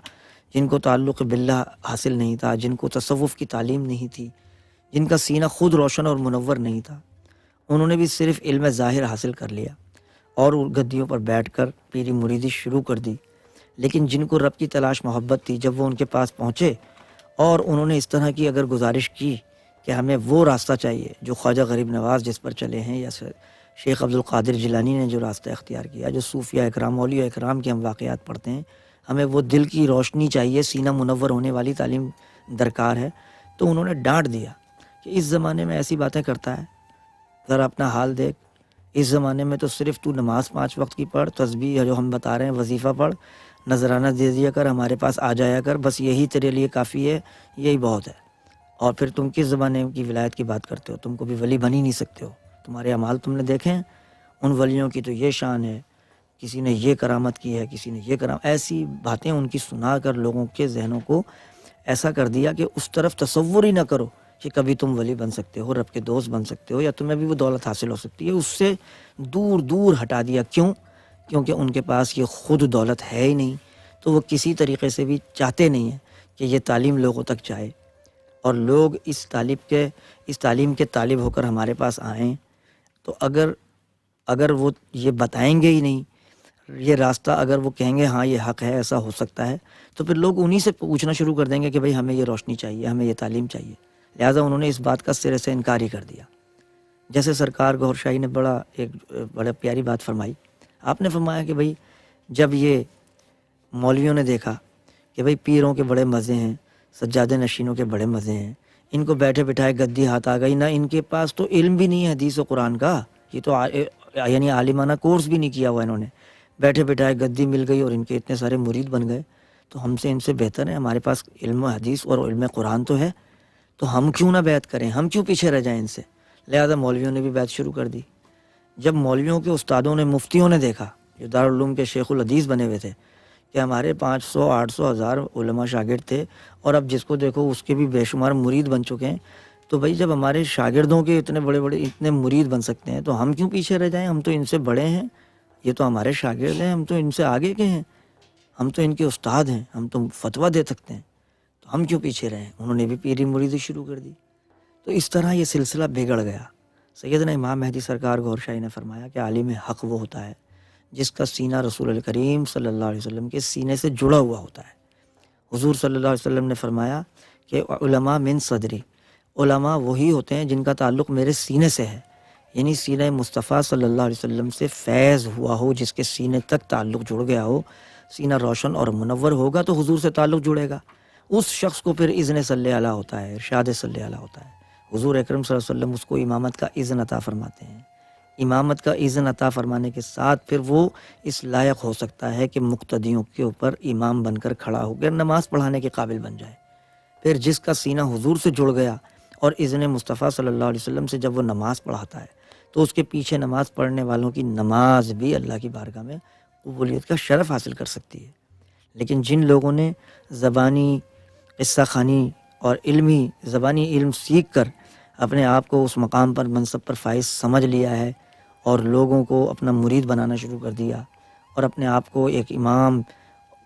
جن کو تعلق باللہ حاصل نہیں تھا، جن کو تصوف کی تعلیم نہیں تھی، جن کا سینہ خود روشن اور منور نہیں تھا۔ انہوں نے بھی صرف علم ظاہر حاصل کر لیا اور گدیوں پر بیٹھ کر پیری مریدی شروع کر دی، لیکن جن کو رب کی تلاش محبت تھی، جب وہ ان کے پاس پہنچے اور انہوں نے اس طرح کی اگر گزارش کی کہ ہمیں وہ راستہ چاہیے جو خواجہ غریب نواز جس پر چلے ہیں، یا شیخ عبد القادر جیلانی نے جو راستہ اختیار کیا، جو صوفیہ اکرام اولیاء اکرام کے ہم واقعات پڑھتے ہیں، ہمیں وہ دل کی روشنی چاہیے، سینہ منور ہونے والی تعلیم درکار ہے، تو انہوں نے ڈانٹ دیا کہ اس زمانے میں ایسی باتیں کرتا ہے، ذرا اپنا حال دیکھ، اس زمانے میں تو صرف تو نماز 5 وقت کی پڑھ، تسبیح جو ہم بتا رہے ہیں وظیفہ پڑھ، نذرانہ دے دیا کر، ہمارے پاس آ جایا کر، بس یہی تیرے لیے کافی ہے، یہی بہت ہے، اور پھر تم کس زمانے کی ولایت کی بات کرتے ہو؟ تم کو بھی ولی بن ہی نہیں سکتے ہو، تمہارے اعمال تم نے دیکھے ہیں، ان ولیوں کی تو یہ شان ہے، کسی نے یہ کرامت کی ہے، کسی نے یہ ایسی باتیں ان کی سنا کر لوگوں کے ذہنوں کو ایسا کر دیا کہ اس طرف تصور ہی نہ کرو کہ کبھی تم ولی بن سکتے ہو، رب کے دوست بن سکتے ہو، یا تمہیں بھی وہ دولت حاصل ہو سکتی ہے، اس سے دور دور ہٹا دیا۔ کیوں؟ کیونکہ ان کے پاس یہ خود دولت ہے ہی نہیں، تو وہ کسی طریقے سے بھی چاہتے نہیں ہیں کہ یہ تعلیم لوگوں تک جائے، اور لوگ اس تعلیم کے طالب ہو کر ہمارے پاس آئیں، تو اگر وہ یہ بتائیں گے ہی نہیں، یہ راستہ اگر وہ کہیں گے ہاں یہ حق ہے، ایسا ہو سکتا ہے، تو پھر لوگ انہی سے پوچھنا شروع کر دیں گے کہ بھئی ہمیں یہ روشنی چاہیے، ہمیں یہ تعلیم چاہیے، لہٰذا انہوں نے اس بات کا سرے سے انکار ہی کر دیا۔ جیسے سرکار گوھر شاہی نے بڑا پیاری بات فرمائی، آپ نے فرمایا کہ بھئی جب یہ مولویوں نے دیکھا کہ بھئی پیروں کے بڑے مزے ہیں، سجادے نشینوں کے بڑے مزے ہیں، ان کو بیٹھے بٹھائے گدی ہاتھ آ گئی، نہ ان کے پاس تو علم بھی نہیں ہے حدیث و قرآن کا، یہ تو یعنی عالمانہ کورس بھی نہیں کیا ہوا انہوں نے، بیٹھے بٹھائے گدی مل گئی اور ان کے اتنے سارے مرید بن گئے، تو ہم سے ان سے بہتر ہے، ہمارے پاس علم و حدیث اور علم قرآن تو ہے، تو ہم کیوں نہ بیعت کریں، ہم کیوں پیچھے رہ جائیں ان سے۔ لہذا مولویوں نے بھی بیعت شروع کر دی۔ جب مولویوں کے استادوں نے، مفتیوں نے دیکھا، جو دارالعلوم کے شیخ الحدیث بنے ہوئے تھے، کہ ہمارے 500 800 1000 علماء شاگرد تھے، اور اب جس کو دیکھو اس کے بھی بے شمار مرید بن چکے ہیں، تو بھائی جب ہمارے شاگردوں کے اتنے بڑے اتنے مرید بن سکتے ہیں، تو ہم کیوں پیچھے رہ جائیں، ہم تو ان سے بڑے ہیں، یہ تو ہمارے شاگرد ہیں، ہم تو ان سے آگے کے ہیں، ہم تو ان کے استاد ہیں، ہم تو فتویٰ دے سکتے ہیں، تو ہم کیوں پیچھے رہیں۔ انہوں نے بھی پیری مریدی شروع کر دی، تو اس طرح یہ سلسلہ بگڑ گیا۔ سیدنا امام مہدی سرکار گوھر شاہی نے فرمایا کہ عالم حق وہ ہوتا ہے جس کا سینہ رسول کریم صلی اللہ علیہ وسلم کے سینے سے جڑا ہوا ہوتا ہے۔ حضور صلی اللہ علیہ وسلم نے فرمایا کہ علماء من صدری، علماء وہی ہوتے ہیں جن کا تعلق میرے سینے سے ہے، یعنی سینہ مصطفیٰ صلی اللہ علیہ وسلم سے فیض ہوا ہو، جس کے سینے تک تعلق جڑ گیا ہو، سینہ روشن اور منور ہوگا تو حضور سے تعلق جڑے گا، اس شخص کو پھر اذن صلی اللہ ہوتا ہے، ارشاد صلی اللہ ہوتا ہے۔ حضور اکرم صلی اللہ علیہ وسلم اس کو امامت کا اذن عطا فرماتے ہیں، امامت کا اذن عطا فرمانے کے ساتھ پھر وہ اس لائق ہو سکتا ہے کہ مقتدیوں کے اوپر امام بن کر کھڑا ہو کر نماز پڑھانے کے قابل بن جائے۔ پھر جس کا سینہ حضور سے جڑ گیا اور اذن مصطفیٰ صلی اللہ علیہ وسلم سے جب وہ نماز پڑھاتا ہے تو اس کے پیچھے نماز پڑھنے والوں کی نماز بھی اللہ کی بارگاہ میں قبولیت کا شرف حاصل کر سکتی ہے۔ لیکن جن لوگوں نے زبانی قصہ خوانی اور زبانی علم سیکھ کر اپنے آپ کو اس مقام پر، منصب پر فائز سمجھ لیا ہے اور لوگوں کو اپنا مرید بنانا شروع کر دیا اور اپنے آپ کو ایک امام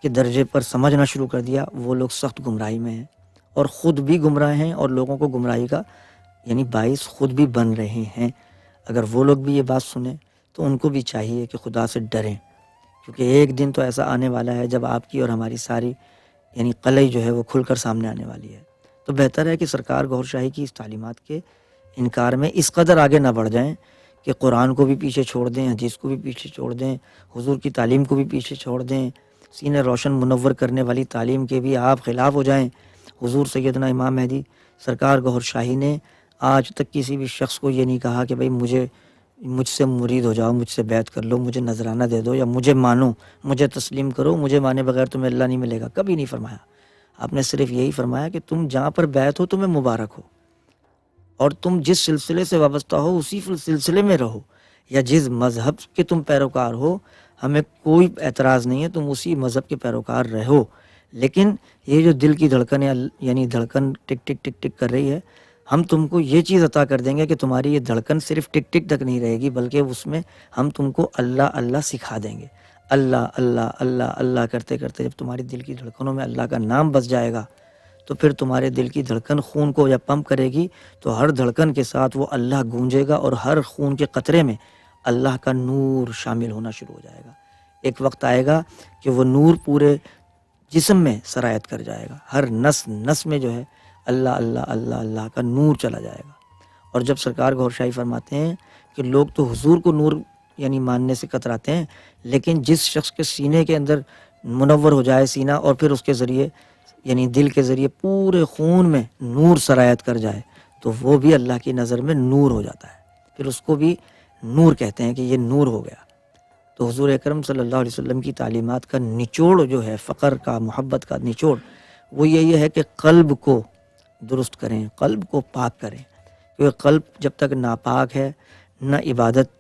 کے درجے پر سمجھنا شروع کر دیا، وہ لوگ سخت گمراہی میں ہیں اور خود بھی گمراہ ہیں اور لوگوں کو گمراہی کا یعنی باعث خود بھی بن رہے ہیں۔ اگر وہ لوگ بھی یہ بات سنیں تو ان کو بھی چاہیے کہ خدا سے ڈریں، کیونکہ ایک دن تو ایسا آنے والا ہے جب آپ کی اور ہماری ساری یعنی قلعی جو ہے وہ کھل کر سامنے آنے والی ہے۔ تو بہتر ہے کہ سرکار گوھر شاہی کی اس تعلیمات کے انکار میں اس قدر آگے نہ بڑھ جائیں کہ قرآن کو بھی پیچھے چھوڑ دیں، حدیث کو بھی پیچھے چھوڑ دیں، حضور کی تعلیم کو بھی پیچھے چھوڑ دیں، سینے روشن منور کرنے والی تعلیم کے بھی آپ خلاف ہو جائیں۔ حضور سیدنا امام مہدی سرکار گوھر شاہی نے آج تک کسی بھی شخص کو یہ نہیں کہا کہ بھئی مجھ سے مرید ہو جاؤ، مجھ سے بیعت کر لو، مجھے نذرانہ دے دو، یا مجھے مانو، مجھے تسلیم کرو، مجھے مانے بغیر تمہیں اللہ نہیں ملے گا، کبھی نہیں فرمایا۔ آپ نے صرف یہی فرمایا کہ تم جہاں پر بیعت ہو تمہیں مبارک ہو، اور تم جس سلسلے سے وابستہ ہو اسی سلسلے میں رہو، یا جس مذہب کے تم پیروکار ہو ہمیں کوئی اعتراض نہیں ہے، تم اسی مذہب کے پیروکار رہو، لیکن یہ جو دل کی دھڑکن یعنی دھڑکن ٹک ٹک ٹک ٹک کر رہی ہے، ہم تم کو یہ چیز عطا کر دیں گے کہ تمہاری یہ دھڑکن صرف ٹک ٹک تک نہیں رہے گی، بلکہ اس میں ہم تم کو اللہ اللہ سکھا دیں گے۔ اللہ اللہ اللہ اللہ کرتے کرتے جب تمہاری دل کی دھڑکنوں میں اللہ کا نام بس جائے گا تو پھر تمہارے دل کی دھڑکن خون کو جب پمپ کرے گی تو ہر دھڑکن کے ساتھ وہ اللہ گونجے گا اور ہر خون کے قطرے میں اللہ کا نور شامل ہونا شروع ہو جائے گا. ایک وقت آئے گا کہ وہ نور پورے جسم میں سرایت کر جائے گا، ہر نس نس میں جو ہے اللہ اللہ اللہ اللہ کا نور چلا جائے گا. اور جب سرکار گوھر شاہی فرماتے ہیں کہ لوگ تو حضور کو نور یعنی ماننے سے کتراتے ہیں، لیکن جس شخص کے سینے کے اندر منور ہو جائے سینہ اور پھر اس کے ذریعے یعنی دل کے ذریعے پورے خون میں نور سرایت کر جائے تو وہ بھی اللہ کی نظر میں نور ہو جاتا ہے، پھر اس کو بھی نور کہتے ہیں کہ یہ نور ہو گیا. تو حضور اکرم صلی اللہ علیہ وسلم کی تعلیمات کا نچوڑ جو ہے، فقر کا، محبت کا نچوڑ، وہ یہی ہے کہ قلب کو درست کریں، قلب کو پاک کریں، کیونکہ قلب جب تک ناپاک ہے نہ عبادت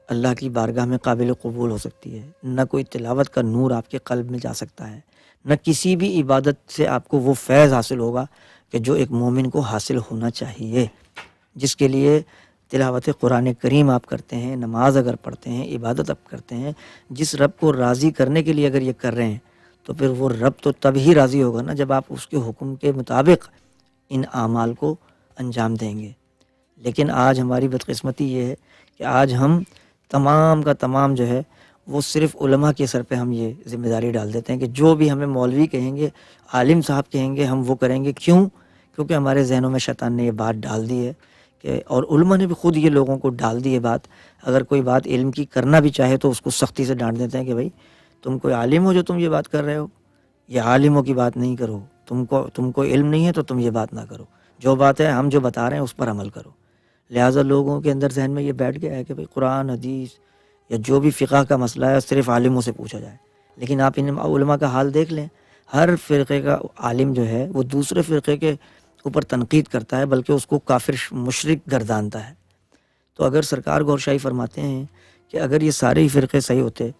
اللہ کی بارگاہ میں قابل قبول ہو سکتی ہے، نہ کوئی تلاوت کا نور آپ کے قلب میں جا سکتا ہے، نہ کسی بھی عبادت سے آپ کو وہ فیض حاصل ہوگا کہ جو ایک مومن کو حاصل ہونا چاہیے، جس کے لیے تلاوت قرآن کریم آپ کرتے ہیں، نماز اگر پڑھتے ہیں، عبادت آپ کرتے ہیں، جس رب کو راضی کرنے کے لیے اگر یہ کر رہے ہیں تو پھر وہ رب تو تب ہی راضی ہوگا نا جب آپ اس کے حکم کے مطابق ان اعمال کو انجام دیں گے. لیکن آج ہماری بدقسمتی یہ ہے کہ آج ہم تمام کا تمام جو ہے وہ صرف علماء کے سر پہ ہم یہ ذمہ داری ڈال دیتے ہیں کہ جو بھی ہمیں مولوی کہیں گے، عالم صاحب کہیں گے، ہم وہ کریں گے. کیوں؟ کیونکہ ہمارے ذہنوں میں شیطان نے یہ بات ڈال دی ہے کہ، اور علماء نے بھی خود یہ لوگوں کو ڈال دی ہے بات، اگر کوئی بات علم کی کرنا بھی چاہے تو اس کو سختی سے ڈانٹ دیتے ہیں کہ بھائی تم کوئی عالم ہو جو تم یہ بات کر رہے ہو، یہ عالموں کی بات نہیں کرو، تم کو علم نہیں ہے تو تم یہ بات نہ کرو، جو بات ہے ہم جو بتا رہے ہیں اس پر عمل کرو. لہٰذا لوگوں کے اندر ذہن میں یہ بیٹھ گیا ہے کہ بھائی قرآن حدیث یا جو بھی فقہ کا مسئلہ ہے صرف عالموں سے پوچھا جائے. لیکن آپ ان علماء کا حال دیکھ لیں، ہر فرقے کا عالم جو ہے وہ دوسرے فرقے کے اوپر تنقید کرتا ہے، بلکہ اس کو کافر مشرک گردانتا ہے. تو اگر سرکار گوھر شاہی فرماتے ہیں کہ اگر یہ سارے ہی فرقے صحیح ہوتے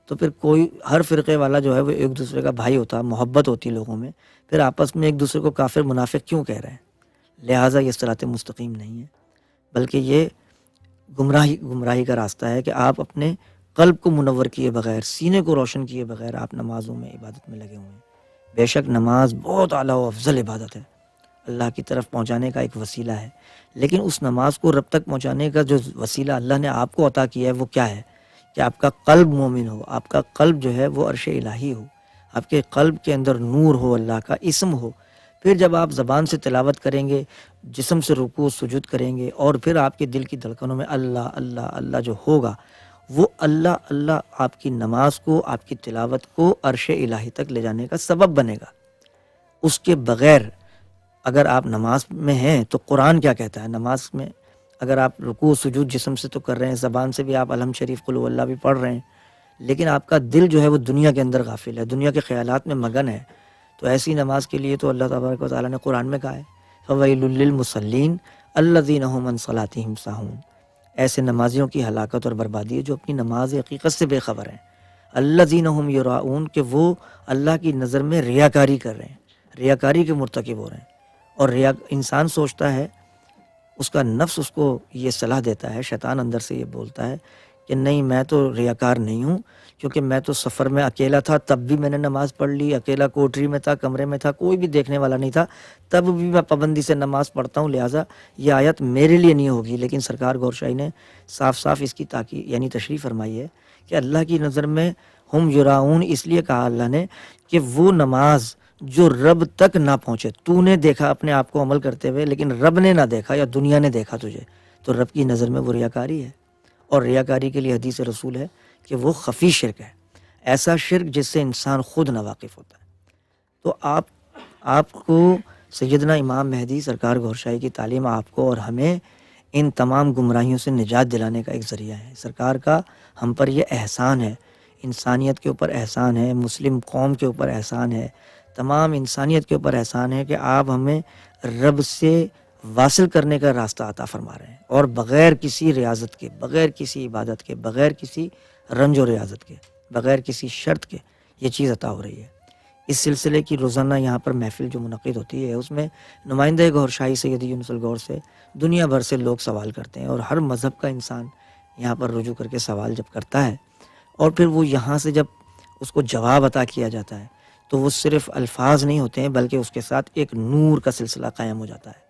تو پھر کوئی ہر فرقے والا جو ہے وہ ایک دوسرے کا بھائی ہوتا، محبت ہوتی لوگوں میں، پھر آپس میں ایک دوسرے کو کافر منافق کیوں کہہ رہے ہیں؟ لہٰذا یہ صراط مستقیم نہیں ہے، بلکہ یہ گمراہی کا راستہ ہے کہ آپ اپنے قلب کو منور کیے بغیر، سینے کو روشن کیے بغیر آپ نمازوں میں، عبادت میں لگے ہوئے ہیں. بے شک نماز بہت اعلیٰ و افضل عبادت ہے، اللہ کی طرف پہنچانے کا ایک وسیلہ ہے، لیکن اس نماز کو رب تک پہنچانے کا جو وسیلہ اللہ نے آپ کو عطا کیا ہے وہ کیا ہے؟ کہ آپ کا قلب مومن ہو، آپ کا قلب جو ہے وہ عرش الہی ہو، آپ کے قلب کے اندر نور ہو، اللہ کا اسم ہو. پھر جب آپ زبان سے تلاوت کریں گے، جسم سے رکوع سجود کریں گے، اور پھر آپ کے دل کی دھڑکنوں میں اللہ اللہ اللہ جو ہوگا، وہ اللہ اللہ آپ کی نماز کو، آپ کی تلاوت کو عرش الہی تک لے جانے کا سبب بنے گا. اس کے بغیر اگر آپ نماز میں ہیں تو قرآن کیا کہتا ہے؟ نماز میں اگر آپ رکوع سجود جسم سے تو کر رہے ہیں، زبان سے بھی آپ الحمد شریف قل هو اللہ بھی پڑھ رہے ہیں، لیکن آپ کا دل جو ہے وہ دنیا کے اندر غافل ہے، دنیا کے خیالات میں مگن ہے. تو ایسی نماز کے لیے تو اللہ تبارک و تعالیٰ نے قرآن میں کہا ہے فَوَيْلٌ لِّلْمُصَلِّينَ الَّذِينَ هُمْ عَنْ صَلَاتِهِمْ سَاهُونَ. ایسے نمازیوں کی ہلاکت اور بربادی ہے جو اپنی نماز حقیقت سے بے خبر ہیں. الَّذِينَ هُمْ يُرَاءُونَ کہ وہ اللہ کی نظر میں ریاکاری کر رہے ہیں، ریاکاری کے مرتکب ہو رہے ہیں. اور انسان سوچتا ہے، اس کا نفس اس کو یہ صلاح دیتا ہے، شیطان اندر سے یہ بولتا ہے کہ نہیں میں تو ریاکار نہیں ہوں، کیونکہ میں تو سفر میں اکیلا تھا تب بھی میں نے نماز پڑھ لی، اکیلا کوٹری میں تھا، کمرے میں تھا، کوئی بھی دیکھنے والا نہیں تھا، تب بھی میں پابندی سے نماز پڑھتا ہوں، لہٰذا یہ آیت میرے لیے نہیں ہوگی. لیکن سرکار گوھر شاہی نے صاف صاف اس کی تاکید یعنی تشریح فرمائی ہے کہ اللہ کی نظر میں ہم یراؤن اس لیے کہا اللہ نے کہ وہ نماز جو رب تک نہ پہنچے، تو نے دیکھا اپنے آپ کو عمل کرتے ہوئے لیکن رب نے نہ دیکھا یا دنیا نے دیکھا تجھے، تو رب کی نظر میں وہ ریاکاری ہے. اور ریاکاری کے لیے حدیث رسول ہے کہ وہ خفی شرک ہے، ایسا شرک جس سے انسان خود نہ واقف ہوتا ہے. تو آپ کو سیدنا امام مہدی سرکار گوھر شاہی کی تعلیم آپ کو اور ہمیں ان تمام گمراہیوں سے نجات دلانے کا ایک ذریعہ ہے. سرکار کا ہم پر یہ احسان ہے، انسانیت کے اوپر احسان ہے، مسلم قوم کے اوپر احسان ہے، تمام انسانیت کے اوپر احسان ہے کہ آپ ہمیں رب سے واصل کرنے کا راستہ عطا فرما رہے ہیں، اور بغیر کسی ریاضت کے، بغیر کسی عبادت کے، بغیر کسی رنج و ریاضت کے، بغیر کسی شرط کے یہ چیز عطا ہو رہی ہے. اس سلسلے کی روزانہ یہاں پر محفل جو منعقد ہوتی ہے اس میں نمائندہ گوھر شاہی سید یونس الگوہر سے دنیا بھر سے لوگ سوال کرتے ہیں، اور ہر مذہب کا انسان یہاں پر رجوع کر کے سوال جب کرتا ہے اور پھر وہ یہاں سے جب اس کو جواب عطا کیا جاتا ہے تو وہ صرف الفاظ نہیں ہوتے ہیں بلکہ اس کے ساتھ ایک نور کا سلسلہ قائم ہو جاتا ہے.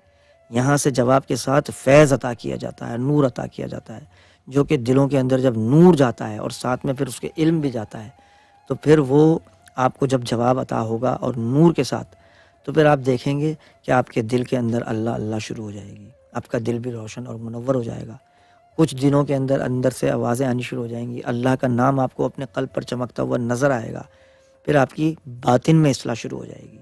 یہاں سے جواب کے ساتھ فیض عطا کیا جاتا ہے، نور عطا کیا جاتا ہے، جو کہ دلوں کے اندر جب نور جاتا ہے اور ساتھ میں پھر اس کے علم بھی جاتا ہے تو پھر وہ آپ کو جب جواب عطا ہوگا اور نور کے ساتھ، تو پھر آپ دیکھیں گے کہ آپ کے دل کے اندر اللہ اللہ شروع ہو جائے گی. آپ کا دل بھی روشن اور منور ہو جائے گا. کچھ دنوں کے اندر سے آوازیں آنی شروع ہو جائیں گی. اللہ کا نام آپ کو اپنے قلب پر چمکتا ہوا نظر آئے گا. پھر آپ کی باطن میں اصلاح شروع ہو جائے گی.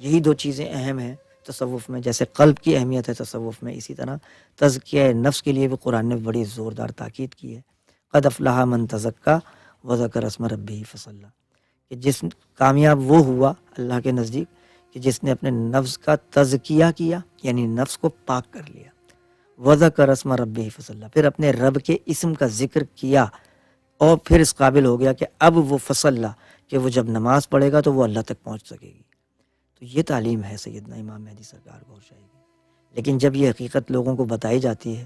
یہی دو چیزیں اہم ہیں تصوف میں. جیسے قلب کی اہمیت ہے تصوف میں، اسی طرح تزکیہ نفس کے لیے بھی قرآن نے بڑی زوردار تاکید کی ہے. قد افلح من تزکا وذکر اسم ربہ فصلی، کہ جس کامیاب وہ ہوا اللہ کے نزدیک کہ جس نے اپنے نفس کا تزکیہ کیا، یعنی نفس کو پاک کر لیا. وذکر اسم ربہ فصلی، پھر اپنے رب کے اسم کا ذکر کیا اور پھر اس قابل ہو گیا کہ اب وہ فصلی، کہ وہ جب نماز پڑھے گا تو وہ اللہ تک پہنچ سکے گی. تو یہ تعلیم ہے سیدنا امام مہدی سرکار گور شاہی کی. لیکن جب یہ حقیقت لوگوں کو بتائی جاتی ہے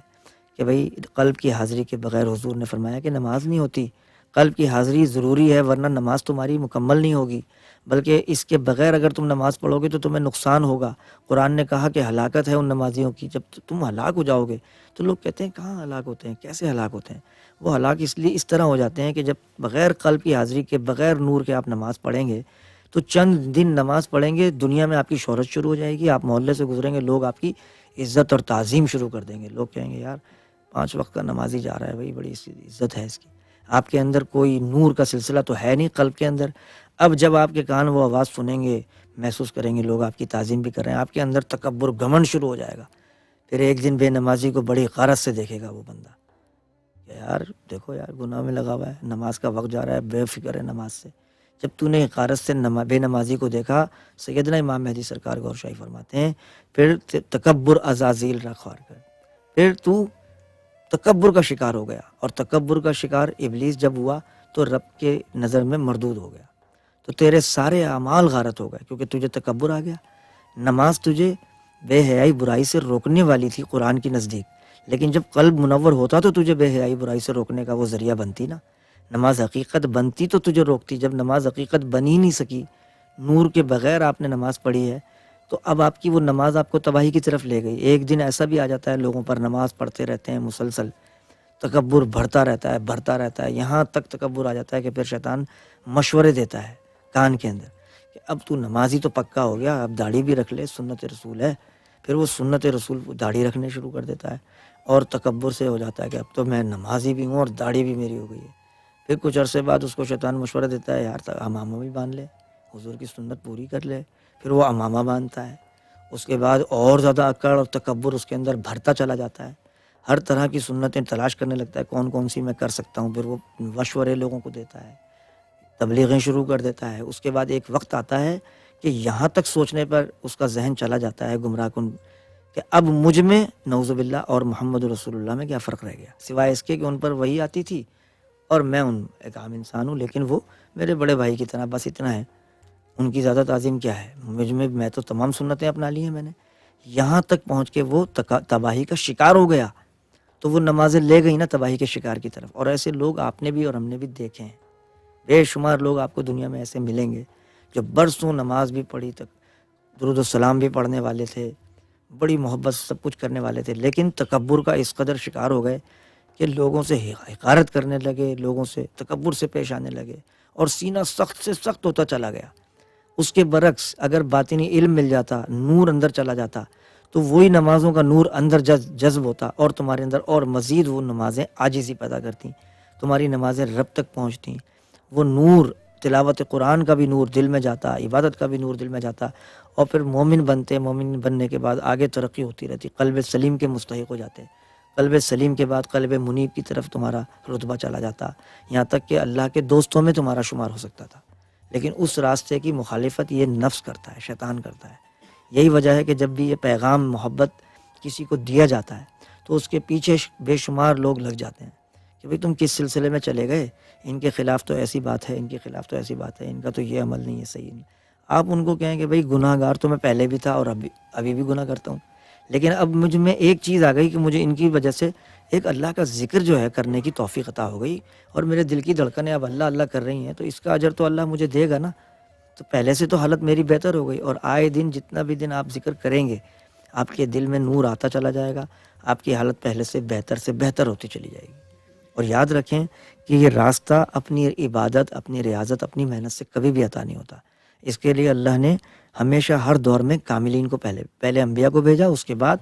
کہ بھئی قلب کی حاضری کے بغیر حضور نے فرمایا کہ نماز نہیں ہوتی، قلب کی حاضری ضروری ہے ورنہ نماز تمہاری مکمل نہیں ہوگی، بلکہ اس کے بغیر اگر تم نماز پڑھو گے تو تمہیں نقصان ہوگا. قرآن نے کہا کہ ہلاکت ہے ان نمازیوں کی، جب تم ہلاک ہو جاؤ گے. تو لوگ کہتے ہیں کہاں ہلاک ہوتے ہیں، کیسے ہلاک ہوتے ہیں؟ وہ ہلاک اس لیے اس طرح ہو جاتے ہیں کہ جب بغیر قلب کی حاضری کے، بغیر نور کے آپ نماز پڑھیں گے تو چند دن نماز پڑھیں گے، دنیا میں آپ کی شہرت شروع ہو جائے گی. آپ محلے سے گزریں گے، لوگ آپ کی عزت اور تعظیم شروع کر دیں گے. لوگ کہیں گے یار 5 وقت کا نمازی جا رہا ہے، بھائی بڑی عزت ہے اس کی. آپ کے اندر کوئی نور کا سلسلہ تو ہے نہیں قلب کے اندر. اب جب آپ کے کان وہ آواز سنیں گے، محسوس کریں گے لوگ آپ کی تعظیم بھی کر رہے ہیں، آپ کے اندر تکبر گھمنڈ شروع ہو جائے گا. پھر ایک دن بے نمازی کو بڑی غارت سے دیکھے گا وہ بندہ کہ یار دیکھو یار گناہ میں لگا ہوا ہے، نماز کا وقت جا رہا ہے، بے فکر ہے نماز سے. جب تو نے غارت سے بے نمازی کو دیکھا، سیدنا امام مہدی سرکار گور شاہی فرماتے ہیں پھر تکبر عزازیل را خوار کر، پھر تو تکبر کا شکار ہو گیا. اور تکبر کا شکار ابلیس جب ہوا تو رب کے نظر میں مردود ہو گیا. تو تیرے سارے اعمال غارت ہو گئے کیونکہ تجھے تکبر آ گیا. نماز تجھے بے حیائی برائی سے روکنے والی تھی قرآن کی نزدیک، لیکن جب قلب منور ہوتا تو تجھے بے حیائی برائی سے روکنے کا وہ ذریعہ بنتی نا. نماز حقیقت بنتی تو تجھے روکتی. جب نماز حقیقت بن ہی نہیں سکی، نور کے بغیر آپ نے نماز پڑھی ہے، تو اب آپ کی وہ نماز آپ کو تباہی کی طرف لے گئی. ایک دن ایسا بھی آ جاتا ہے لوگوں پر، نماز پڑھتے رہتے ہیں مسلسل، تکبر بڑھتا رہتا ہے، یہاں تک تکبر آ جاتا ہے کہ پھر شیطان مشورے دیتا ہے کان کے اندر کہ اب تو نمازی تو پکا ہو گیا، اب داڑھی بھی رکھ لے، سنت رسول ہے. پھر وہ سنت رسول داڑھی رکھنے شروع کر دیتا ہے اور تکبر سے ہو جاتا ہے کہ اب تو میں نمازی بھی ہوں اور داڑھی بھی میری ہو گئی ہے. پھر کچھ عرصے بعد اس کو شیطان مشورہ دیتا ہے یار امامہ بھی باندھ لے، حضور کی سنت پوری کر لے. پھر وہ امامہ باندھتا ہے. اس کے بعد اور زیادہ اکڑ اور تکبر اس کے اندر بھرتا چلا جاتا ہے، ہر طرح کی سنتیں تلاش کرنے لگتا ہے کون کون سی میں کر سکتا ہوں. پھر وہ مشورے لوگوں کو دیتا ہے، تبلیغیں شروع کر دیتا ہے. اس کے بعد ایک وقت آتا ہے کہ یہاں تک سوچنے پر اس کا ذہن چلا جاتا ہے گمراہ کن کہ اب مجھ میں نعوذ باللہ اور محمد رسول اللہ میں کیا فرق رہ گیا، سوائے اس کے کہ ان پر وہی آتی تھی اور میں ایک عام انسان ہوں، لیکن وہ میرے بڑے بھائی کی طرح، بس اتنا ہے. ان کی زیادہ تعظیم کیا ہے مجھ میں تو تمام سنتیں اپنا لی ہیں میں نے. یہاں تک پہنچ کے وہ تباہی کا شکار ہو گیا. تو وہ نمازیں لے گئی نا تباہی کے شکار کی طرف. اور ایسے لوگ آپ نے بھی اور ہم نے بھی دیکھے ہیں، بے شمار لوگ آپ کو دنیا میں ایسے ملیں گے جو برسوں نماز بھی پڑھی، تک درود و سلام بھی پڑھنے والے تھے، بڑی محبت سب کچھ کرنے والے تھے، لیکن تکبر کا اس قدر شکار ہو گئے کہ لوگوں سے حقارت کرنے لگے، لوگوں سے تکبر سے پیش آنے لگے اور سینہ سخت سے سخت ہوتا چلا گیا. اس کے برعکس اگر باطنی علم مل جاتا، نور اندر چلا جاتا، تو وہی نمازوں کا نور اندر جذب ہوتا اور تمہارے اندر اور مزید وہ نمازیں عاجزی پیدا کرتی، تمہاری نمازیں رب تک پہنچتی. وہ نور تلاوت قرآن کا بھی نور دل میں جاتا، عبادت کا بھی نور دل میں جاتا، اور پھر مومن بنتے. مومن بننے کے بعد آگے ترقی ہوتی رہتی، قلب سلیم کے مستحق ہو جاتے. قلب سلیم کے بعد قلب منیب کی طرف تمہارا رتبہ چلا جاتا، یہاں تک کہ اللہ کے دوستوں میں تمہارا شمار ہو سکتا تھا. لیکن اس راستے کی مخالفت یہ نفس کرتا ہے، شیطان کرتا ہے. یہی وجہ ہے کہ جب بھی یہ پیغام محبت کسی کو دیا جاتا ہے تو اس کے پیچھے بے شمار لوگ لگ جاتے ہیں کہ بھئی تم کس سلسلے میں چلے گئے، ان کے خلاف تو ایسی بات ہے، ان کے خلاف تو ایسی بات ہے، ان کا تو یہ عمل نہیں ہے، صحیح نہیں. آپ ان کو کہیں کہ بھئی گناہ گار تو میں پہلے بھی تھا اور ابھی بھی گناہ کرتا ہوں، لیکن اب مجھ میں ایک چیز آ گئی کہ مجھے ان کی وجہ سے ایک اللہ کا ذکر جو ہے کرنے کی توفیق عطا ہو گئی اور میرے دل کی دھڑکنیں اب اللہ اللہ کر رہی ہیں، تو اس کا اجر تو اللہ مجھے دے گا نا. تو پہلے سے تو حالت میری بہتر ہو گئی، اور آئے دن جتنا بھی دن آپ ذکر کریں گے آپ کے دل میں نور آتا چلا جائے گا، آپ کی حالت پہلے سے بہتر ہوتی چلی جائے گی۔ اور یاد رکھیں کہ یہ راستہ اپنی عبادت، اپنی ریاضت، اپنی محنت سے کبھی بھی عطا نہیں ہوتا۔ اس کے لیے اللہ نے ہمیشہ ہر دور میں کاملین کو پہلے انبیاء کو بھیجا، اس کے بعد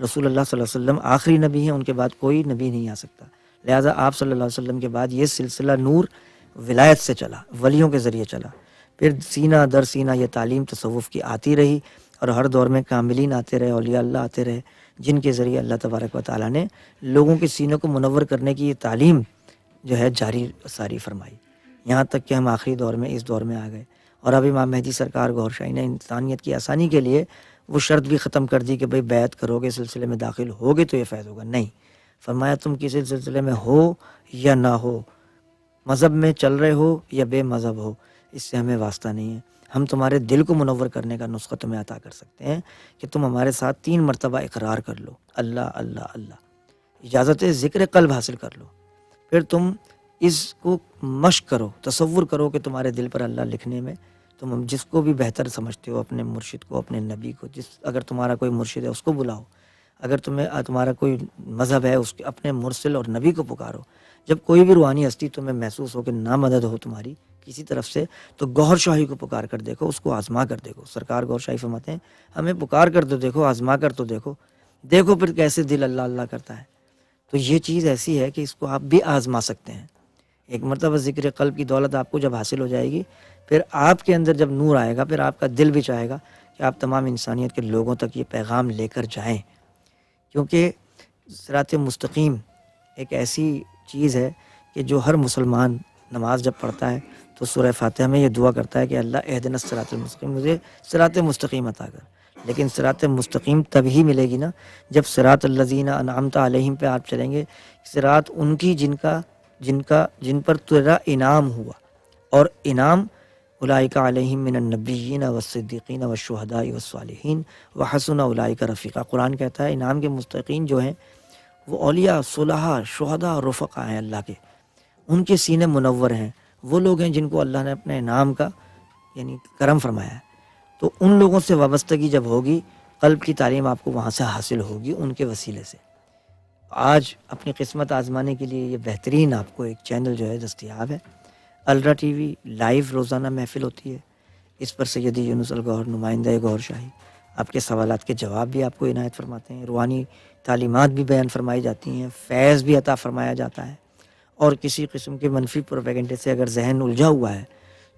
رسول اللہ صلی اللہ علیہ وسلم آخری نبی ہیں، ان کے بعد کوئی نبی نہیں آ سکتا، لہٰذا آپ صلی اللہ علیہ وسلم کے بعد یہ سلسلہ نور ولایت سے چلا، ولیوں کے ذریعے چلا، پھر سینہ در سینہ یہ تعلیم تصوف کی آتی رہی، اور ہر دور میں کاملین آتے رہے، اولیاء اللہ آتے رہے، جن کے ذریعے اللہ تبارک و تعالیٰ نے لوگوں کے سینوں کو منور کرنے کی یہ تعلیم جو ہے جاری ساری فرمائی، یہاں تک کہ ہم آخری دور میں اس دور میں آ گئے۔ اور اب امام مہدی سرکار گوھر شاہی نے انسانیت کی آسانی کے لیے وہ شرط بھی ختم کر دی کہ بھئی بیعت کرو گے، سلسلے میں داخل ہوگے تو یہ فیض ہوگا، نہیں، فرمایا تم کسی سلسلے میں ہو یا نہ ہو، مذہب میں چل رہے ہو یا بے مذہب ہو، اس سے ہمیں واسطہ نہیں ہے، ہم تمہارے دل کو منور کرنے کا نسخہ تمہیں عطا کر سکتے ہیں کہ تم ہمارے ساتھ 3 مرتبہ اقرار کر لو، اللہ اللہ اللہ، اجازت ذکر قلب حاصل کر لو، پھر تم اس کو مشق کرو، تصور کرو کہ تمہارے دل پر اللہ لکھنے میں تم جس کو بھی بہتر سمجھتے ہو، اپنے مرشد کو، اپنے نبی کو، اگر تمہارا کوئی مرشد ہے اس کو بلاؤ، اگر تمہارا کوئی مذہب ہے اس کے اپنے مرسل اور نبی کو پکارو، جب کوئی بھی روحانی ہستی تمہیں محسوس ہو کہ نامدد ہو تمہاری کسی طرف سے، تو گوھر شاہی کو پکار کر دیکھو، اس کو آزما کر دیکھو۔ سرکار گوھر شاہی فرماتے ہیں ہمیں پکار کر تو دیکھو، آزما کر تو دیکھو، دیکھو پھر کیسے دل اللہ اللہ کرتا ہے۔ تو یہ چیز ایسی ہے کہ اس کو آپ بھی آزما سکتے ہیں۔ ایک مرتبہ ذکر قلب کی دولت آپ کو جب حاصل ہو جائے گی، پھر آپ کے اندر جب نور آئے گا، پھر آپ کا دل بھی چاہے گا کہ آپ تمام انسانیت کے لوگوں تک یہ پیغام لے کر جائیں، کیونکہ صراط مستقیم ایک ایسی چیز ہے کہ جو ہر مسلمان نماز جب پڑھتا ہے تو سورہ فاتحہ میں یہ دعا کرتا ہے کہ اللہ اہدنا الصراط المستقیم، مجھے صراط مستقیم عطا کر۔ لیکن صراط مستقیم تب ہی ملے گی نا جب صراط الذین انعمت علیہم پہ آپ چلیں گے، صراط ان کی جن پر تیرا انعام ہوا، اور انعام اولئک علیہم من النبیین والصدیقین والشہداء والصالحین وحسن اولئک رفیقا۔ قرآن کہتا ہے انعام کے مستحقین جو ہیں وہ اولیاء، صلحاء، شہداء اور رفقاء ہیں اللہ کے، ان کے سینے منور ہیں، وہ لوگ ہیں جن کو اللہ نے اپنے انعام کا یعنی کرم فرمایا ہے۔ تو ان لوگوں سے وابستگی جب ہوگی، قلب کی تعلیم آپ کو وہاں سے حاصل ہوگی، ان کے وسیلے سے۔ آج اپنی قسمت آزمانے کے لیے یہ بہترین آپ کو ایک چینل جو ہے دستیاب ہے، الرا ٹی وی، لائیو روزانہ محفل ہوتی ہے، اس پر سیدی یونس الگوہر نمائندہ گوھر شاہی آپ کے سوالات کے جواب بھی آپ کو عنایت فرماتے ہیں، روحانی تعلیمات بھی بیان فرمائی جاتی ہیں، فیض بھی عطا فرمایا جاتا ہے، اور کسی قسم کے منفی پروپیگنڈے سے اگر ذہن الجھا ہوا ہے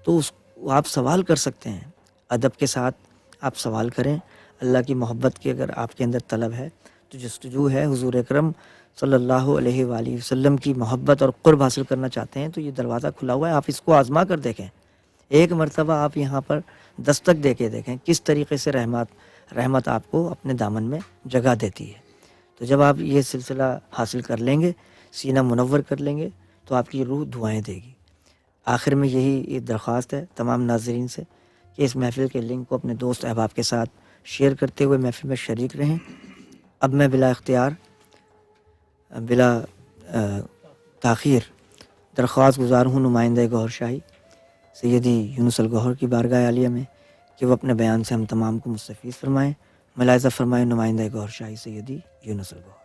تو اس آپ سوال کر سکتے ہیں، ادب کے ساتھ آپ سوال کریں، اللہ کی محبت کی اگر آپ کے اندر طلب ہے تو جستجو ہے، حضور اکرم صلی اللہ علیہ وآلہ وسلم کی محبت اور قرب حاصل کرنا چاہتے ہیں تو یہ دروازہ کھلا ہوا ہے، آپ اس کو آزما کر دیکھیں، ایک مرتبہ آپ یہاں پر دستک دے کے دیکھیں کس طریقے سے رحمت آپ کو اپنے دامن میں جگہ دیتی ہے۔ تو جب آپ یہ سلسلہ حاصل کر لیں گے، سینہ منور کر لیں گے، تو آپ کی روح دعائیں دے گی۔ آخر میں یہی درخواست ہے تمام ناظرین سے کہ اس محفل کے لنک کو اپنے دوست احباب کے ساتھ شیئر کرتے ہوئے محفل میں شریک رہیں۔ اب میں بلا اختیار، بلا تاخیر درخواست گزار ہوں نمائندہ گوھر شاہی سیدی یونس الگوہر کی بارگاہ عالیہ میں کہ وہ اپنے بیان سے ہم تمام کو مستفیض فرمائیں۔ ملاحظہ فرمائیں نمائندہ گوھر شاہی سیدی یونس AlGohar.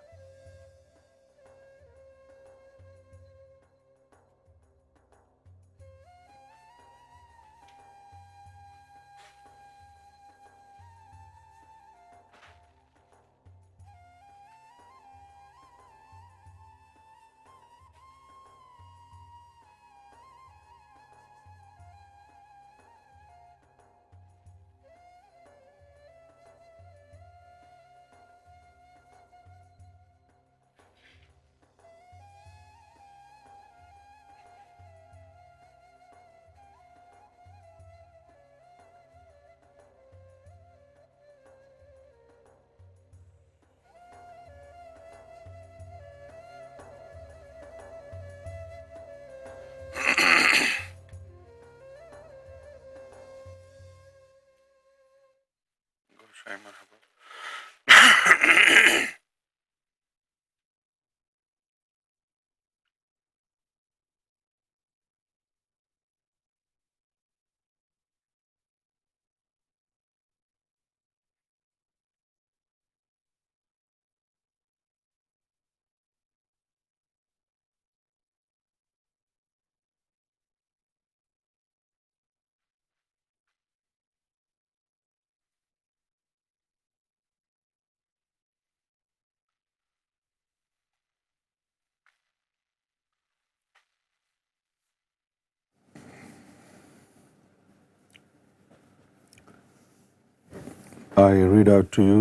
I read out to you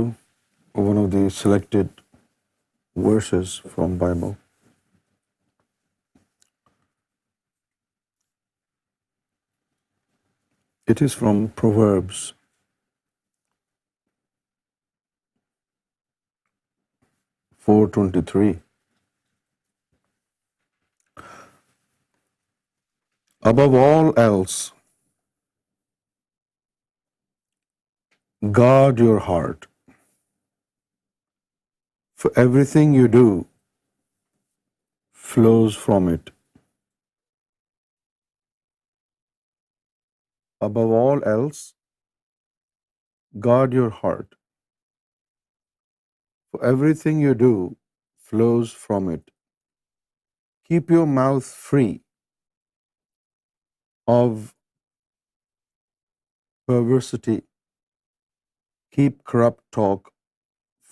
one of the selected verses from Bible. It is from Proverbs 4:23. Above all else, guard your heart, for everything you do flows from it. Above all else, guard your heart, for everything you do flows from it. Keep your mouth free of perversity. Keep corrupt talk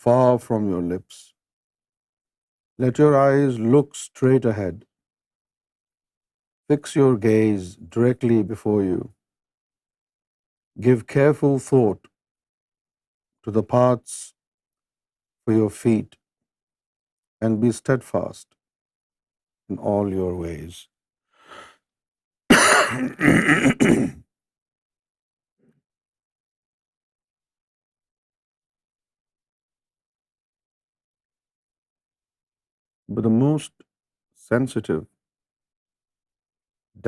far from your lips. Let your eyes look straight ahead. Fix your gaze directly before you. Give careful thought to the paths for your feet, and be steadfast in all your ways. But the most sensitive,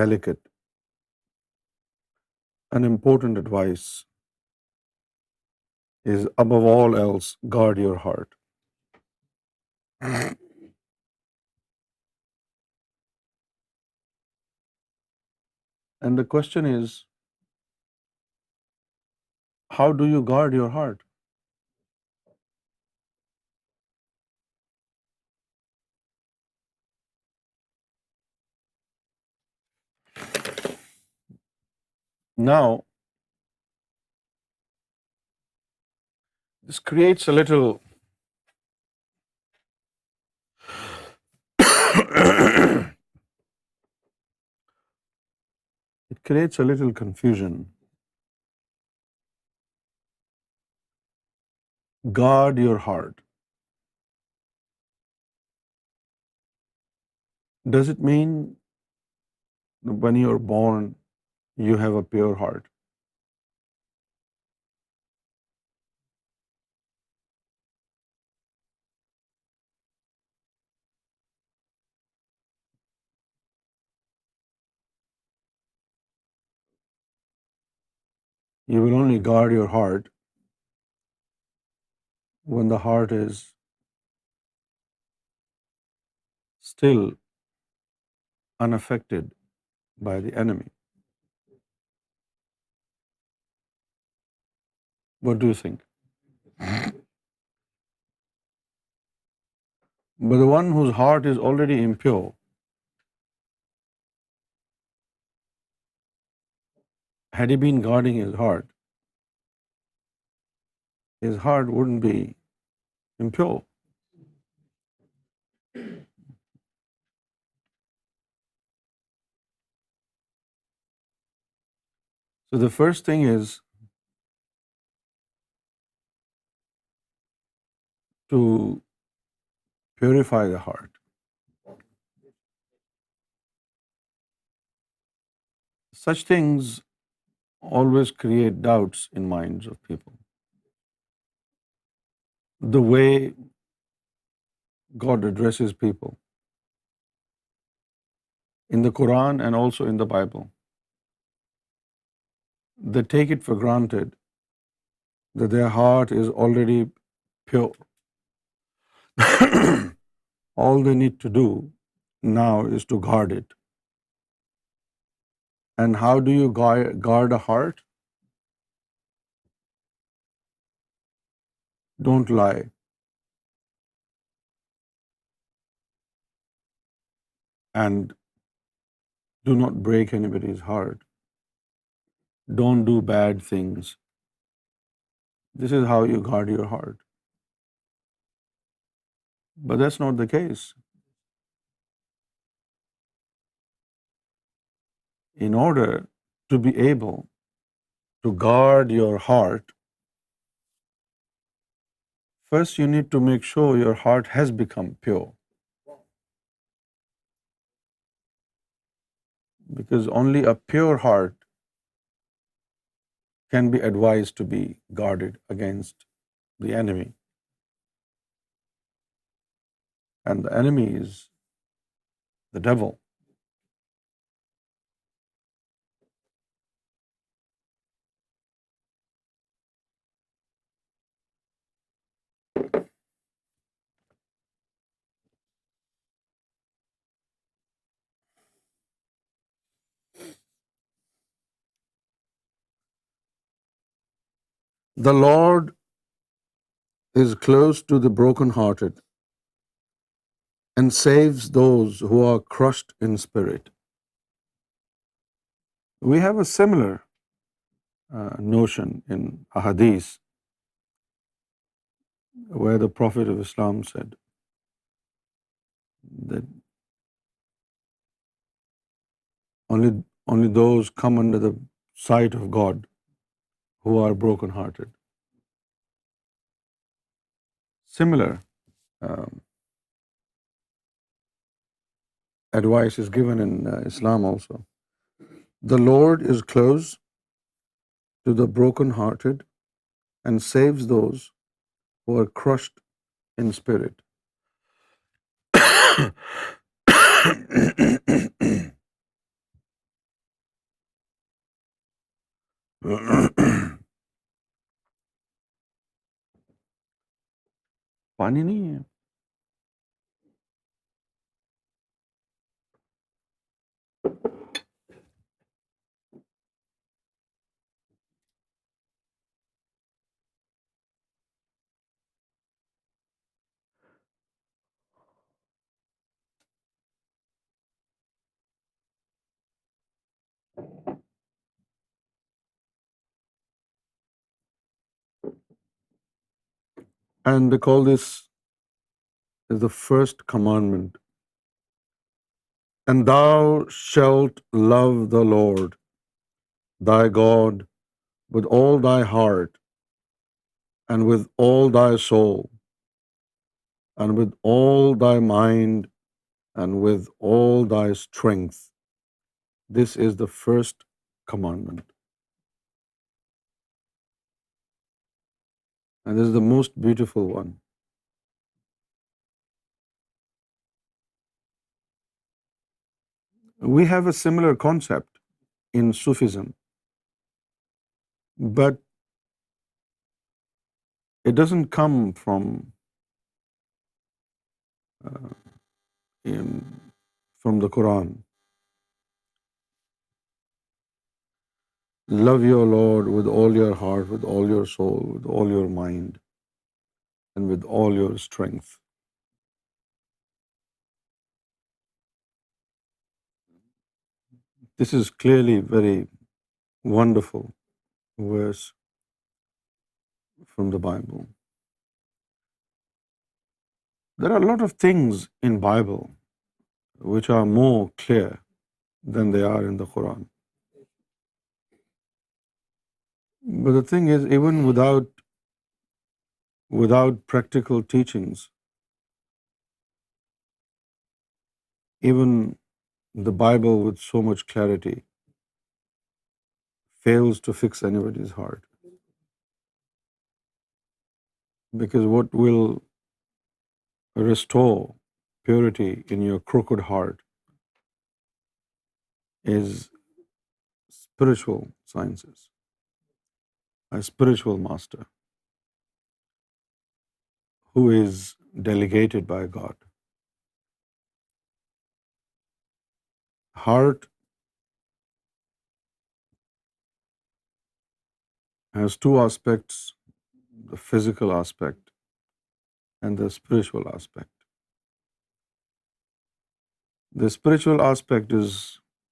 delicate, and important advice is, above all else, guard your heart. And the question is, how do you guard your heart? Now, this creates a little it creates a little confusion. Guard your heart. Does it mean when you're born, you have a pure heart? You will only guard your heart when the heart is still unaffected by the enemy. What do you think? But the one whose heart is already impure, had he been guarding his heart wouldn't be impure. So the first thing is to purify the heart. Such things always create doubts in minds of people. The way God addresses people in the Quran and also in the Bible, they take it for granted that their heart is already pure. All they need to do now is to guard it. And how do you guard a heart? Don't lie. And do not break anybody's heart. Don't do bad things. This is how you guard your heart. But that's not the case. In order to be able to guard your heart, First, you need to make sure your heart has become pure. Because only a pure heart can be advised to be guarded against the enemy. And the enemy is the devil. The Lord is close to the brokenhearted and saves those who are crushed in spirit. We have a similar notion in a hadith where the Prophet of Islam said that only those come under the sight of God who are brokenhearted. Similar um, advice is given in Islam also. The Lord is close to the brokenhearted and saves those who are crushed in spirit. पानी नहीं है. And they call this is the first commandment. And thou shalt love the Lord thy God with all thy heart and with all thy soul and with all thy mind and with all thy strength. This is the first commandment. And this is the most beautiful one. We have a similar concept in Sufism, but it doesn't come uh, from the Quran. Love your Lord with all your heart, with all your soul, with all your mind, and with all your strength. This is clearly very wonderful verse from the Bible. There are a lot of things in Bible which are more clear than they are in the Quran. But the thing is, even without practical teachings, even the Bible with so much clarity fails to fix anybody's heart. Because what will restore purity in your crooked heart is spiritual sciences, a spiritual master who is delegated by God. Heart has two aspects, the physical aspect and the spiritual aspect. The spiritual aspect is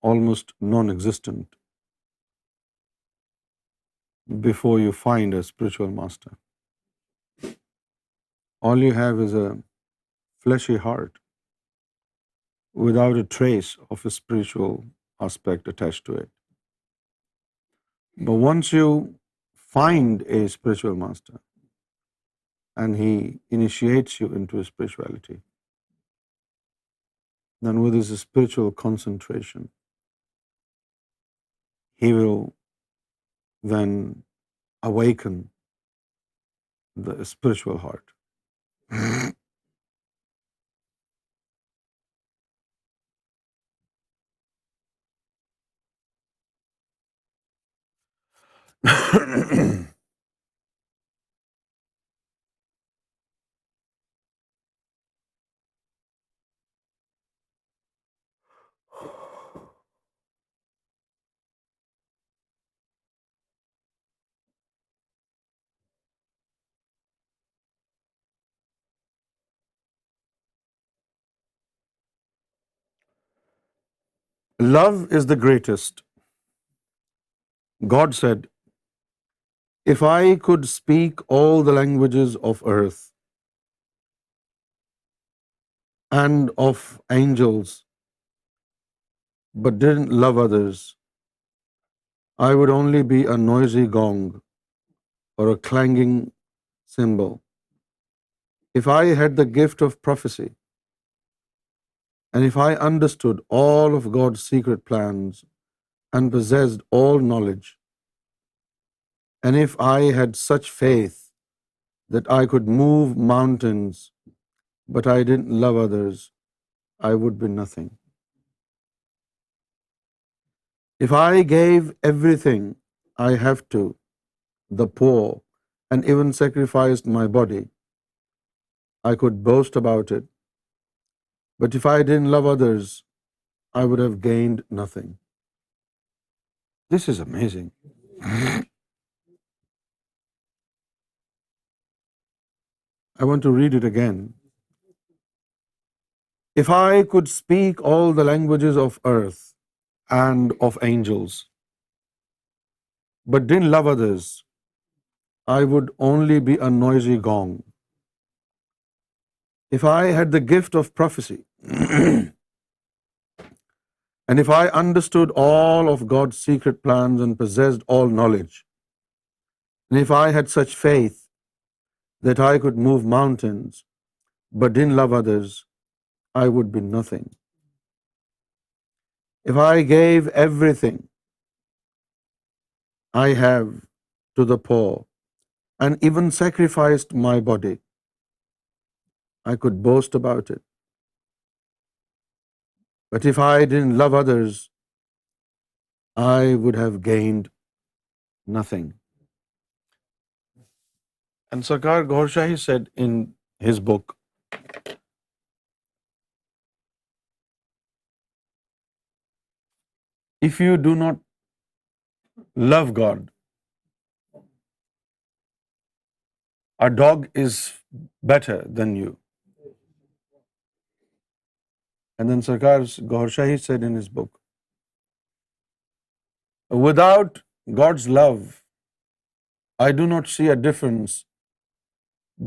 almost non-existent before you find a spiritual master. All you have is a fleshy heart without a trace of a spiritual aspect attached to it. But once you find a spiritual master, and he initiates you into spirituality, then with his spiritual concentration, he will then awaken the spiritual heart. Love is the greatest. God said, if I could speak all the languages of earth and of angels, but didn't love others, I would only be a noisy gong or a clanging cymbal. If I had the gift of prophecy, and if I understood all of God's secret plans and possessed all knowledge, and if I had such faith that I could move mountains, but I didn't love others, I would be nothing. If I gave everything I have to the poor and even sacrificed my body, I could boast about it. But if I didn't love others, I would have gained nothing. This is amazing. I want to read it again. If I could speak all the languages of earth and of angels, but didn't love others, I would only be a noisy gong. If I had the gift of prophecy, and if I understood all of God's secret plans and possessed all knowledge, and if I had such faith that I could move mountains, but didn't love others, I would be nothing. If I gave everything I have to the poor and even sacrificed my body, I could boast about it. But if I didn't love others, I would have gained nothing. And Sarkar Gohar Shahi said in his book, if you do not love God, a dog is better than you. And then Sarkar Gohar Shahi said in his book, without God's love, I do not see a difference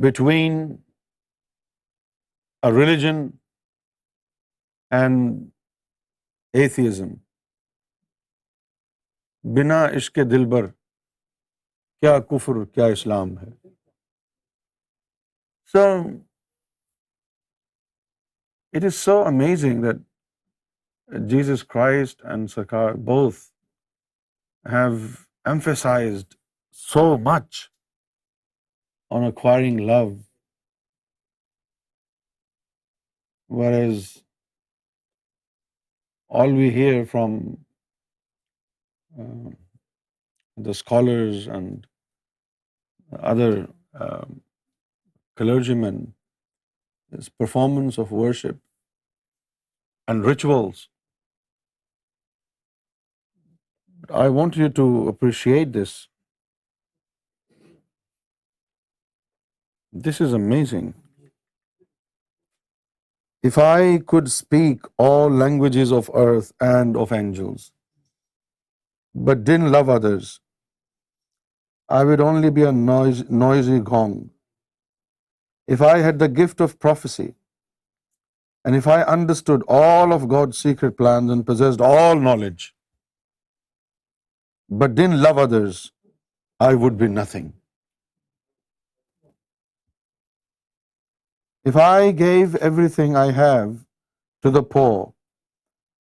between a religion and atheism. बिना इश्क दिलबर क्या कुफ्र क्या इस्लाम है. So it is so amazing that Jesus Christ and Sarkar both have emphasized so much on acquiring love, whereas all we hear from uh, the scholars and other clergymen is performance of worship and rituals. But I want you to appreciate this. This is amazing. If I could speak all languages of earth and of angels, but didn't love others, I would only be a noisy gong. If I had the gift of prophecy, and if I understood all of God's secret plans and possessed all knowledge, but didn't love others, I would be nothing. If I gave everything I have to the poor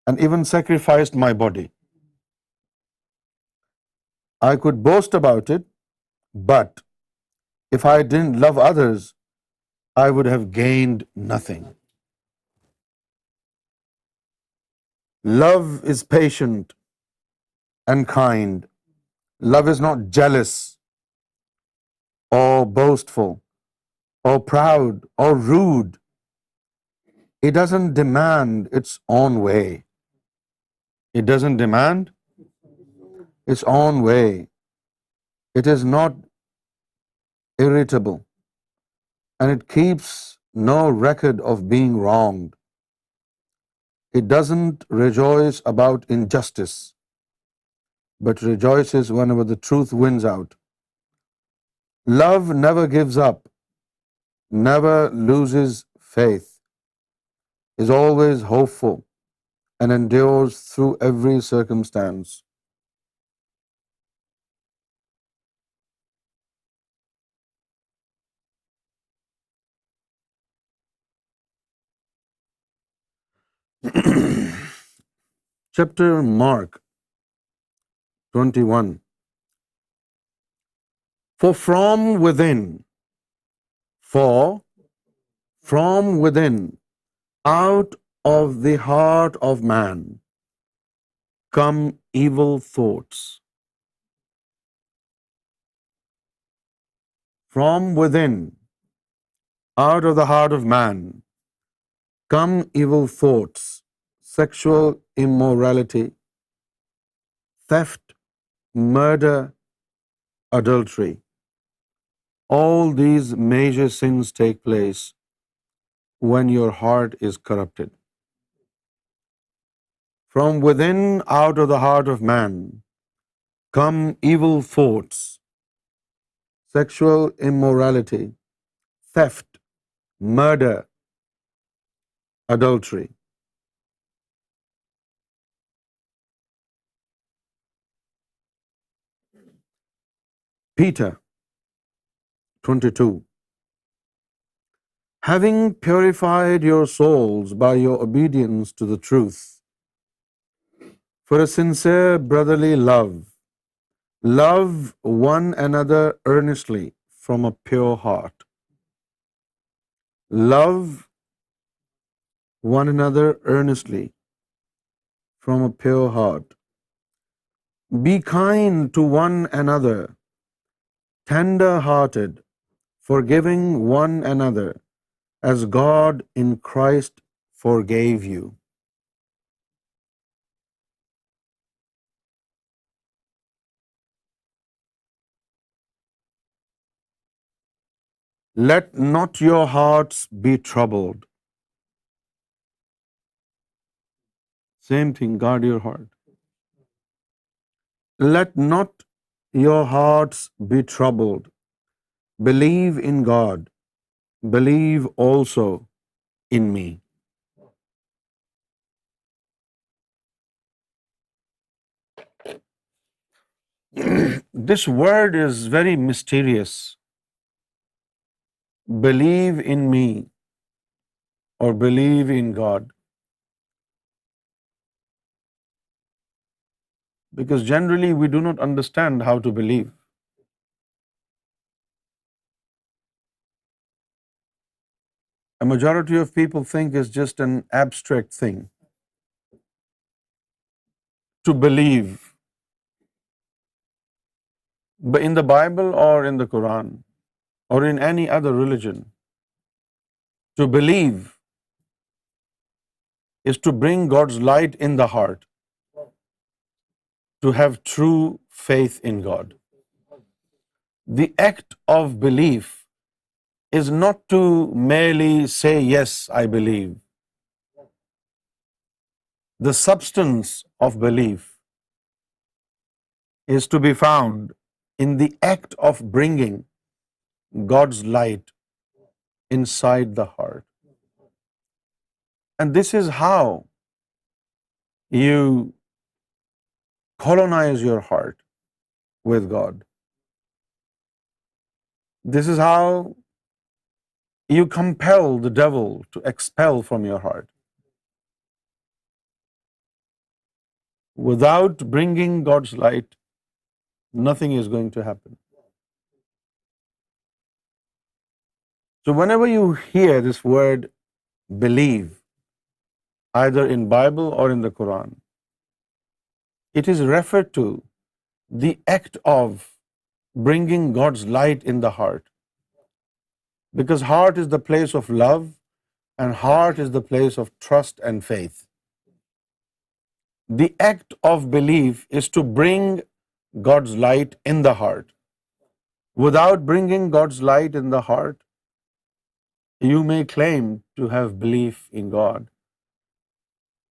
and even sacrificed my body, I could boast about it, but if I didn't love others, I would have gained nothing. Love is patient and kind. Love is not jealous or boastful or proud or rude. It doesn't demand its own way. It doesn't demand its own way. It is not irritable, and it keeps no record of being wronged. It doesn't rejoice about injustice, but rejoices whenever the truth wins out. Love never gives up, never loses faith, is always hopeful, and endures through every circumstance. Chapter Mark 21. For from within, for from within, out of the heart of man, come evil thoughts. From within, out of the heart of man, come evil thoughts, sexual immorality, theft, murder, adultery. All these major sins take place when your heart is corrupted. From within, out of the heart of man, come evil thoughts, sexual immorality, theft, murder, adultery. Peter 22. Having purified your souls by your obedience to the truth, for a sincere brotherly love, love one another earnestly from a pure heart. Love one another earnestly from a pure heart. Be kind to one another, tender-hearted, forgiving one another, as God in Christ forgave you. Let not your hearts be troubled. Same thing, guard your heart. Let not your hearts be troubled. Believe in God. Believe also in me. This word is very mysterious. Believe in me or believe in God. Because generally we do not understand how to believe. A majority of people think it's just an abstract thing to believe. But in the Bible or in the Quran or in any other religion, to believe is to bring God's light in the heart, to have true faith in God. The act of belief is not to merely say, yes, I believe. The substance of belief is to be found in the act of bringing God's light inside the heart. And this is how you colonize your heart with God. This is how you compel the devil to expel from your heart. Without bringing God's light, nothing is going to happen. So whenever you hear this word believe, either in Bible or in the Quran, it is referred to the act of bringing God's light in the heart. Because heart is the place of love and heart is the place of trust and faith. The act of belief is to bring God's light in the heart. Without bringing God's light in the heart, you may claim to have belief in God,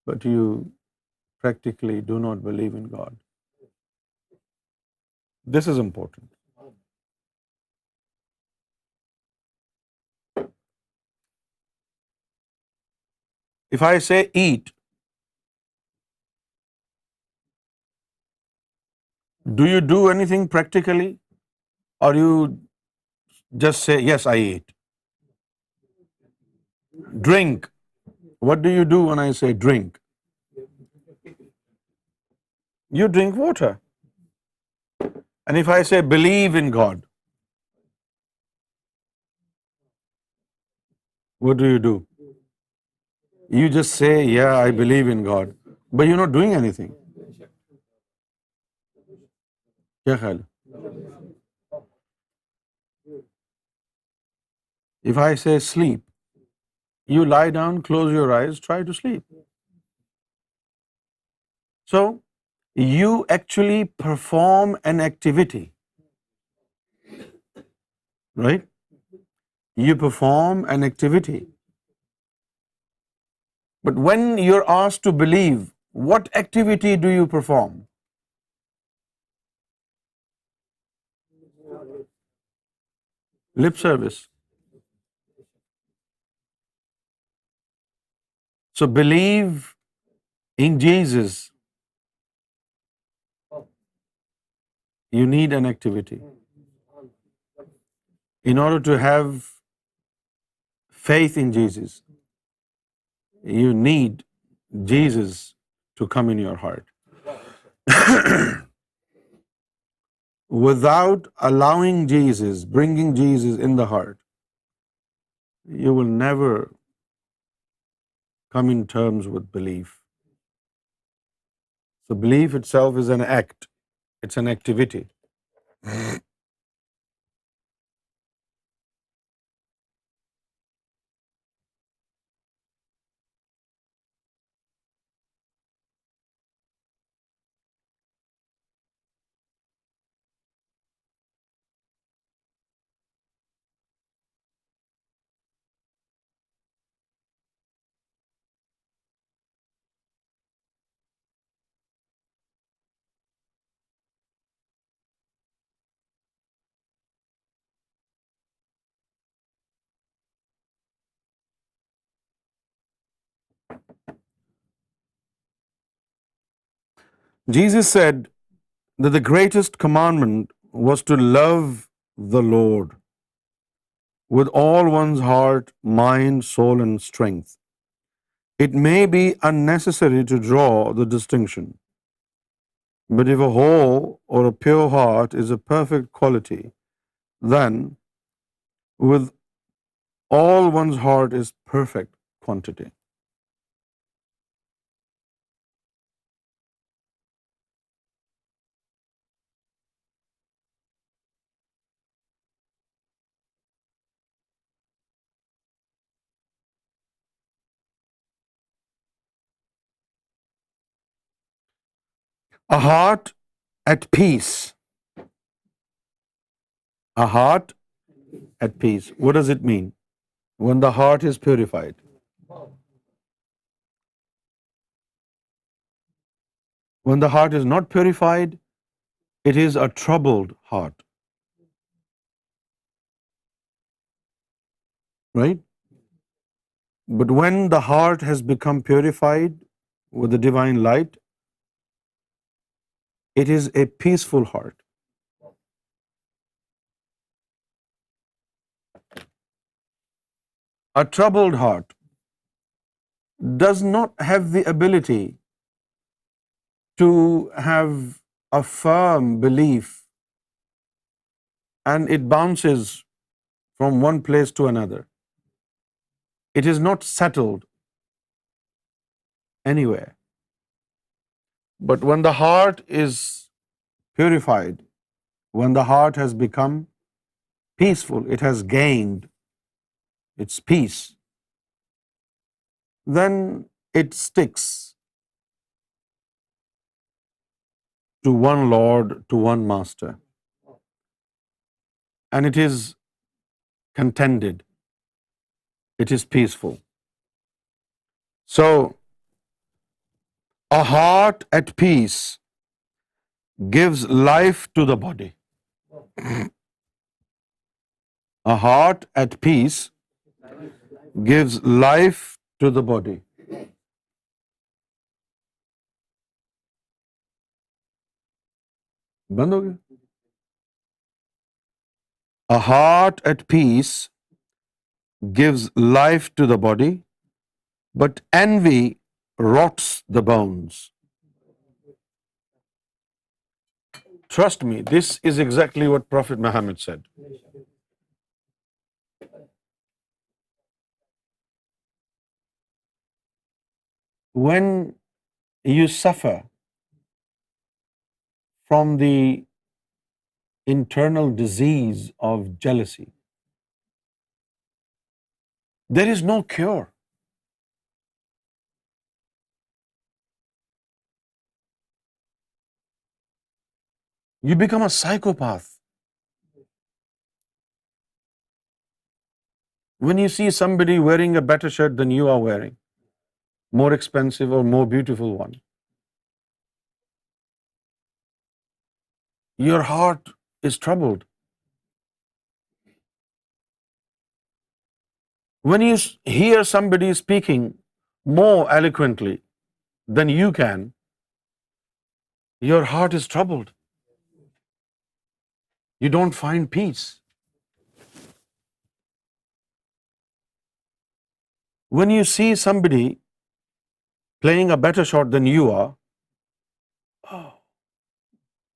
but you practically do not believe in God. This is important. If I say eat, do you do anything practically, or you just say, yes, I eat? Drink. What do you do when I say drink? You drink water. And if I say believe in God, what do? You just say, yeah, I believe in God, but you're not doing anything. کیا خیال ہے؟ If I say sleep, you lie down, close your eyes, try to sleep. So, you actually perform an activity, right? You perform an activity. But when you're asked to believe, what activity do you perform? Lip service. So believe in Jesus. You need an activity. In order to have faith in Jesus, you need Jesus to come in your heart. Without allowing Jesus, bringing Jesus in the heart, you will never come in terms with belief. So belief itself is an act. It's an activity. Jesus said that the greatest commandment was to love the Lord with all one's heart, mind, soul, and strength. It may be unnecessary to draw the distinction, but if a whole or a pure heart is a perfect quality, then with all one's heart is perfect quantity. A heart at peace. A heart at peace. What does it mean? When the heart is purified. When the heart is not purified, it is a troubled heart. Right? But when the heart has become purified with the divine light, it is a peaceful heart. A troubled heart does not have the ability to have a firm belief, and it bounces from one place to another. It is not settled anywhere. But when the heart is purified, when the heart has become peaceful, it has gained its peace, then it sticks to one Lord, to one Master, and it is contented, it is peaceful. So, a heart at peace gives life to the body. A heart at peace gives life to the body. बंद हो गया. A heart at peace gives life to the body, but envy rots the bones. Trust me, this is exactly what Prophet Muhammad said. When you suffer from the internal disease of jealousy, there is no cure. You become a psychopath. When you see somebody wearing a better shirt than you are wearing, more expensive or more beautiful one, your heart is troubled. When you hear somebody speaking more eloquently than you can, your heart is troubled. You don't find peace. When you see somebody playing a better shot than you are,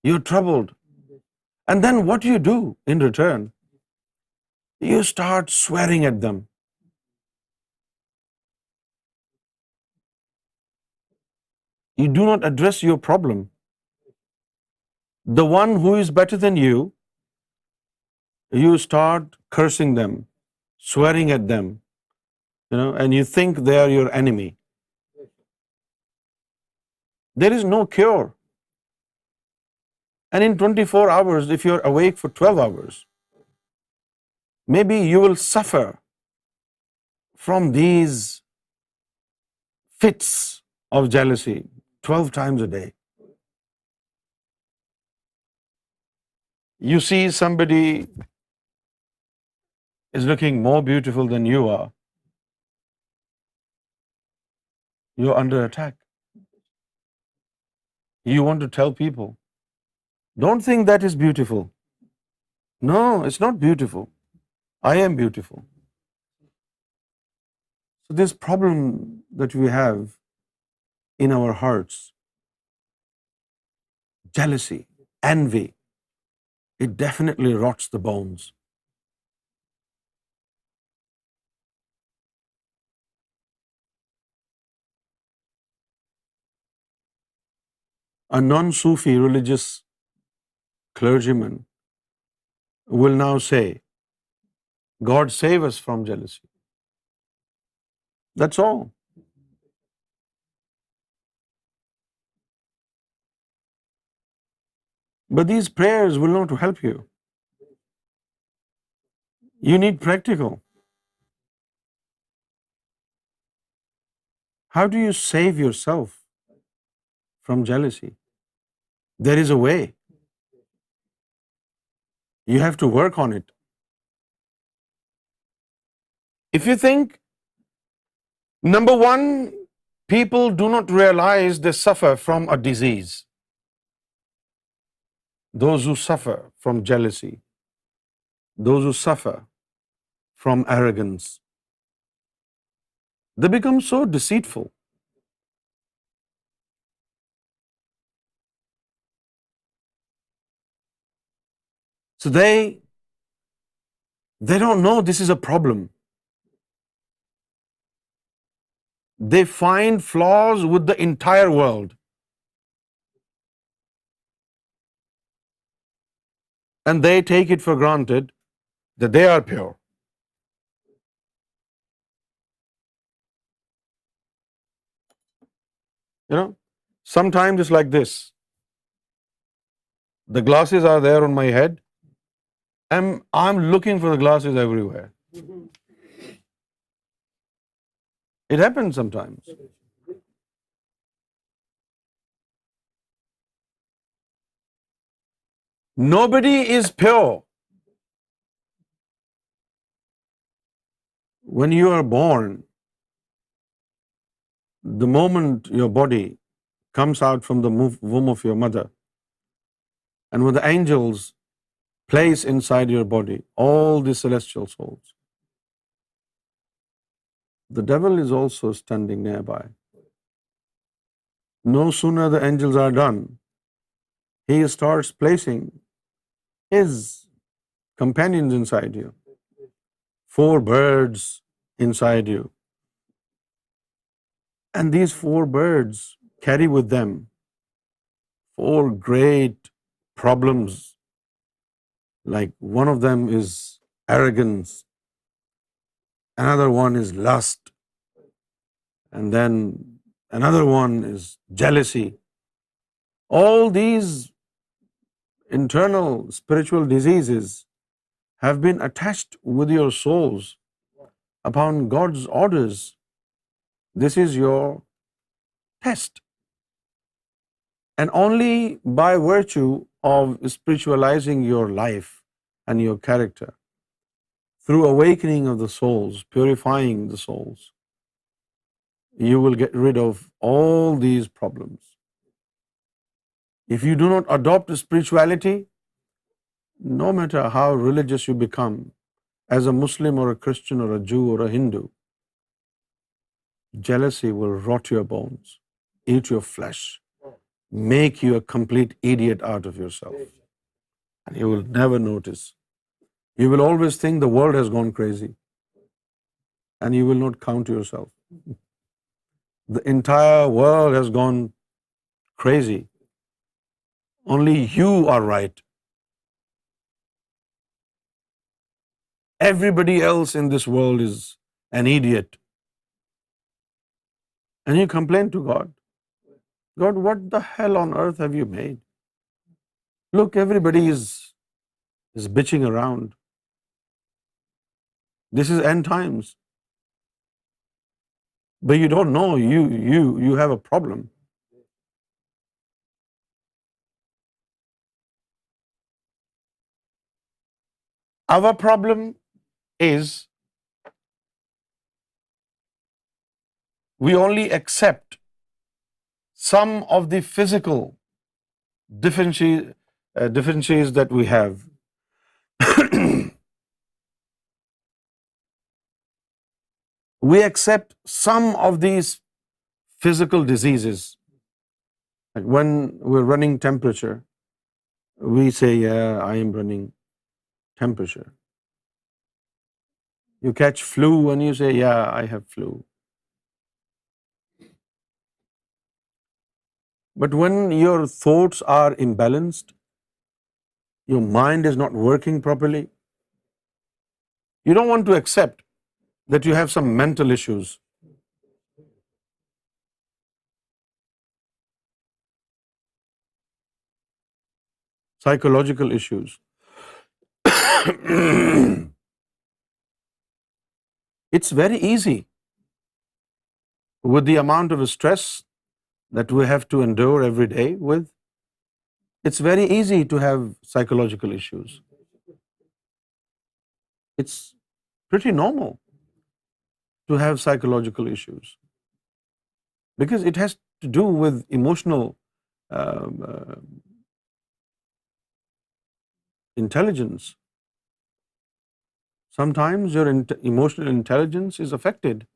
you're troubled. And then what do you do in return? You start swearing at them. You do not address your problem. The one who is better than you, you start cursing them, swearing at them, and you think they are your enemy. There is no cure. And in 24 hours, if you're awake for 12 hours, maybe you will suffer from these fits of jealousy 12 times a day. You see somebody is looking more beautiful than you are, you're under attack. You want to tell people, don't think that is beautiful. No, it's not beautiful. I am beautiful. So this problem that we have in our hearts, jealousy, envy, it definitely rots the bones. A non-Sufi religious clergyman will now say, God save us from jealousy. That's all. But these prayers will not help you. You need practical. How do you save yourself from jealousy? There is a way. You have to work on it. If you think, number one, people do not realize they suffer from a disease. Those who suffer from jealousy, those who suffer from arrogance, They become so deceitful. So they don't know this is a problem. They find flaws with the entire world. And they take it for granted that they are pure. You know, sometimes it's like this. The glasses are there on my head. I'm looking for the glasses everywhere. It happens sometimes. Nobody is pure. When you are born, the moment your body comes out from the womb of your mother, and when the angels place inside your body all the celestial souls, the devil is also standing nearby. No sooner the angels are done, he starts placing his companions inside you. 4 birds inside you. And these 4 birds carry with them 4 great problems. Like one of them is arrogance, another one is lust, and then another one is jealousy. All these internal spiritual diseases have been attached with your souls upon God's orders. This is your test. And only by virtue of spiritualizing your life and your character, through awakening of the souls, purifying the souls, you will get rid of all these problems. If you do not adopt spirituality, no matter how religious you become, as a Muslim or a Christian or a Jew or a Hindu, jealousy will rot your bones, eat your flesh, make you a complete idiot out of yourself. And you will never notice. You will always think the world has gone crazy. And you will not count yourself. The entire world has gone crazy. Only you are right. Everybody else in this world is an idiot. And you complain to God. God, what the hell on earth have you made? Look, everybody is bitching around. This is end times. But you don't know you have a problem. Our problem is we only accept some of the physical differences that we have. We accept some of these physical diseases. Like when we're running temperature, we say, yeah, I am running temperature. You catch flu and you say, yeah, I have flu. But when your thoughts are imbalanced, your mind is not working properly, you don't want to accept that you have some mental issues. Psychological issues. It's very easy with the amount of stress that we have to endure every day with. It's very easy to have psychological issues. It's pretty normal to have psychological issues because it has to do with emotional intelligence. Sometimes your emotional intelligence is affected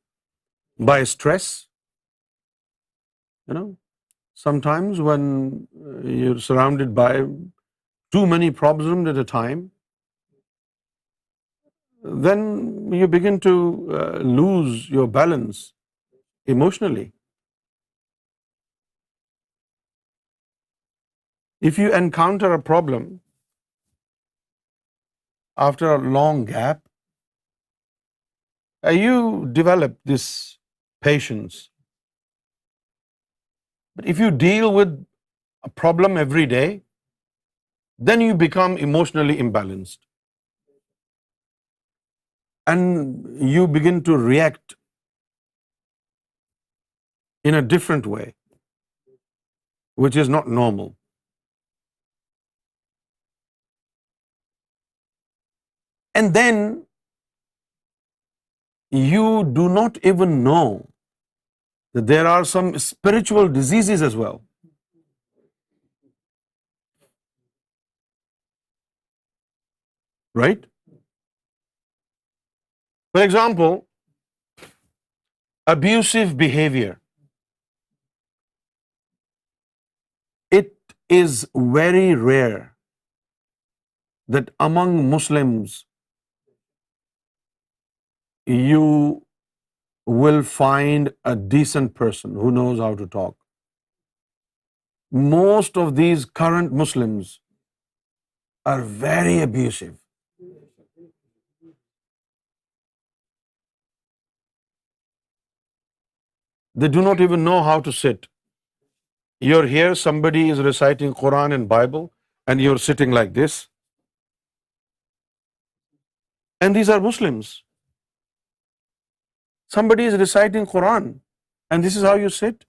by stress. Sometimes when you're surrounded by too many problems at a time, then you begin to lose your balance emotionally. If you encounter a problem after a long gap, you develop this patience. But if you deal with a problem every day, then you become emotionally imbalanced. And you begin to react in a different way, which is not normal. And then you do not even know that there are some spiritual diseases as well. Right? For example, abusive behavior. It is very rare that among Muslims you will find a decent person who knows how to talk. Most of these current Muslims are very abusive. They do not even know how to sit. You're here, somebody is reciting Quran and Bible, and you're sitting like this. And these are Muslims. Somebody is reciting Quran, and this is how you sit.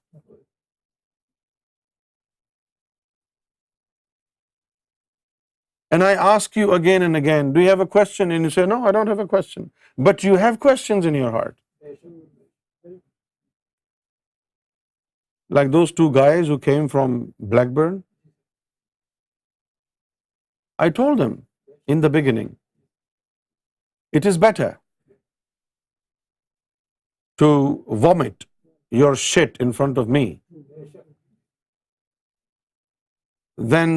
And I ask you again and again, do you have a question? And you say, no, I don't have a question. But you have questions in your heart. Like those two guys who came from Blackburn. I told them in the beginning, it is better to vomit your shit in front of me than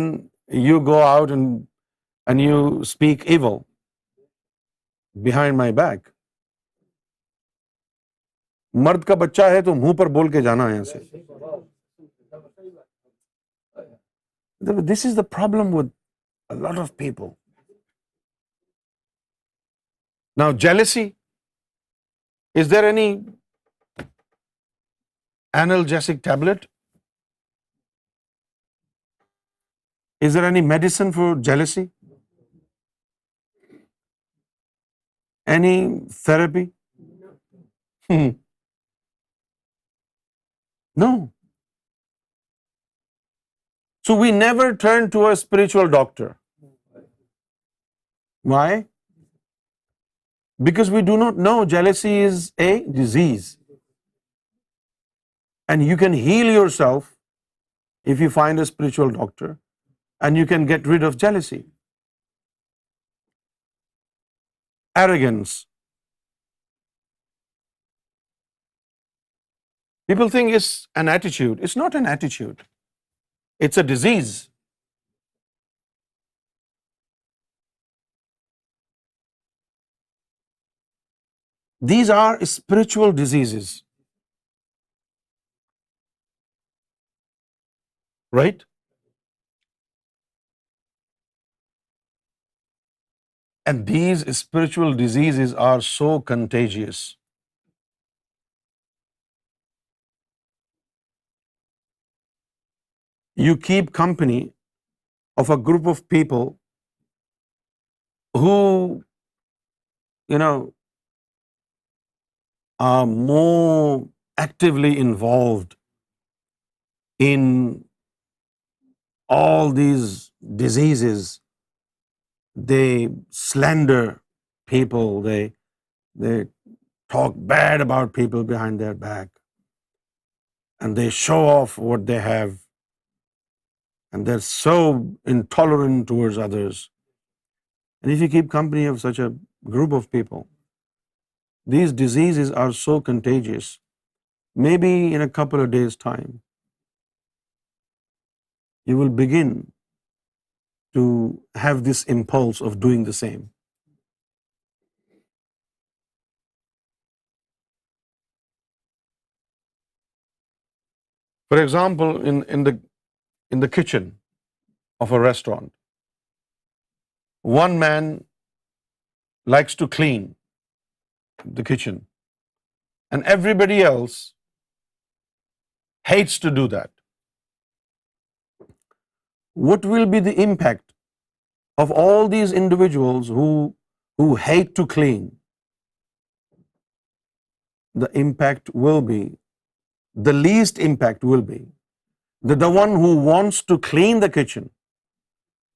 you go out and you speak evil behind my back. مرد کا بچہ ہے تو منہ پر بول کے جانا ہے یہاں سے. This is the problem with a lot of people. Now, jealousy. Is there any analgesic tablet? Is there any medicine for jealousy? Any therapy? No. So we never turn to a spiritual doctor. Why? Because we do not know jealousy is a disease. And you can heal yourself if you find a spiritual doctor, and you can get rid of jealousy. Arrogance. People think it's an attitude. It's not an attitude. It's a disease. These are spiritual diseases. Right? And these spiritual diseases are so contagious. You keep company of a group of people who, are more actively involved in all these diseases. They slander people. They talk bad about people behind their back. And they show off what they have. And they're so intolerant towards others. And if you keep company of such a group of people, these diseases are so contagious maybe in a couple of days' time, you will begin to have this impulse of doing the same. For example, in the kitchen of a restaurant, one man likes to clean the kitchen, and everybody else hates to do that. What will be the impact of all these individuals who hate to clean? The impact will be, the least impact will be that the one who wants to clean the kitchen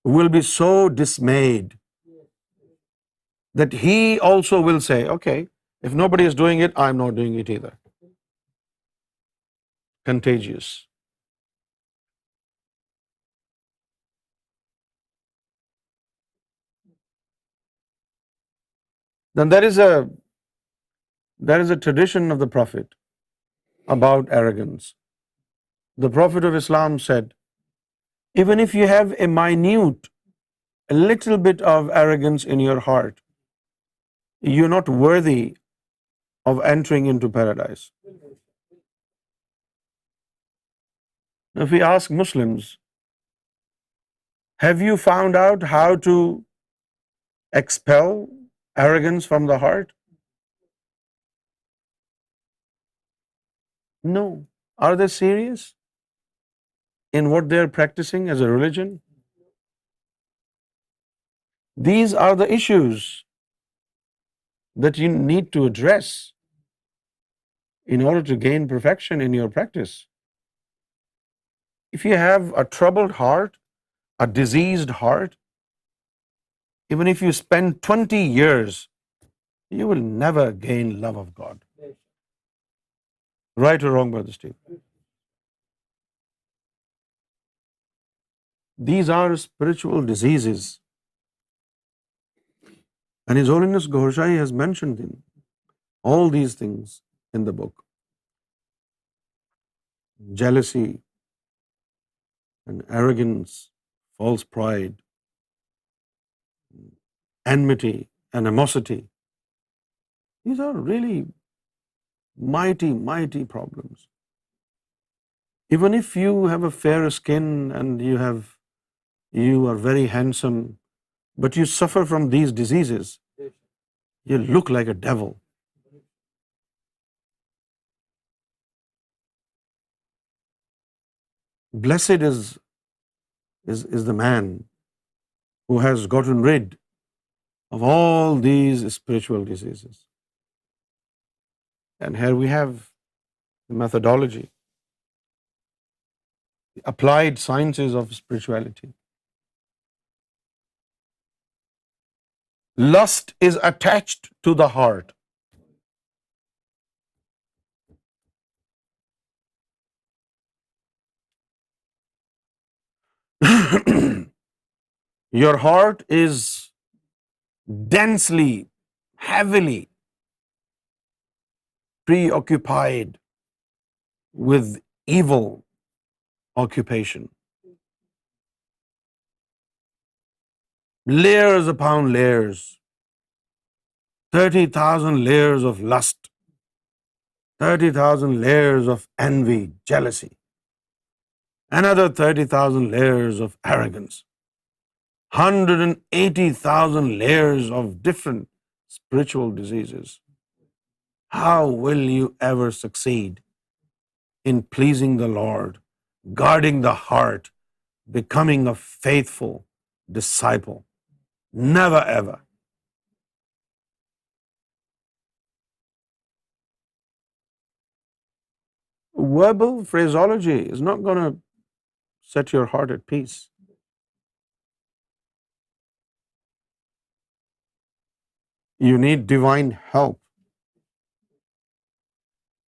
will be so dismayed that he also will say, okay, if nobody is doing it, I'm not doing it either. Contagious. Then there is a tradition of the Prophet about arrogance. The Prophet of Islam said, even if you have a little bit of arrogance in your heart, you're not worthy of entering into paradise. If we ask Muslims, have you found out how to expel arrogance from the heart? No. Are they serious in what they're practicing as a religion? These are the issues that you need to address in order to gain perfection in your practice. If you have a troubled heart, a diseased heart, even if you spend 20 years, you will never gain love of God. Right or wrong, Brother Steve? These are spiritual diseases. And His Holiness Gohar Shahi has mentioned all these things in the book. Jealousy and arrogance, false pride, enmity, animosity. These are really mighty, mighty problems. Even if you have a fair skin and you are very handsome, but you suffer from these diseases, you look like a devil. Blessed is the man who has gotten rid of all these spiritual diseases. And here we have the methodology, the applied sciences of spirituality. Lust is attached to the heart. Your heart is densely, heavily preoccupied with evil occupation. Layers upon layers, 30,000 layers of lust, 30,000 layers of envy, jealousy, another 30,000 layers of arrogance, 180,000 layers of different spiritual diseases. How will you ever succeed in pleasing the Lord, guarding the heart, becoming a faithful disciple? Never ever. Verbal phraseology is not going to set your heart at peace. You need divine help.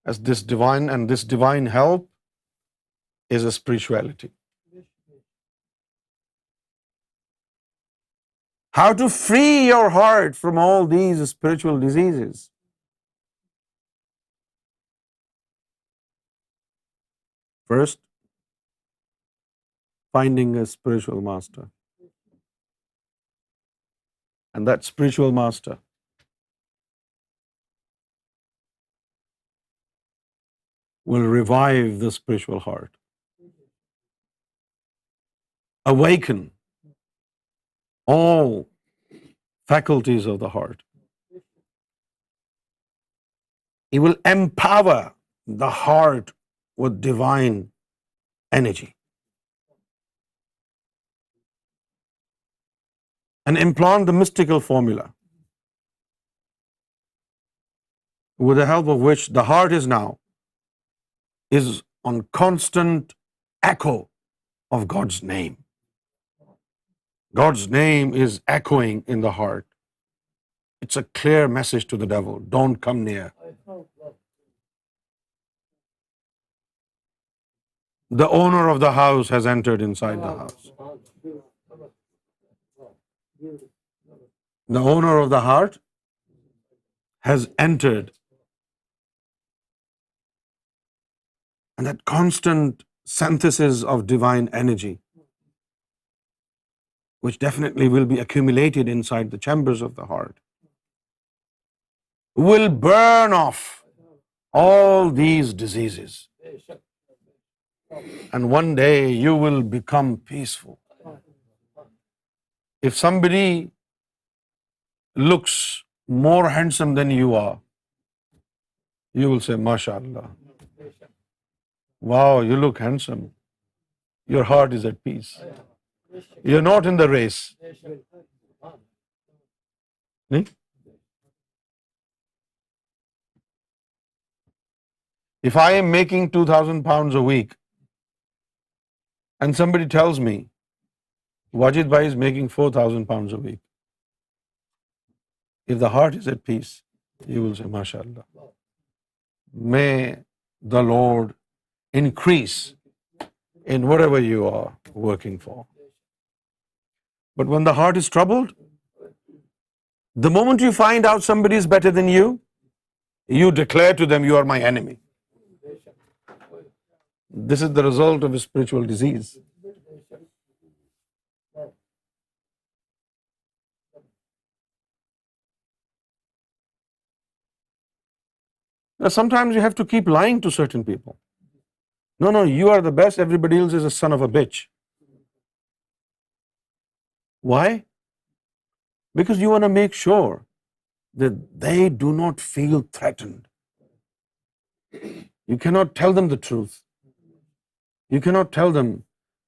As this divine help is a spirituality. How to free your heart from all these spiritual diseases? First, finding a spiritual master. And that spiritual master will revive the spiritual heart, awaken all faculties of the heart. He will empower the heart with divine energy and implant the mystical formula with the help of which the heart is on constant echo of God's name. God's name is echoing in the heart. It's a clear message to the devil. Don't come near. The owner of the house has entered inside the house. The owner of the heart has entered. And that constant synthesis of divine energy, which definitely will be accumulated inside the chambers of the heart, will burn off all these diseases. And one day you will become peaceful. If somebody looks more handsome than you are, you will say, MashaAllah. Wow, you look handsome. Your heart is at peace. You're not in the race. Hmm? If I am making 2,000 pounds a week and somebody tells me Wajid Bhai is making 4,000 pounds a week, if the heart is at peace, you will say, MashaAllah. May the Lord increase in whatever you are working for. But when the heart is troubled, the moment you find out somebody is better than you, you declare to them, you are my enemy. This is the result of a spiritual disease. Now, sometimes you have to keep lying to certain people. No, you are the best. Everybody else is a son of a bitch. Why? Because you want to make sure that they do not feel threatened. You cannot tell them the truth. You cannot tell them,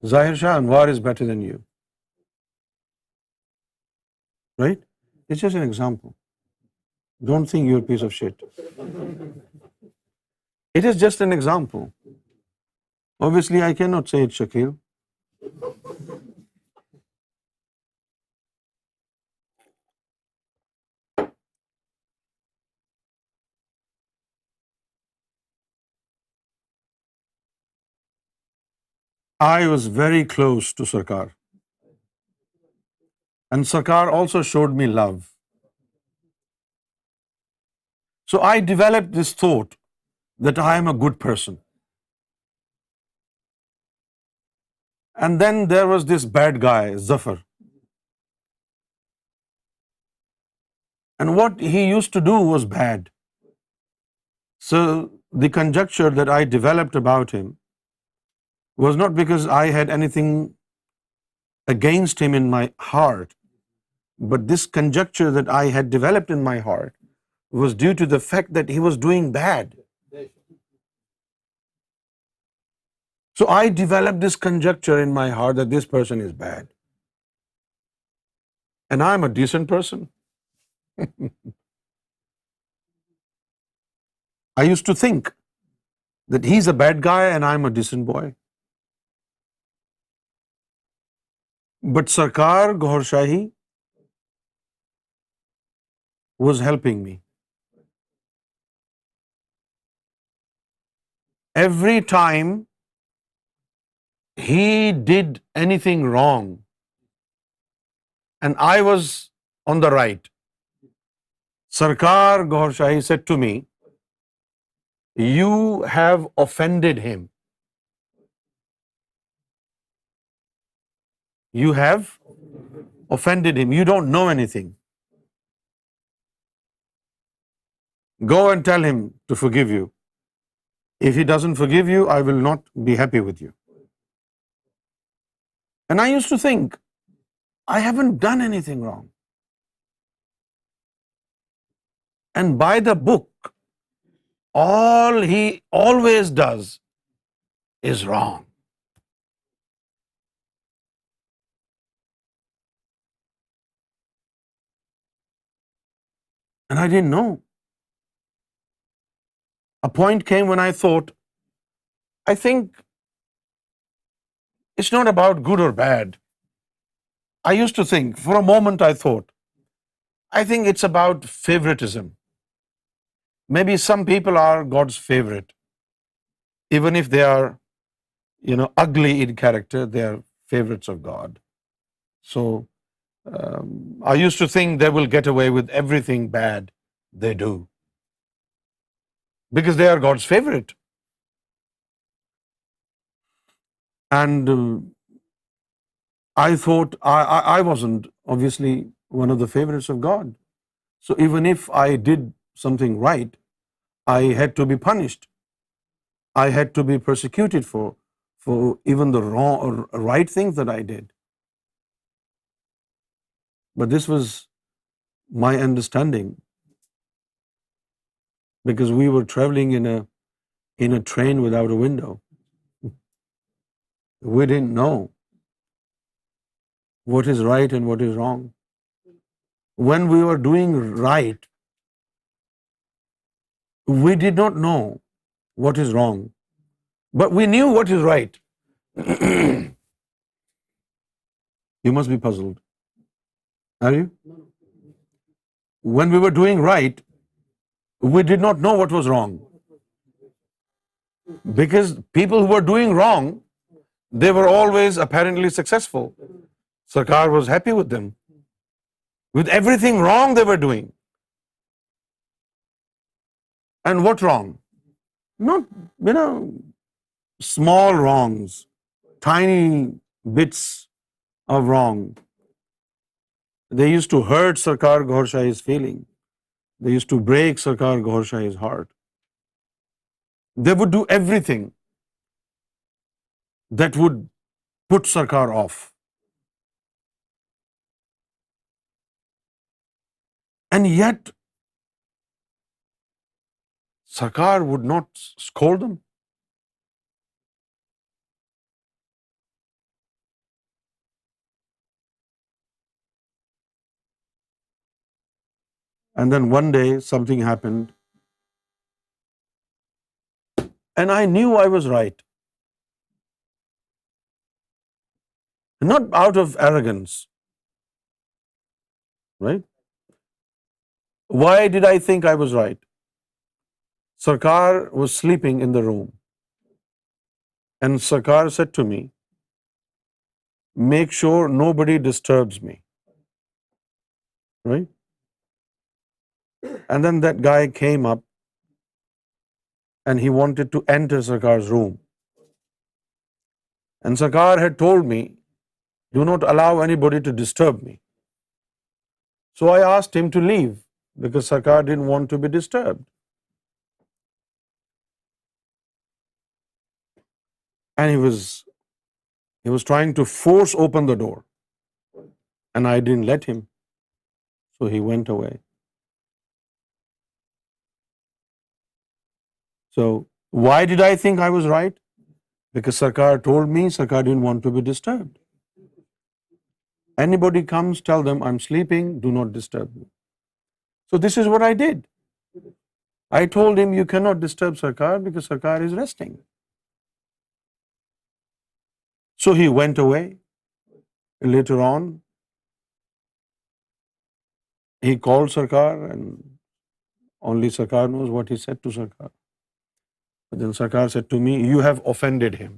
Zahir Shah Anwar is better than you. Right? It's just an example. Don't think you're a piece of shit. It is just an example. Obviously, I cannot say it, Shakil. I was very close to Sarkar. And Sarkar also showed me love. So I developed this thought that I am a good person. And then there was this bad guy, Zafar. And what he used to do was bad. So the conjecture that I developed about him was not because I had anything against him in my heart, but this conjecture that I had developed in my heart was due to the fact that he was doing bad. So I developed this conjecture in my heart that this person is bad. And I'm a decent person. I used to think that he's a bad guy and I'm a decent boy. But Sarkar Gohar Shahi was helping me. Every time he did anything wrong and I was on the right, Sarkar Gohar Shahi said to me, you have offended him. You have offended him. You don't know anything. Go and tell him to forgive you. If he doesn't forgive you, I will not be happy with you. And I used to think, I haven't done anything wrong. And by the book, all he always does is wrong. And I didn't know. A point came when I thought, I think it's not about good or bad. I used to think, for a moment I thought, I think it's about favoritism. Maybe some people are God's favorite. Even if they are, ugly in character, they are favorites of God. So I used to think they will get away with everything bad they do, because they are God's favorite. And I thought I wasn't obviously one of the favorites of God. So even if I did something right, I had to be punished. I had to be persecuted for even the wrong or right things that I did. But this was my understanding, because we were traveling in a train without a window. We didn't know what is right and what is wrong. When we were doing right, we did not know what is wrong, but we knew what is right. You must be puzzled. Are you? When we were doing right, we did not know what was wrong. Because people who were doing wrong, they were always apparently successful. Sarkar was happy with them, with everything wrong they were doing. And what wrong? Not, small wrongs, tiny bits of wrong. They used to hurt Sarkar Gohar Shahi's feeling. They used to break Sarkar Gohar Shahi's heart. They would do everything that would put Sarkar off. And yet, Sarkar would not scold them. And then one day something happened, and I knew I was right. Not out of arrogance, right? Why did I think I was right? Sarkar was sleeping in the room, and Sarkar said to me, make sure nobody disturbs me, right? And then that guy came up and he wanted to enter Sarkar's room. And Sarkar had told me, do not allow anybody to disturb me. So I asked him to leave because Sarkar didn't want to be disturbed. And he was trying to force open the door. And I didn't let him. So he went away. So why did I think I was right? Because Sarkar told me Sarkar didn't want to be disturbed. Anybody comes, tell them I'm sleeping, do not disturb me. So this is what I did. I told him you cannot disturb Sarkar because Sarkar is resting. So he went away. Later on, he called Sarkar, and only Sarkar knows what he said to Sarkar. But then Sarkar said to me, you have offended him.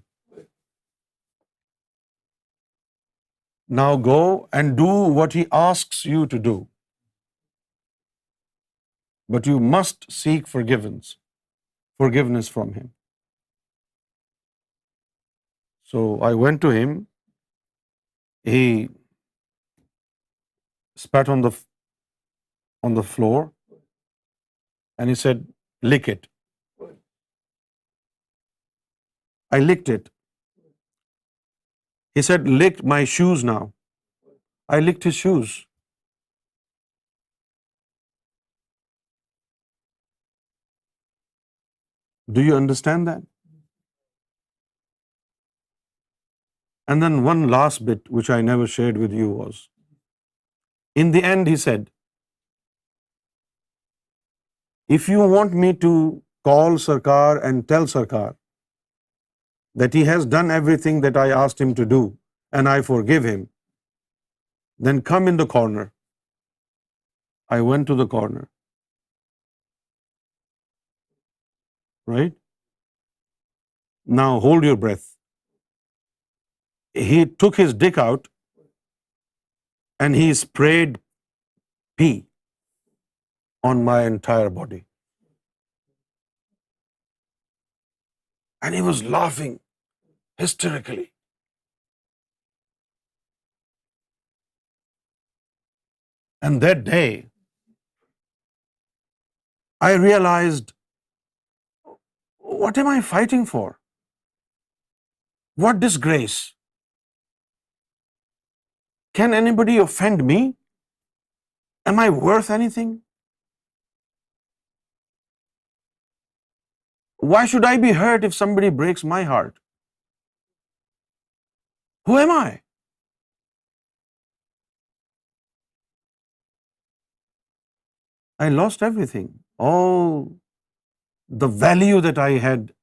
Now go and do what he asks you to do. But you must seek forgiveness from him. So I went to him He spat on the floor and he said, "Lick it." I licked it. He said, "Lick my shoes now." I licked his shoes. Do you understand that? And then one last bit, which I never shared with you, was, in the end, he said, "If you want me to call Sarkar and tell Sarkar that he has done everything that I asked him to do and I forgive him, then come in the corner." I went to the corner, right? Now hold your breath. He took his dick out and he sprayed pee on my entire body. And he was laughing hysterically. And that day, I realized, what am I fighting for? What disgrace? Can anybody offend me? Am I worth anything? Why should I be hurt if somebody breaks my heart? Who am I? I lost everything. All the value that I had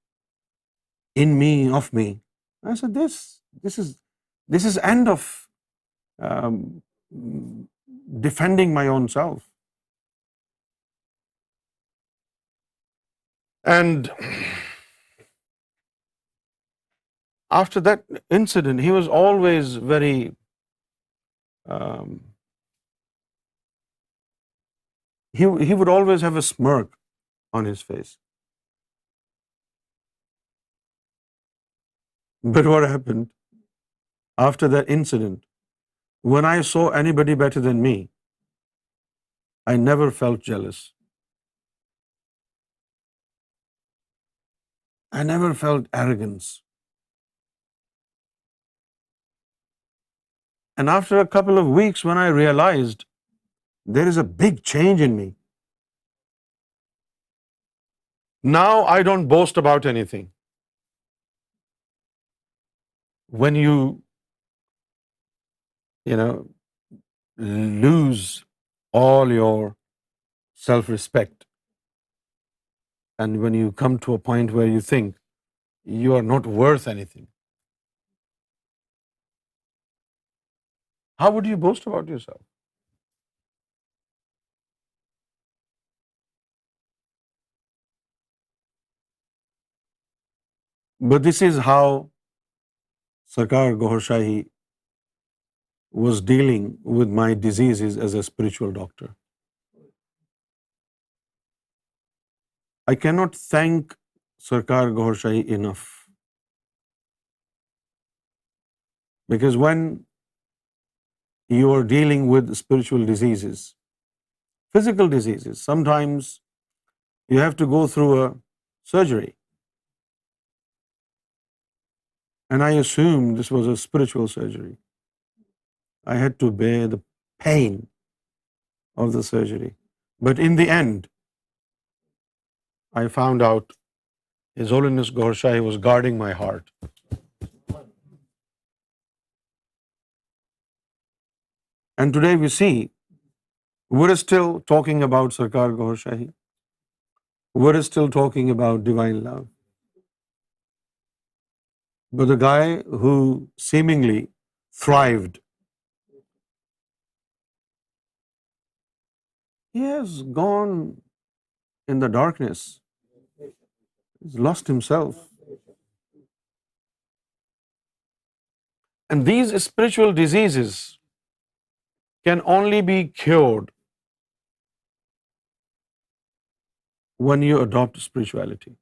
in me, of me. I said, this is end of um, defending my own self. And after that incident, he was always very, um, he would always have a smirk on his face. But what happened after that incident? When I saw anybody better than me, I never felt jealous. I never felt arrogance. And after a couple of weeks, when I realized there is a big change in me, now I don't boast about anything. When you lose all your self-respect, and when you come to a point where you think you are not worth anything, how would you boast about yourself? But this is how Sarkar Gohar Shahi was dealing with my diseases as a spiritual doctor. I cannot thank Sarkar Gohar Shahi enough. Because when you are dealing with spiritual diseases, physical diseases, sometimes you have to go through a surgery. And I assumed this was a spiritual surgery. I had to bear the pain of the surgery. But in the end, I found out His Holiness Gohar Shahi was guarding my heart. And today we see, we're still talking about Sarkar Gohar Shahi. We're still talking about divine love. But the guy who seemingly thrived, he has gone in the darkness. He's lost himself. And these spiritual diseases can only be cured when you adopt spirituality.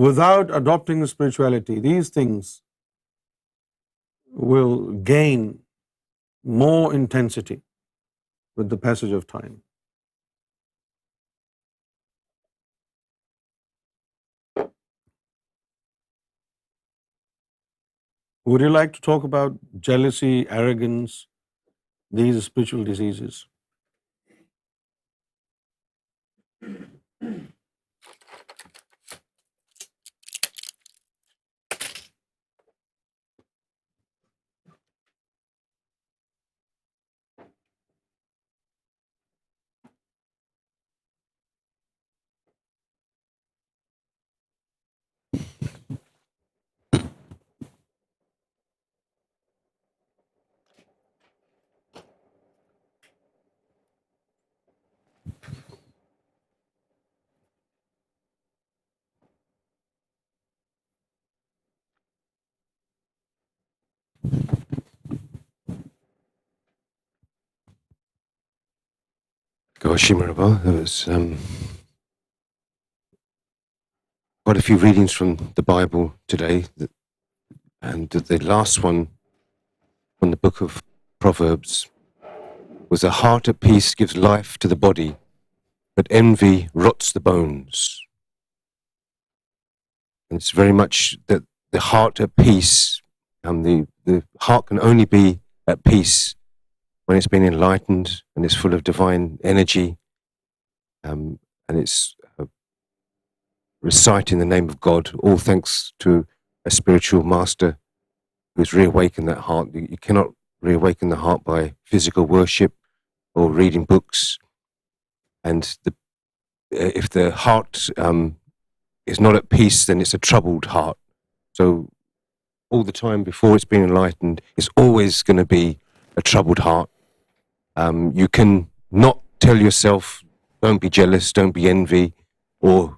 Without adopting spirituality, these things will gain more intensity with the passage of time. Would you like to talk about jealousy, arrogance, these spiritual diseases? Gosh, Marabah, there was quite a few readings from the Bible today, and the last one from the book of Proverbs was, "A heart at peace gives life to the body, but envy rots the bones." And it's very much that the heart at peace, the heart can only be at peace when it's been enlightened and it's full of divine energy, and it's reciting the name of God, all thanks to a spiritual master who's reawakened that heart. You cannot reawaken the heart by physical worship or reading books. And if the heart is not at peace, then it's a troubled heart. So all the time before it's been enlightened, it's always going to be a troubled heart. You can not tell yourself, don't be jealous, don't be envy, or,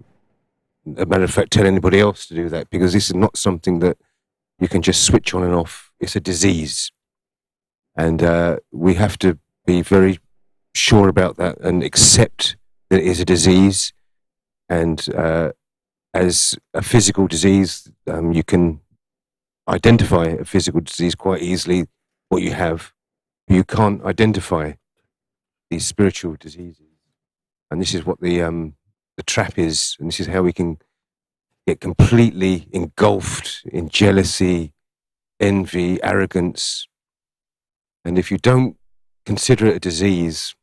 as a matter of fact, tell anybody else to do that, because this is not something that you can just switch on and off. It's a disease. And we have to be very sure about that and accept that it is a disease. And as a physical disease, you can identify a physical disease quite easily, what you have. You can't identify these spiritual diseases. And this is what the trap is, and this is how we can get completely engulfed in jealousy, envy, arrogance. And if you don't consider it a disease,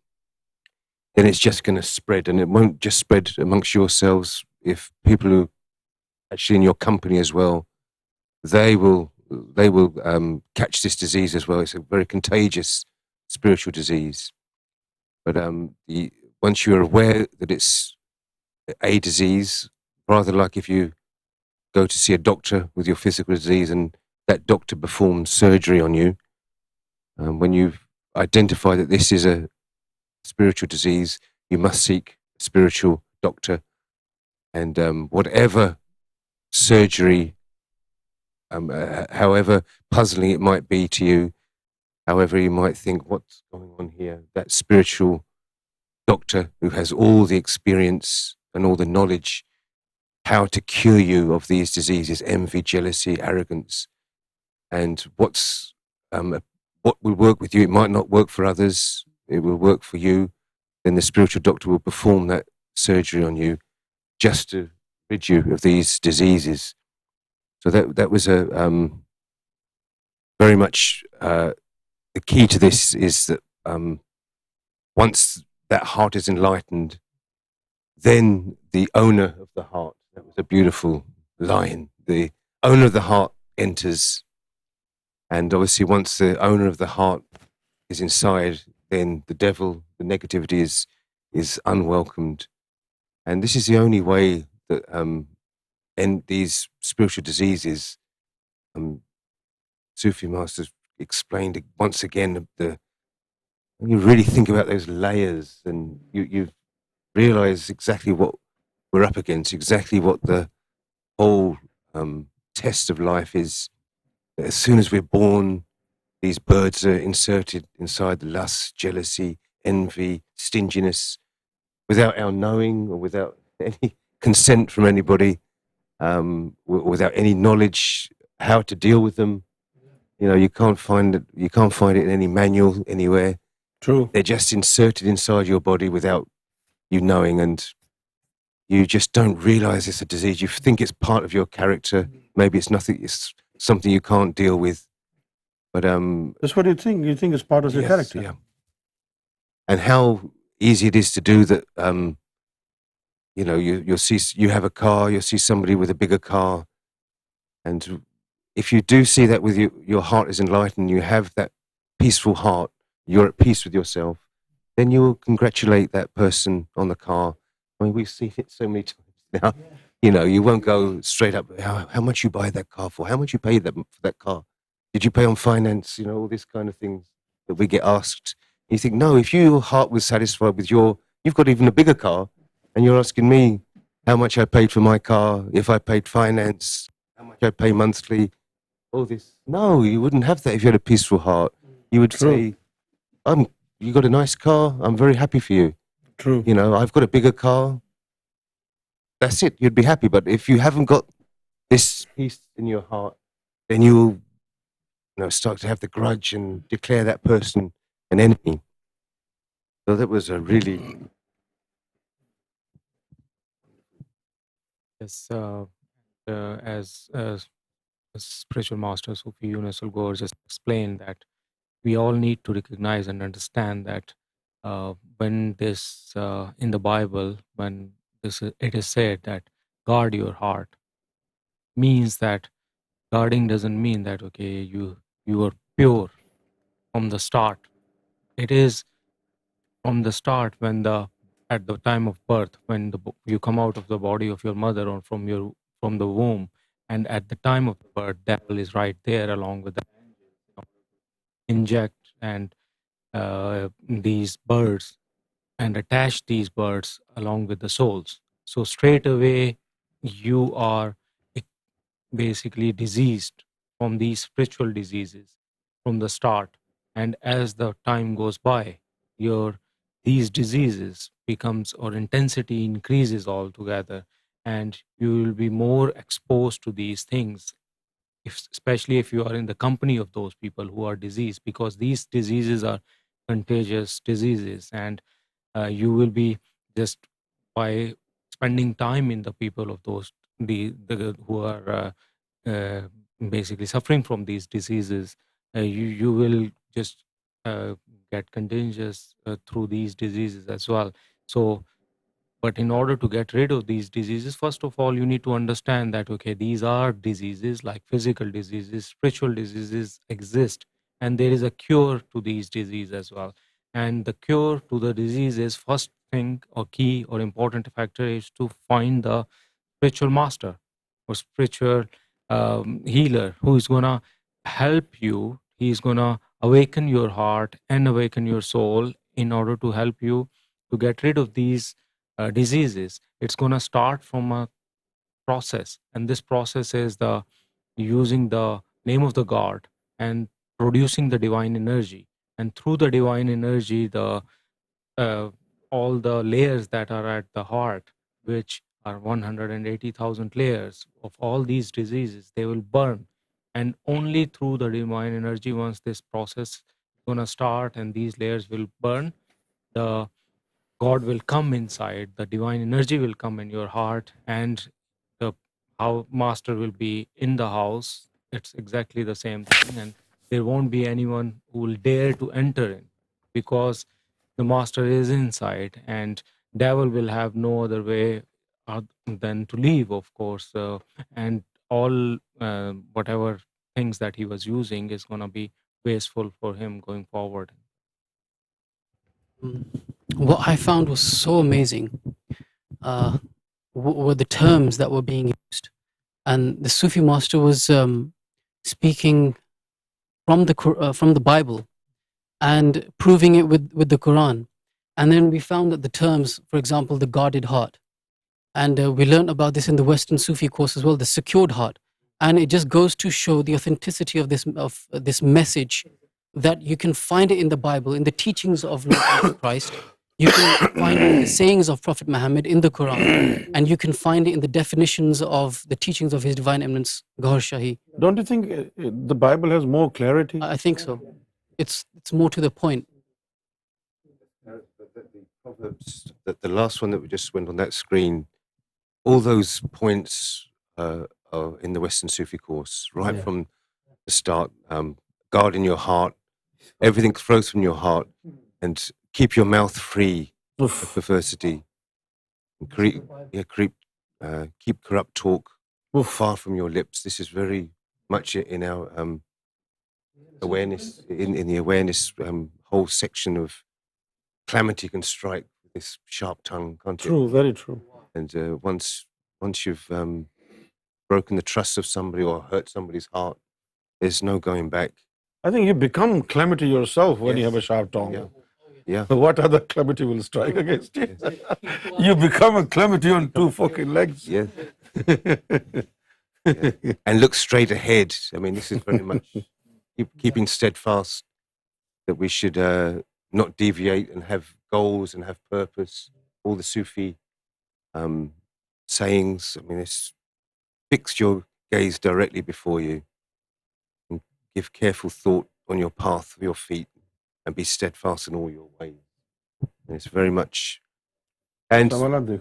then it's just going to spread, and it won't just spread amongst yourselves. If people who actually in your company as well, they will catch this disease as well. It's a very contagious spiritual disease. But once you're aware that it's a disease, rather like if you go to see a doctor with your physical disease and that doctor performs surgery on you, when you've identified that this is a spiritual disease, you must seek a spiritual doctor. And whatever surgery, however puzzling it might be to you, however you might think, what's going on here, that spiritual doctor who has all the experience and all the knowledge how to cure you of these diseases, envy, jealousy, arrogance, and what will work with you, it might not work for others, it will work for you, then the spiritual doctor will perform that surgery on you just to rid you of these diseases. So that was a very much the key to this is that once that heart is enlightened, then the owner of the heart, that was a beautiful line, the owner of the heart enters. And obviously once the owner of the heart is inside, then the devil, the negativity is unwelcomed. And this is the only way that end these spiritual diseases. Sufi masters explained once again when you really think about those layers, and you realize exactly what we're up against, exactly what the whole test of life is. As soon as we're born, these birds are inserted inside the lust, jealousy, envy, stinginess, without our knowing or without any consent from anybody, without any knowledge how to deal with them. You know, you can't find it. You can't find it in any manual anywhere. True. They're just inserted inside your body without you knowing, and you just don't realize it's a disease. You think it's part of your character. Maybe it's nothing. It's something you can't deal with. But That's what you think. You think it's part of your yes, character. yeah. And how easy it is to do that. You know, you'll see, you have a car, you'll see somebody with a bigger car, and if you do see that with you, your heart is enlightened, you have that peaceful heart, you're at peace with yourself, then you will congratulate that person on the car. I mean, we've seen it so many times now. You know, you won't go straight up, how much you buy that car for? How much you pay for that car? Did you pay on finance? You know, all these kind of things that we get asked. You think, no, if your heart was satisfied with you've got even a bigger car, and you're asking me how much I paid for my car, if I paid finance, how much I pay monthly, all this. No, you wouldn't have that if you had a peaceful heart. You would True. say, you got a nice car, I'm very happy for you. True. You know, I've got a bigger car. That's it, you'd be happy. But if you haven't got this peace in your heart, then you'll start to have the grudge and declare that person an enemy. So that was a really... Yes, as spiritual master Sufi Younus AlGohar just explained, that we all need to recognize and understand that when this in the Bible, when it is said that guard your heart, means that guarding doesn't mean that okay, you are pure from the start. It is from the start, when at the time of birth, when you come out of the body of your mother or from the womb, and at the time of the birth, devil is right there along with the inject and these birds and attach these birds along with the souls. So straight away you are basically diseased from these spiritual diseases from the start, and as the time goes by, these diseases becomes, or intensity increases altogether, and you will be more exposed to these things, especially if you are in the company of those people who are diseased, because these diseases are contagious diseases, and you will be, just by spending time in the people of those who are basically suffering from these diseases, you will just get contagious through these diseases as well. So, but in order to get rid of these diseases, first of all, you need to understand that okay, these are diseases, like physical diseases, spiritual diseases exist, and there is a cure to these diseases as well. And the cure to the disease is, first thing or key or important factor is to find the spiritual master or spiritual healer who is gonna help you. He's gonna awaken your heart and awaken your soul in order to help you to get rid of these diseases. It's gonna start from a process, and this process is the using the name of the God and producing the divine energy, and through the divine energy, the all the layers that are at the heart, which are 180,000 layers of all these diseases, they will burn. And only through the divine energy, once this process is going to start and these layers will burn, the God will come inside, the divine energy will come in your heart, and the how master will be in the house. It's exactly the same thing, and there won't be anyone who will dare to enter in, because the master is inside, and devil will have no other way than to leave, of course, and all whatever things that he was using is going to be wasteful for him going forward. What I found was so amazing were the terms that were being used. And the Sufi master was speaking from the Bible and proving it with the Quran. And then we found that the terms, for example, the guarded heart, and we learned about this in the Western Sufi course as well, the secured heart. And it just goes to show the authenticity of this message, that you can find it in the Bible, in the teachings of Lord Jesus Christ, You can find the sayings of Prophet Muhammad in the Quran, and you can find it in the definitions of the teachings of His Divine Eminence Gohar Shahi. Don't you think the Bible has more clarity? I think so. It's more to the point. The Proverbs, the last one that we just went on that screen, all those points are in the Western Sufi course, right from the start. Guarding your heart, everything flows from your heart, and keep your mouth free of perversity. And keep corrupt talk far from your lips. This is very much in our awareness, in the awareness whole section of calamity can strike with this sharp tongue, can't it? True, very true. And once you've broken the trust of somebody or hurt somebody's heart, there's no going back. I think you become calamity yourself when you have a sharp tongue. Yeah. What other calamity will strike against you? You become a calamity on two fucking legs. Yeah. And look straight ahead. I mean, this is very much keeping steadfast that we should not deviate and have goals and have purpose. All the Sufi sayings, I mean, it's fix your gaze directly before you and give careful thought on your path of your feet and be steadfast in all your ways. And it's very much, and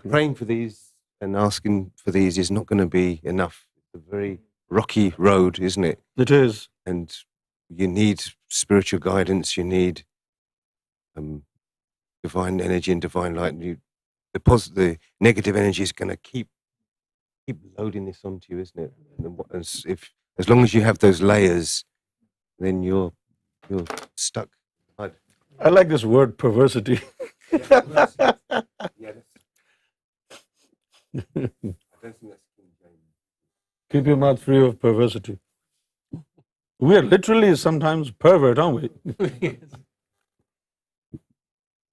praying for these and asking for these is not going to be enough. It's a very rocky road, isn't it? It is. And you need spiritual guidance, you need divine energy and divine light. And the negative energy is going to keep loading this onto you, isn't it? And as long as you have those layers, then you're stuck. I like this word perversity. I don't think that's King James. Keep your mouth free of perversity. We are literally sometimes pervert, aren't we? You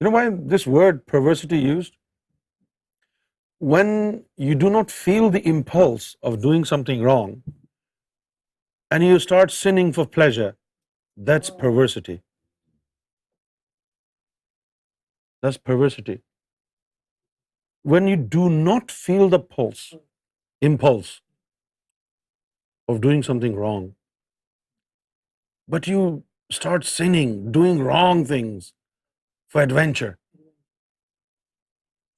know why this word perversity used? When you do not feel the impulse of doing something wrong and you start sinning for pleasure, that's perversity. That's perversity. When you do not feel the impulse of doing something wrong, but you start sinning, doing wrong things for adventure,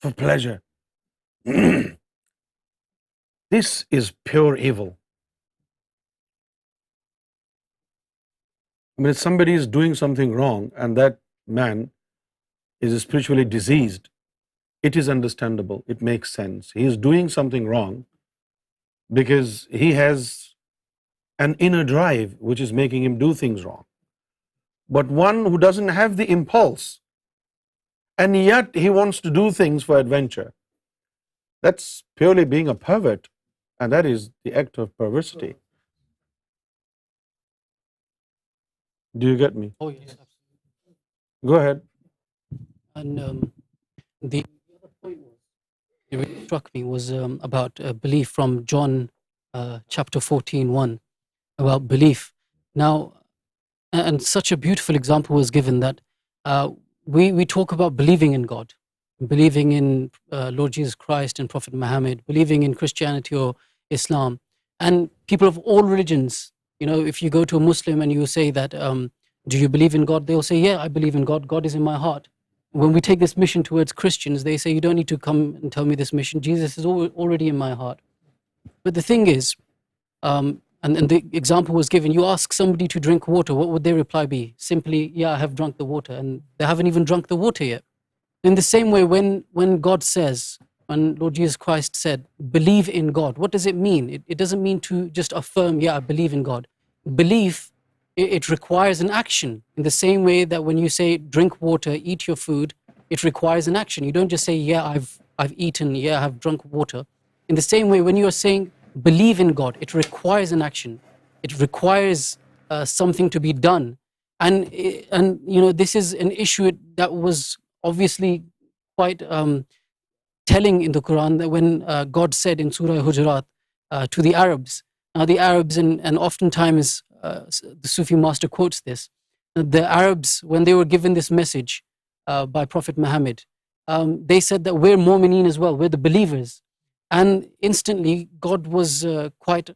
for pleasure, this is pure evil. I mean, if somebody is doing something wrong and that man is spiritually diseased, it is understandable. It makes sense. He is doing something wrong because he has an inner drive which is making him do things wrong. But one who doesn't have the impulse and yet he wants to do things for adventure, that's purely being a pervert, and that is the act of perversity. Do you get me? Oh, yes. Go ahead. And the other point that really struck me was about belief from John chapter 14:1, about belief. Now, and such a beautiful example was given that we talk about believing in God, believing in Lord Jesus Christ and Prophet Muhammad, believing in Christianity or Islam, and people of all religions. You know, if you go to a Muslim and you say that, do you believe in God? They'll say, yeah, I believe in God. God is in my heart. When we take this mission towards Christians, they say, you don't need to come and tell me this mission. Jesus is already in my heart. But the thing is, and the example was given, you ask somebody to drink water, what would their reply be? Simply, yeah, I have drunk the water. And they haven't even drunk the water yet. In the same way, when God says, when Lord Jesus Christ said, believe in God, what does it mean? It doesn't mean to just affirm, yeah, I believe in God. Belief, it requires an action. In the same way that when you say drink water, eat your food, it requires an action. You don't just say, yeah, I've eaten, yeah, I've drunk water. In the same way, when you are saying believe in God, it requires an action. It requires something to be done. And you know, this is an issue that was obviously quite telling in the Quran, that when God said in Surah Hujurat to the Arabs, now the Arabs, and oftentimes the Sufi master quotes this, the Arabs, when they were given this message by Prophet Muhammad, they said that we're mu'mineen as well, we're the believers. And instantly, God was quite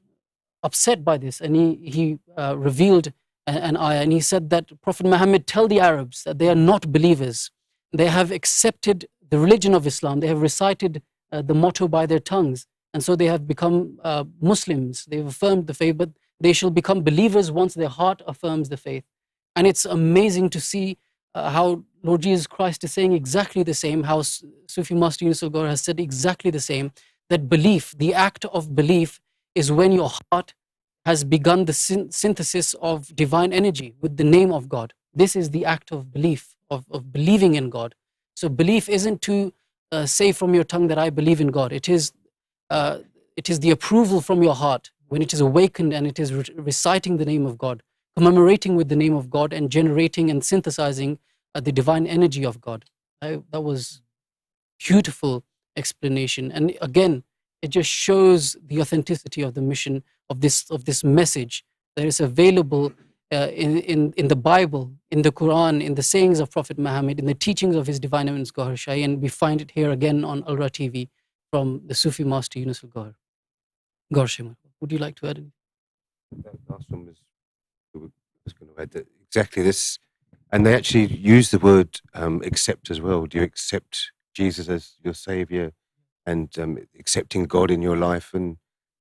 upset by this, and he revealed an ayah, and he said that Prophet Muhammad, tell the Arabs that they are not believers. They have accepted the religion of Islam, they have recited the motto by their tongues, and so they have become Muslims, they've affirmed the faith, but they shall become believers once their heart affirms the faith. And it's amazing to see how Lord Jesus Christ is saying exactly the same, how Sufi Master Younus AlGohar has said exactly the same, that belief, the act of belief, is when your heart has begun the synthesis of divine energy with the name of God. This is the act of belief, of believing in God. So belief isn't to say from your tongue that I believe in God. It is the approval from your heart when it is awakened, and it is reciting the name of God, commemorating with the name of God, and generating and synthesizing the divine energy of God. That was beautiful explanation, and again, it just shows the authenticity of the mission of this message that is available in the Bible, in the Quran, in the sayings of Prophet Muhammad, in the teachings of His Divine Eminence Gohar Shahi, and we find it here again on ALRA TV from the Sufi Master Younus AlGohar. Gohar Shahi, would you like to add anything? That last one was going to add that exactly this, and they actually use the word accept as well. Do you accept Jesus as your Savior, and accepting God in your life? And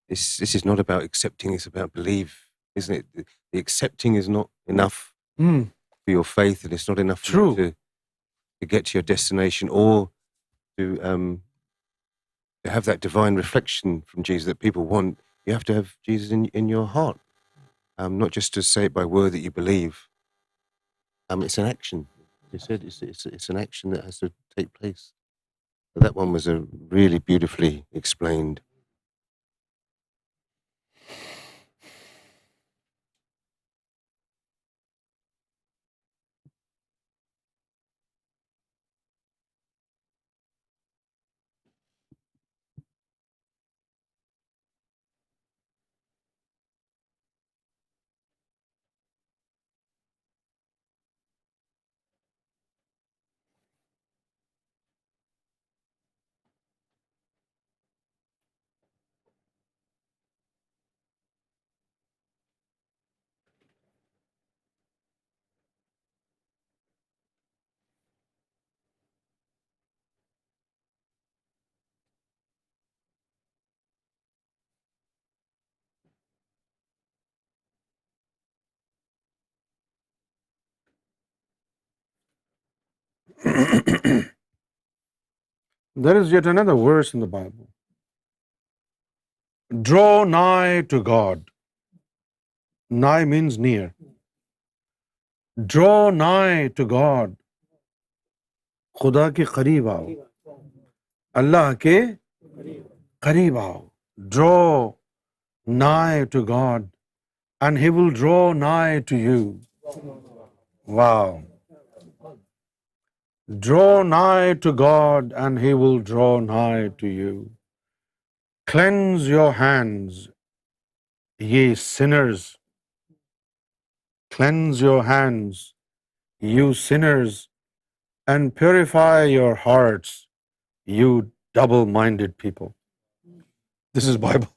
this is not about accepting; it's about belief, isn't it? The accepting is not enough for your faith, and it's not enough for you to get to your destination, or to have that divine reflection from Jesus that people want. You have to have Jesus in your heart, not just to say it by word that you believe. It's an action. You said it's an action that has to take place. So that one was a really beautifully explained. There is yet another verse in the Bible. Draw nigh to God. Nigh means near. Draw nigh to God. खुदा के करीब आओ. अल्लाह के करीब आओ. Draw nigh to God, and He will draw nigh to you. Wow. Draw nigh to God, and He will draw nigh to you. Cleanse your hands, ye sinners. Cleanse your hands, you sinners, and purify your hearts, you double-minded people. This is Bible.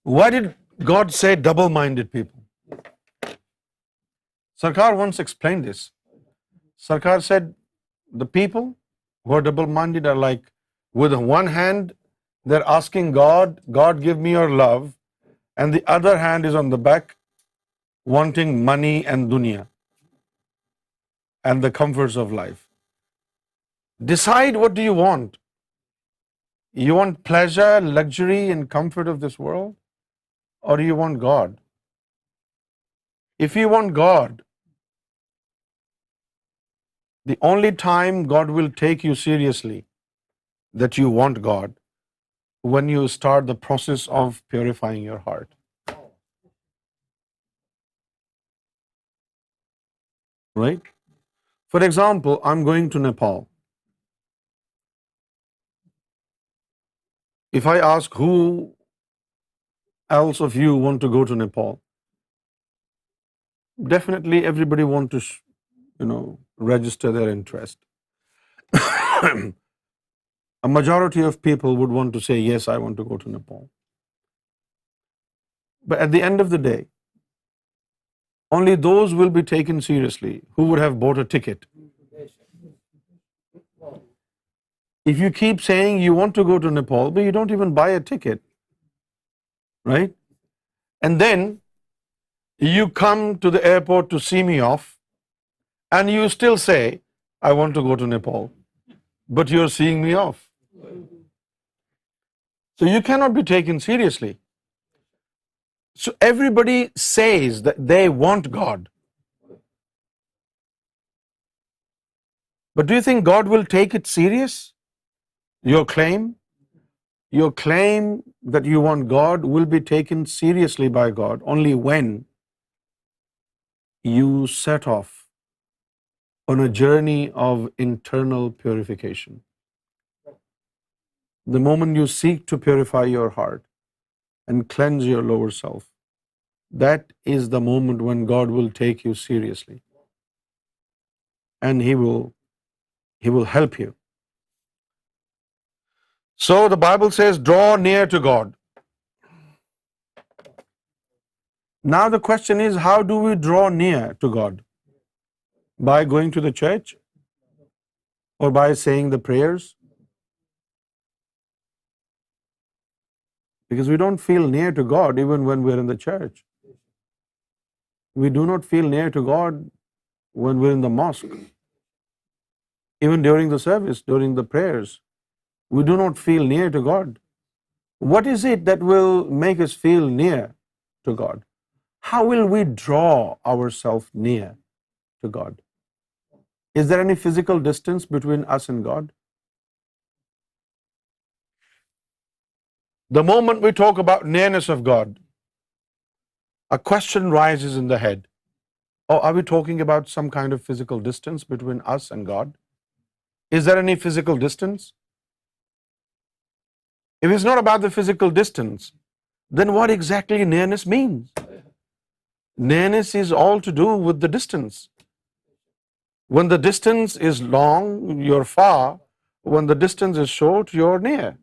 Why did God say double-minded people? Sarkar once explained this. Sarkar said the people who are double-minded are like, with one hand, they're asking God, God give me your love, and the other hand is on the back, wanting money and dunya and the comforts of life. Decide, what do you want? You want pleasure, luxury, and comfort of this world? Or you want God? If you want God, the only time God will take you seriously that you want God, when you start the process of purifying your heart. Right? For example, I'm going to Nepal. If I ask who else of you want to go to Nepal, definitely everybody want to register their interest. A majority of people would want to say, yes, I want to go to Nepal. But at the end of the day, only those will be taken seriously who would have bought a ticket. If you keep saying you want to go to Nepal, but you don't even buy a ticket, right? And then you come to the airport to see me off, and you still say, I want to go to Nepal, but you're seeing me off. So you cannot be taken seriously. So everybody says that they want God. But do you think God will take it serious? Your claim? Your claim that you want God will be taken seriously by God only when you set off on a journey of internal purification. The moment you seek to purify your heart and cleanse your lower self, that is the moment when God will take you seriously. And He will help you. So the Bible says, draw near to God. Now the question is, how do we draw near to God? By going to the church? Or by saying the prayers? Because we don't feel near to God even when we're in the church. We do not feel near to God when we're in the mosque. Even during the service, during the prayers, we do not feel near to God. What is it that will make us feel near to God? How will we draw ourselves near to God? Is there any physical distance between us and God? The moment we talk about nearness of God, a question rises in the head. Oh, are we talking about some kind of physical distance between us and God? Is there any physical distance? If it's not about the physical distance, then what exactly nearness means? Nearness is all to do with the distance. When the distance is long, you're far. When the distance is short, you're near.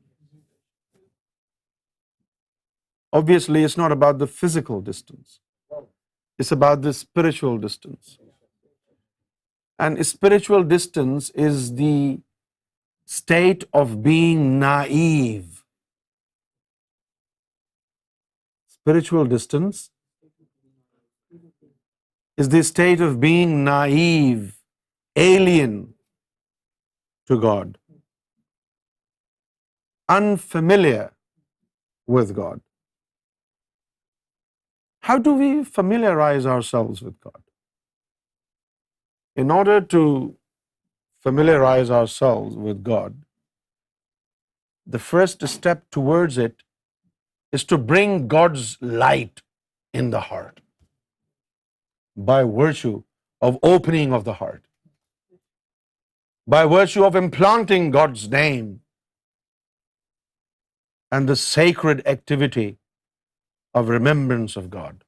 Obviously, it's not about the physical distance. It's about the spiritual distance. And spiritual distance is the state of being naive. Spiritual distance is the state of being naive, alien to God, unfamiliar with God. How do we familiarize ourselves with God? In order to familiarize ourselves with God, the first step towards it is to bring God's light in the heart by virtue of opening of the heart, by virtue of implanting God's name and the sacred activity of remembrance of God,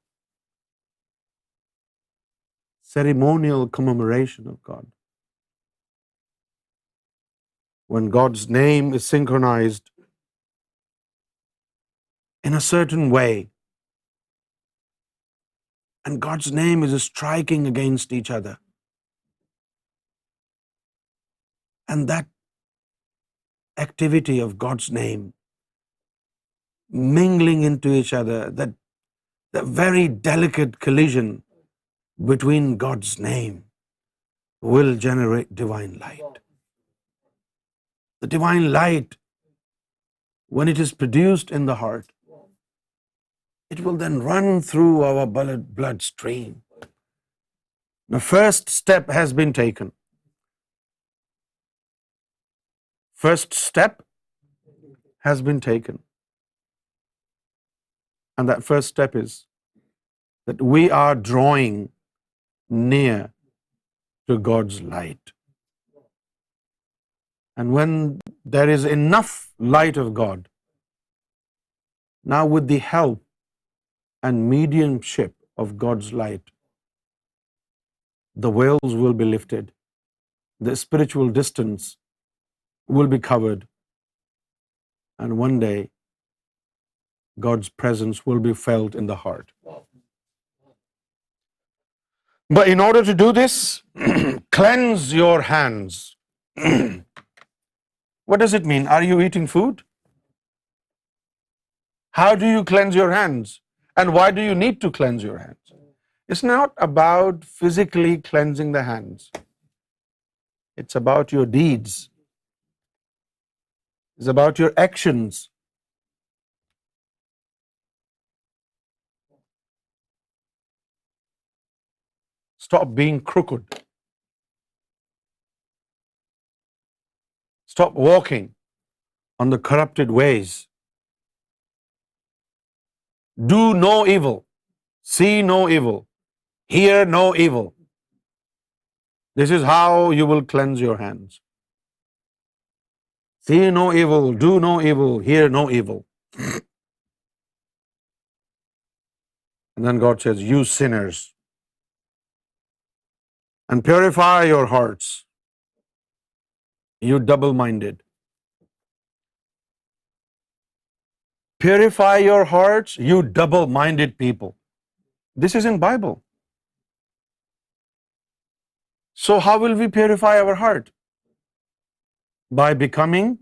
ceremonial commemoration of God. When God's name is synchronized in a certain way, and God's name is striking against each other, and that activity of God's name mingling into each other, that the very delicate collision between God's name will generate divine light. The divine light, when it is produced in the heart, it will then run through our bloodstream. The first step has been taken. First step has been taken. And that first step is that we are drawing near to God's light. And when there is enough light of God, now with the help and mediumship of God's light, the veils will be lifted, the spiritual distance will be covered, and one day God's presence will be felt in the heart. But in order to do this, cleanse your hands. What does it mean? Are you eating food? How do you cleanse your hands? And why do you need to cleanse your hands? It's not about physically cleansing the hands. It's about your deeds. It's about your actions. Stop being crooked. Stop walking on the corrupted ways. Do no evil. See no evil. Hear no evil. This is how you will cleanse your hands. See no evil, do no evil, hear no evil. And then God says, you sinners, and purify your hearts, you double-minded. Purify your hearts, you double-minded people. This is in Bible. So how will we purify our heart? By becoming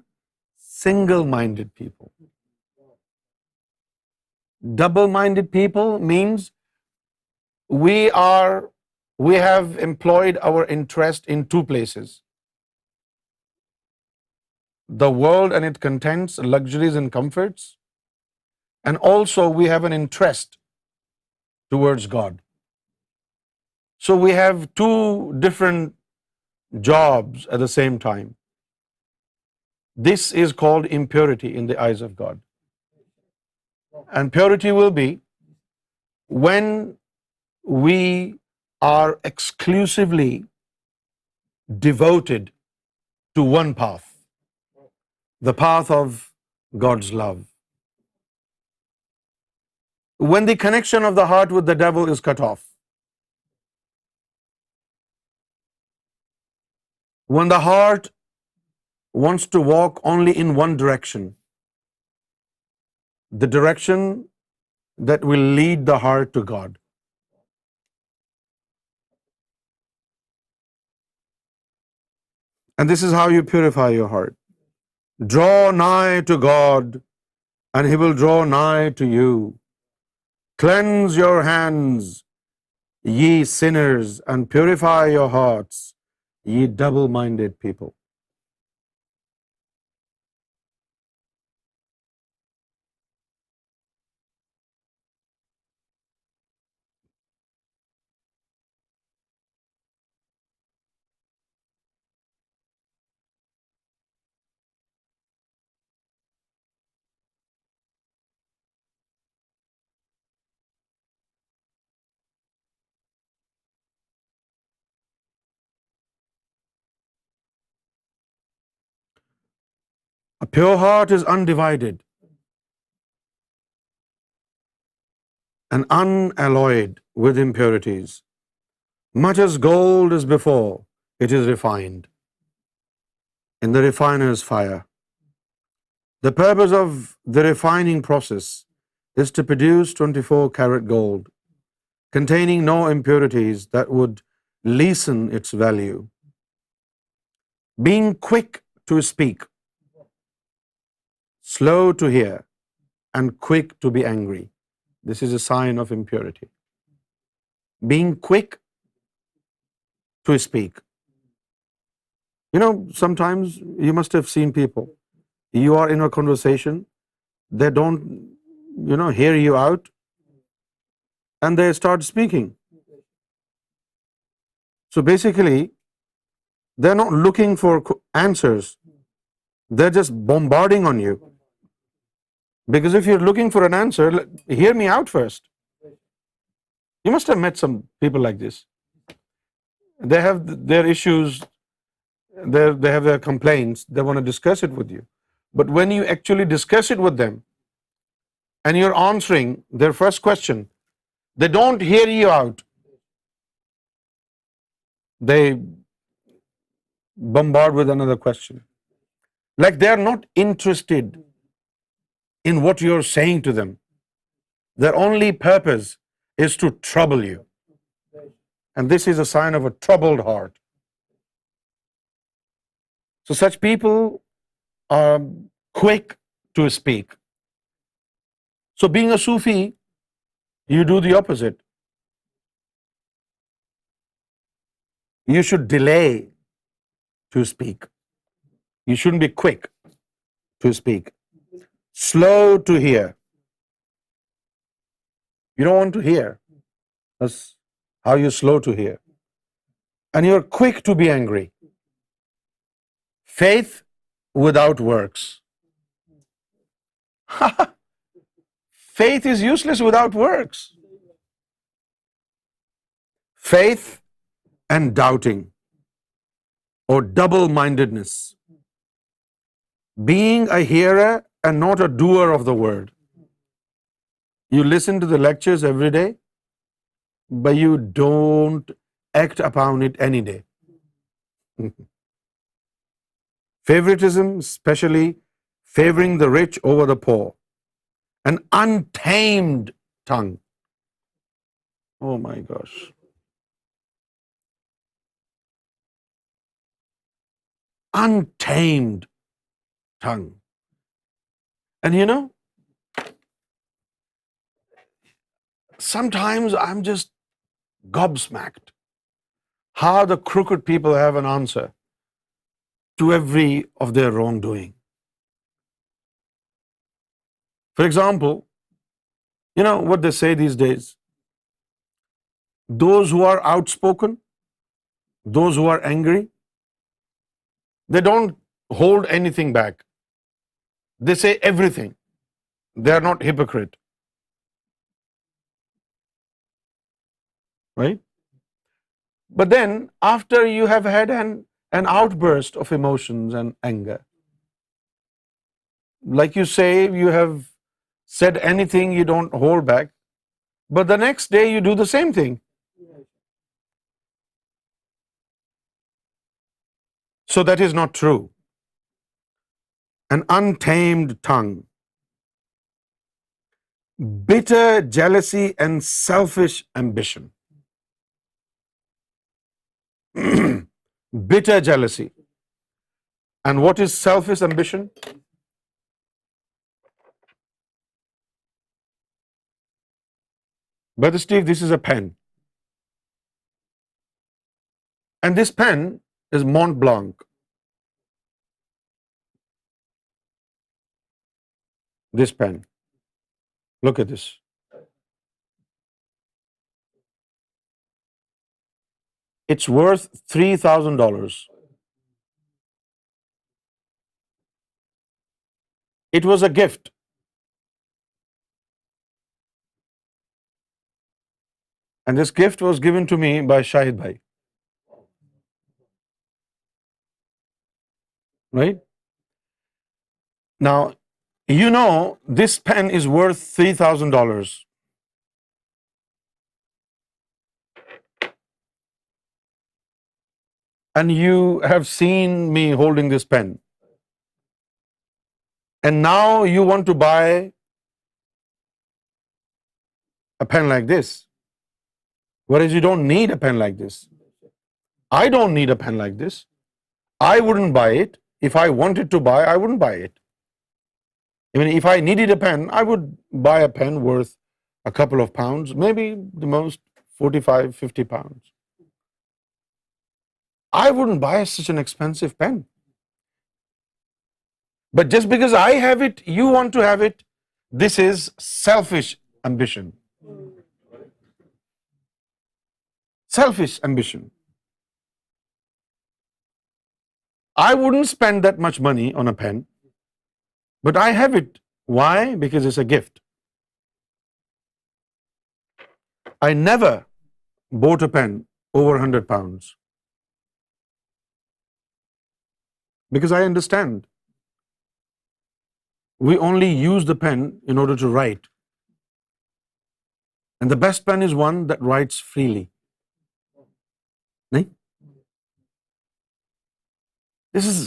single-minded people. Double-minded people means we have employed our interest in two places. The world and its contents, luxuries and comforts, and also we have an interest towards God. So we have two different jobs at the same time. This is called impurity in the eyes of God. And purity will be when we are exclusively devoted to one path, the path of God's love. When the connection of the heart with the devil is cut off, when the heart wants to walk only in one direction, the direction that will lead the heart to God. And this is how you purify your heart. Draw nigh to God, and He will draw nigh to you. Cleanse your hands, ye sinners, and purify your hearts, ye double-minded people. A pure heart is undivided and unalloyed with impurities. Much as gold is before, it is refined in the refiner's fire. The purpose of the refining process is to produce 24-karat gold, containing no impurities that would lessen its value. Being quick to speak, slow to hear, and quick to be angry. This is a sign of impurity. Being quick to speak. You know, sometimes you must have seen people. You are in a conversation, they don't, hear you out, and they start speaking. So basically, they're not looking for answers. They're just bombarding on you. Because if you're looking for an answer, hear me out first. You must have met some people like this. They have their issues, they have their complaints, they want to discuss it with you. But when you actually discuss it with them, and you're answering their first question, they don't hear you out. they bombard with another question. Like they are not interested in what you're saying to them. Their only purpose is to trouble you. And this is a sign of a troubled heart. So such people are quick to speak. So being a Sufi, you do the opposite. You should delay to speak. You shouldn't be quick to speak. Slow to hear. You don't want to hear. That's how you're slow to hear. And you're quick to be angry. Faith without works. Faith is useless without works. Faith and doubting or double-mindedness. Being a hearer and not a doer of the word. You listen to the lectures every day, but you don't act upon it any day. Favoritism, especially favoring the rich over the poor. An untamed tongue. Oh my gosh. Untamed tongue. And you know, sometimes I'm just gobsmacked how the crooked people have an answer to every of their wrongdoing. For example, you know what they say these days? Those who are outspoken, those who are angry, they don't hold anything back. They say everything. They are not hypocrite. Right? But then, after you have had an outburst of emotions and anger, like you say, you have said anything, you don't hold back, but the next day you do the same thing. So that is not true. An untamed tongue, bitter jealousy and selfish ambition. Bitter jealousy. And what is selfish ambition? Brother Steve, this is a pen. And this pen is Mont Blanc. This pen. Look at this. It's worth $3,000. It was a gift. And this gift was given to me by Shahid Bhai. Right? Now, you know, this pen is worth $3,000. And you have seen me holding this pen. And now you want to buy a pen like this. Whereas you don't need a pen like this. I don't need a pen like this. I wouldn't buy it. If I wanted to buy, I wouldn't buy it. Even if I needed a pen, I would buy a pen worth a couple of pounds, maybe the most 45, 50 pounds. I wouldn't buy such an expensive pen. But just because I have it, you want to have it, this is selfish ambition. Selfish ambition. I wouldn't spend that much money on a pen, but I have it. Why? Because it's a gift. I never bought a pen over 100 pounds. Because I understand. We only use the pen in order to write. And the best pen is one that writes freely. Nahin? This is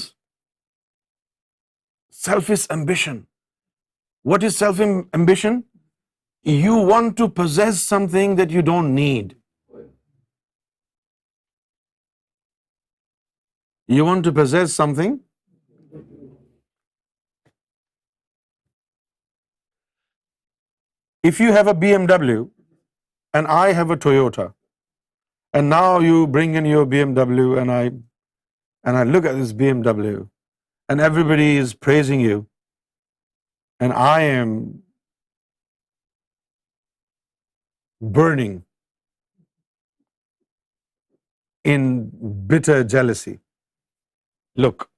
selfish ambition. What is ambition? You want to possess something that you don't need. You want to possess something. If you have a BMW and I have a Toyota, and now you bring in your BMW and I look at this BMW and everybody is praising you, and I am burning in bitter jealousy. Look,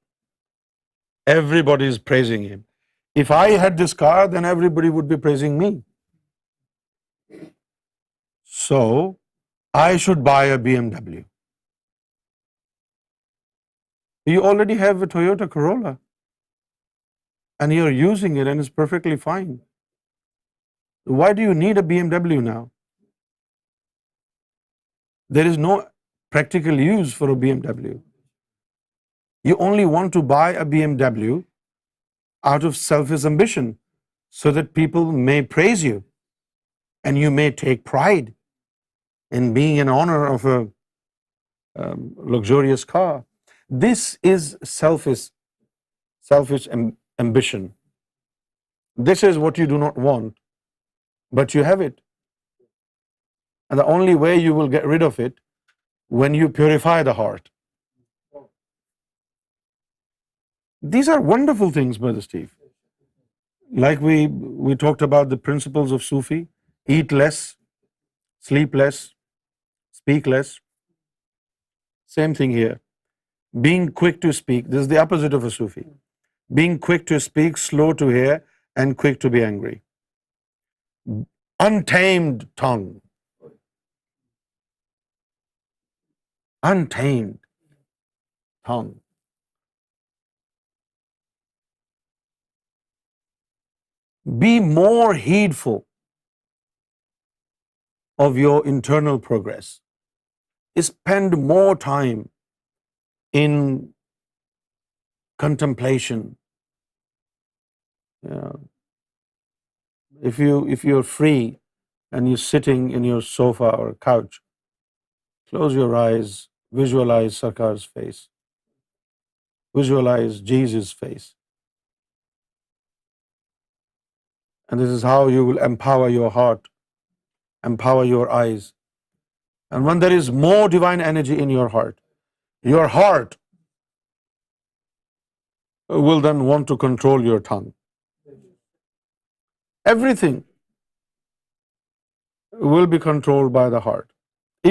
everybody is praising him. If I had this car, then everybody would be praising me. So, I should buy a BMW. You already have a Toyota Corolla, and you're using it and it's perfectly fine. Why do you need a BMW now? There is no practical use for a BMW. You only want to buy a BMW out of selfish ambition so that people may praise you and you may take pride in being in honor of a luxurious car. This is selfish ambition. This is what you do not want, but you have it. And the only way you will get rid of it when you purify the heart. These are wonderful things, Brother Steve. Like we talked about the principles of Sufi: eat less, sleep less, speak less. Same thing here. Being quick to speak. This is the opposite of a Sufi. Being quick to speak, slow to hear, and quick to be angry. Untamed tongue. Untamed tongue. Be more heedful of your internal progress. Spend more time in contemplation. If you're free and you're sitting in your sofa or couch, close your eyes, visualize Sarkar's face, visualize Jesus' face. And this is how you will empower your heart, empower your eyes. And when there is more divine energy in your heart will then want to control your tongue. Everything will be controlled by the heart,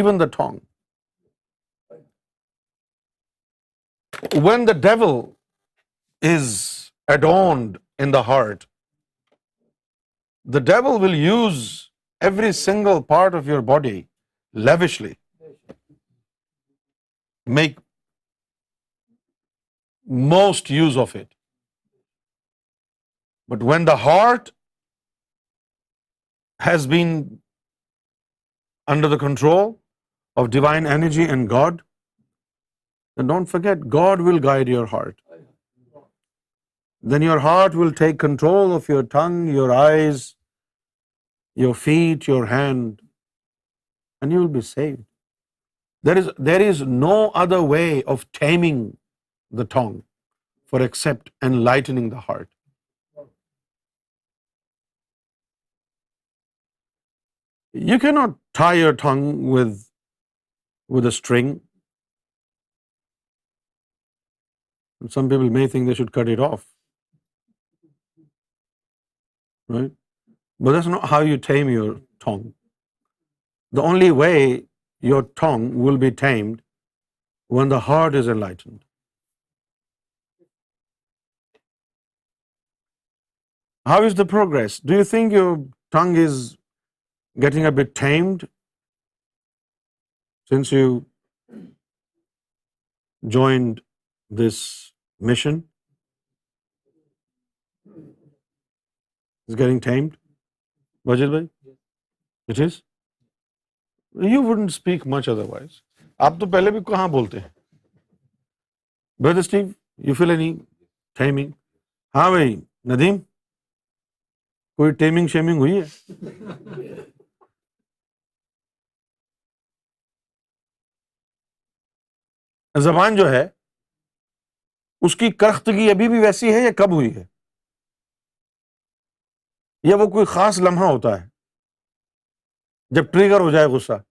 even the tongue. When the devil is adorned in the heart, the devil will use every single part of your body lavishly, make most use of it. But when the heart has been under the control of divine energy and God, then don't forget, God will guide your heart. Then your heart will take control of your tongue, your eyes, your feet, your hand, and you will be saved. There is no other way of taming the tongue for except enlightening the heart. You cannot tie your tongue with a string. Some people may think they should cut it off, right? But that's not how you tame your tongue. The only way your tongue will be tamed when the heart is enlightened. How is the progress? Do you think your tongue is getting a bit tamed since you joined this mission? It's getting tamed? Wajid bhai? It is? You wouldn't speak much otherwise. آپ تو پہلے بھی کہاں بولتے ہیں. Brother Steve, You feel any taming? ہاں بھائی ندیم، کوئی ٹیمنگ شیمنگ ہوئی ہے؟ زبان جو ہے اس کی کرختگی ابھی بھی ویسی ہے یا کب ہوئی ہے؟ یا وہ کوئی خاص لمحہ ہوتا ہے جب ٹریگر ہو جائے غصہ؟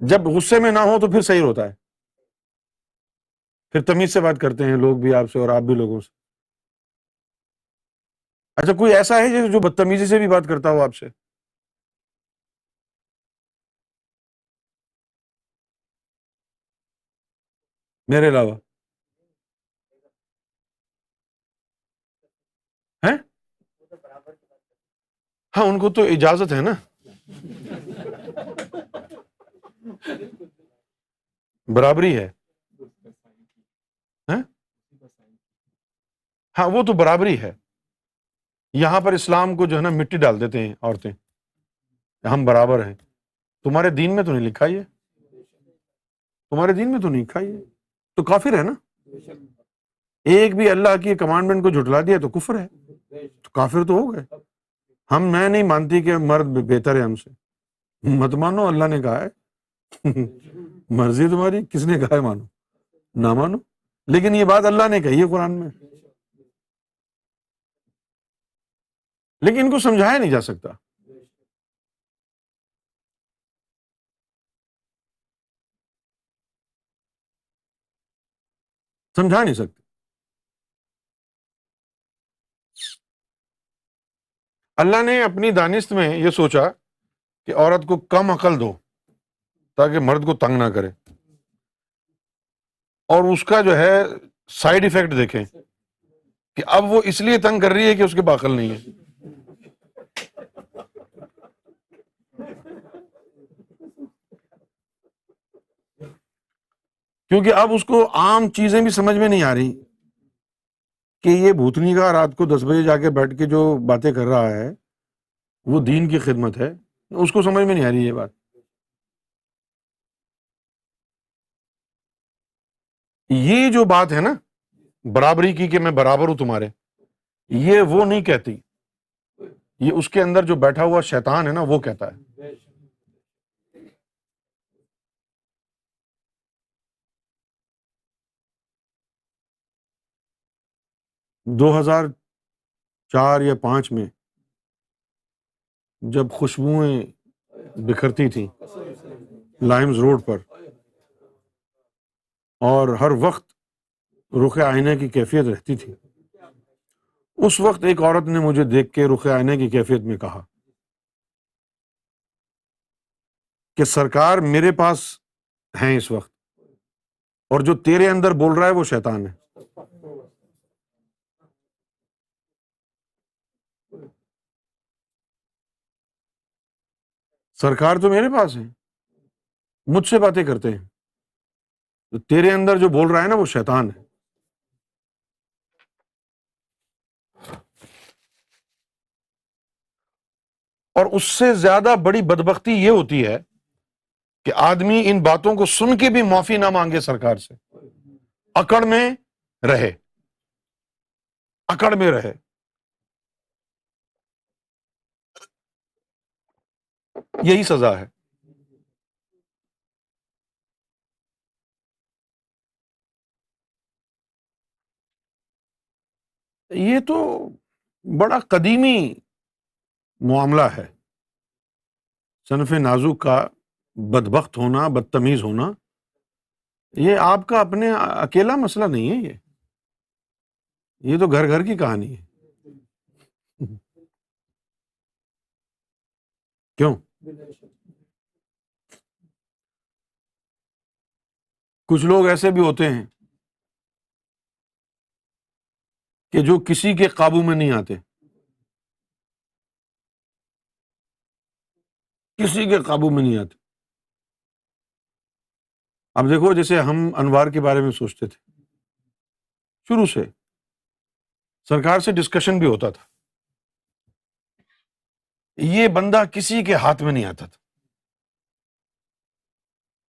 جب غصے میں نہ ہو تو پھر صحیح ہوتا ہے، پھر تمیز سے بات کرتے ہیں لوگ بھی آپ سے اور آپ بھی لوگوں سے۔ اچھا کوئی ایسا ہے جو بدتمیزی سے بھی بات کرتا ہو آپ سے؟ میرے علاوہ ہیں؟ ہاں ان کو تو اجازت ہے نا، برابری ہے۔ ہیں؟ ہاں وہ تو برابری ہے۔ یہاں پر اسلام کو جو ہے نا مٹی ڈال دیتے ہیں عورتیں، ہم برابر ہیں۔ تمہارے دین میں تو نہیں لکھا یہ، تمہارے دین میں تو نہیں لکھا یہ، تو کافر ہے نا۔ ایک بھی اللہ کی کمانڈمنٹ کو جھٹلا دیا تو کفر ہے، تو کافر تو ہو گئے۔ میں نہیں مانتی کہ مرد بہتر ہے ہم سے، مت مانو، اللہ نے کہا ہے، مرضی تمہاری، کس نے کہا ہے مانو نہ مانو، لیکن یہ بات اللہ نے کہی ہے قرآن میں، لیکن ان کو سمجھایا نہیں جا سکتا۔ سمجھا نہیں سکتے۔ اللہ نے اپنی دانست میں یہ سوچا کہ عورت کو کم عقل دو تاکہ مرد کو تنگ نہ کرے، اور اس کا جو ہے سائیڈ ایفیکٹ دیکھیں کہ اب وہ اس لیے تنگ کر رہی ہے کہ اس کے باقل نہیں ہے۔ کیونکہ اب اس کو عام چیزیں بھی سمجھ میں نہیں آ رہی کہ یہ بھوتنی کا رات کو 10 بجے جا کے بیٹھ کے جو باتیں کر رہا ہے وہ دین کی خدمت ہے، اس کو سمجھ میں نہیں آ رہی یہ بات۔ یہ جو بات ہے نا برابری کی کہ میں برابر ہوں تمہارے، یہ وہ نہیں کہتی، یہ اس کے اندر جو بیٹھا ہوا شیطان ہے نا وہ کہتا ہے۔ 2004 یا 2005 میں جب خوشبوئیں بکھرتی تھیں لائمز روڈ پر اور ہر وقت رخ آئینے کی کیفیت رہتی تھی، اس وقت ایک عورت نے مجھے دیکھ کے رخ آئینے کی کیفیت میں کہا کہ سرکار میرے پاس ہیں اس وقت، اور جو تیرے اندر بول رہا ہے وہ شیطان ہے۔ سرکار تو میرے پاس ہیں، مجھ سے باتیں کرتے ہیں، تو تیرے اندر جو بول رہا ہے نا وہ شیطان ہے۔ اور اس سے زیادہ بڑی بدبختی یہ ہوتی ہے کہ آدمی ان باتوں کو سن کے بھی معافی نہ مانگے سرکار سے، اکڑ میں رہے، اکڑ میں رہے۔ یہی سزا ہے۔ یہ تو بڑا قدیمی معاملہ ہے، صنف نازک کا بدبخت ہونا، بدتمیز ہونا، یہ آپ کا اپنے اکیلا مسئلہ نہیں ہے، یہ تو گھر گھر کی کہانی ہے۔ کیوں؟ کچھ لوگ ایسے بھی ہوتے ہیں کہ جو کسی کے قابو میں نہیں آتے، کسی کے قابو میں نہیں آتے۔ اب دیکھو جیسے ہم انوار کے بارے میں سوچتے تھے، شروع سے سرکار سے ڈسکشن بھی ہوتا تھا، یہ بندہ کسی کے ہاتھ میں نہیں آتا تھا،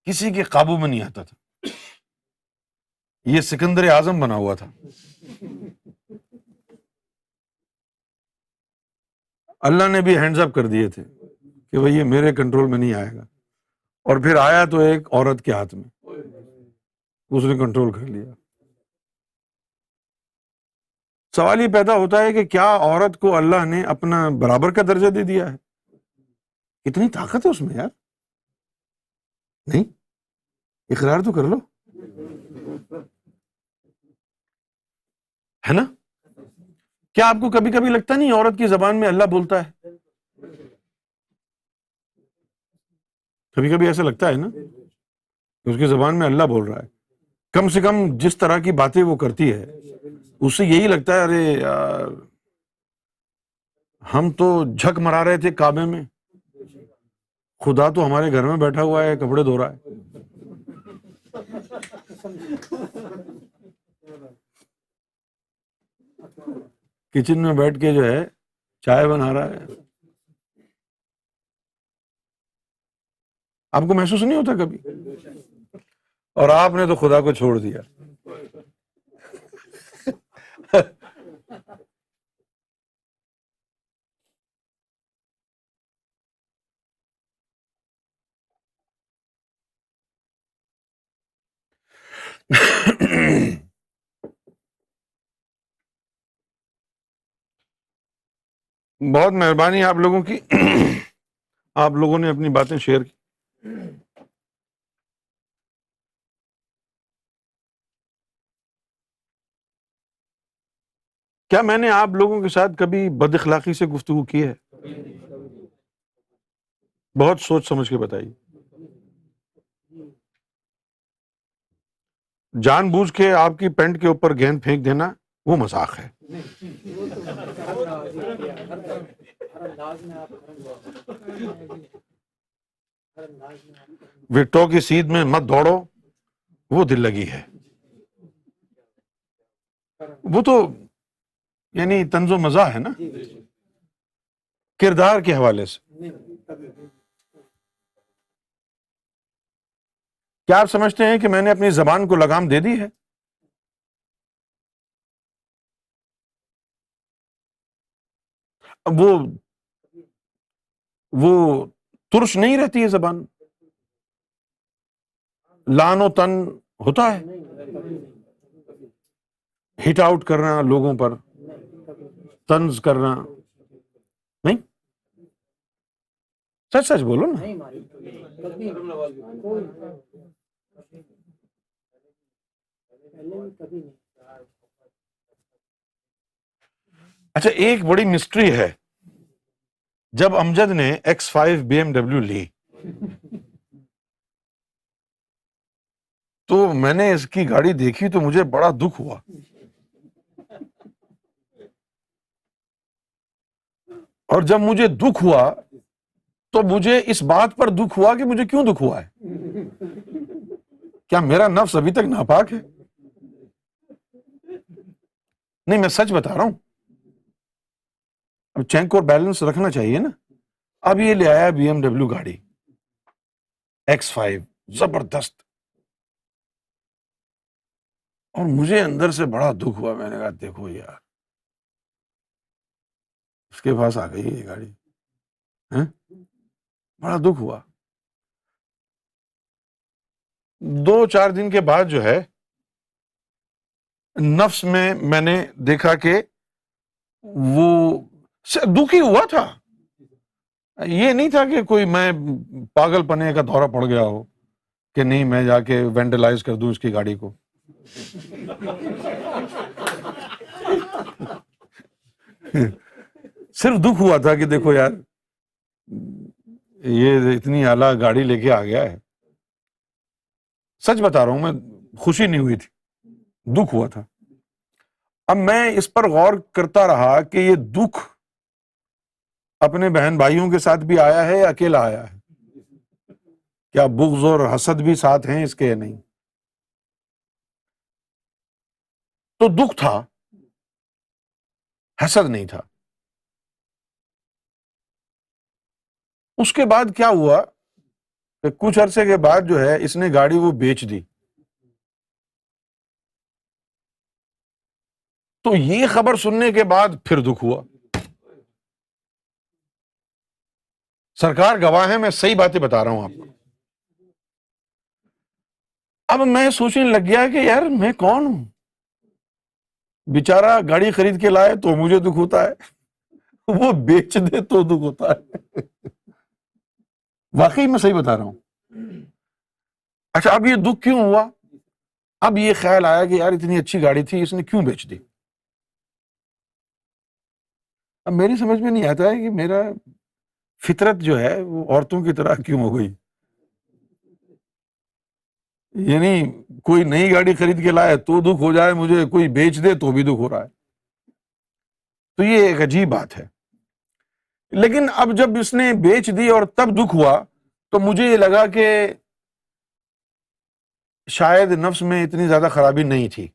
کسی کے قابو میں نہیں آتا تھا۔ یہ سکندر اعظم بنا ہوا تھا. اللہ نے بھی ہینڈز اپ کر دیے تھے کہ بھئی یہ میرے کنٹرول میں نہیں آئے گا، اور پھر آیا تو ایک عورت کے ہاتھ میں، اس نے کنٹرول کر لیا. سوال یہ پیدا ہوتا ہے کہ کیا عورت کو اللہ نے اپنا برابر کا درجہ دے دیا ہے؟ کتنی طاقت ہے اس میں یار. نہیں، اقرار تو کر لو، ہے نا؟ کیا آپ کو کبھی کبھی لگتا نہیں عورت کی زبان میں اللہ بولتا ہے؟ کبھی کبھی ایسا لگتا ہے نا کہ اس کی زبان میں اللہ بول رہا ہے. کم سے کم جس طرح کی باتیں وہ کرتی ہے اس سے یہی لگتا ہے ارے یار ہم تو جھک مرا رہے تھے کعبے میں، خدا تو ہمارے گھر میں بیٹھا ہوا ہے، کپڑے دھو رہا ہے. کچن میں بیٹھ کے جو ہے چائے بنا رہا ہے. آپ کو محسوس نہیں ہوتا کبھی؟ اور آپ نے تو خدا کو چھوڑ دیا. بہت مہربانی آپ لوگوں کی، آپ لوگوں نے اپنی باتیں شیئر کی. کیا میں نے آپ لوگوں کے ساتھ کبھی بد اخلاقی سے گفتگو کی ہے؟ بہت سوچ سمجھ کے بتائیے. جان بوجھ کے آپ کی پینٹ کے اوپر گیند پھینک دینا وہ مذاق ہے. وٹوں کی سیدھ میں مت دوڑو وہ دل لگی ہے. وہ تو یعنی طنز و مزاح ہے نا، کردار کے حوالے سے. کیا آپ سمجھتے ہیں کہ میں نے اپنی زبان کو لگام دے دی ہے؟ اب وہ ترش نہیں رہتی ہے زبان، لان و تن ہوتا ہے، ہٹ آؤٹ کرنا لوگوں پر، طنز کرنا. نہیں، سچ سچ بولو نا. اچھا، ایک بڑی مسٹری ہے. جب امجد نے X5 BMW لی تو میں نے اس کی گاڑی دیکھی تو مجھے بڑا دکھ ہوا. اور جب مجھے دکھ ہوا تو مجھے اس بات پر دکھ ہوا کہ مجھے کیوں دکھ ہوا ہے. کیا میرا نفس ابھی تک ناپاک ہے؟ نہیں، میں سچ بتا رہا ہوں. اب چینک اور بیلنس رکھنا چاہیے نا. اب یہ لے آیا BMW گاڑی X5 زبردست، اور مجھے اندر سے بڑا دکھ ہوا. میں نے کہا دیکھو یار اس کے پاس آ گئی یہ گاڑی، بڑا دکھ ہوا. 2-4 دن کے بعد جو ہے نفس میں نے دیکھا کہ وہ دکھی ہوا تھا. یہ نہیں تھا کہ کوئی میں پاگل پنے کا دورہ پڑ گیا ہو کہ نہیں میں جا کے وینڈلائز کر دوں اس کی گاڑی کو. صرف دکھ ہوا تھا کہ دیکھو یار یہ اتنی اعلیٰ گاڑی لے کے آ گیا ہے. سچ بتا رہا ہوں، میں خوشی نہیں ہوئی تھی، دکھ ہوا تھا. اب میں اس پر غور کرتا رہا کہ یہ دکھ اپنے بہن بھائیوں کے ساتھ بھی آیا ہے یا اکیلا آیا ہے؟ کیا بغض اور حسد بھی ساتھ ہیں اس کے یا نہیں؟ تو دکھ تھا، حسد نہیں تھا. اس کے بعد کیا ہوا کہ کچھ عرصے کے بعد جو ہے اس نے گاڑی وہ بیچ دی. تو یہ خبر سننے کے بعد پھر دکھ ہوا. سرکار گواہ ہے، میں صحیح باتیں بتا رہا ہوں آپ کو. اب میں سوچنے لگ گیا کہ یار میں کون ہوں؟ بیچارہ گاڑی خرید کے لائے تو مجھے دکھ ہوتا ہے، وہ بیچ دے تو دکھ ہوتا ہے. واقعی میں صحیح بتا رہا ہوں. اچھا اب یہ دکھ کیوں ہوا؟ اب یہ خیال آیا کہ یار اتنی اچھی گاڑی تھی، اس نے کیوں بیچ دی؟ اب میری سمجھ میں نہیں آتا ہے کہ میرا فطرت جو ہے وہ عورتوں کی طرح کیوں ہو گئی. یعنی کوئی نئی گاڑی خرید کے لائے تو دکھ ہو جائے مجھے، کوئی بیچ دے تو بھی دکھ ہو رہا ہے. تو یہ ایک عجیب بات ہے. لیکن اب جب اس نے بیچ دی اور تب دکھ ہوا تو مجھے یہ لگا کہ شاید نفس میں اتنی زیادہ خرابی نہیں تھی.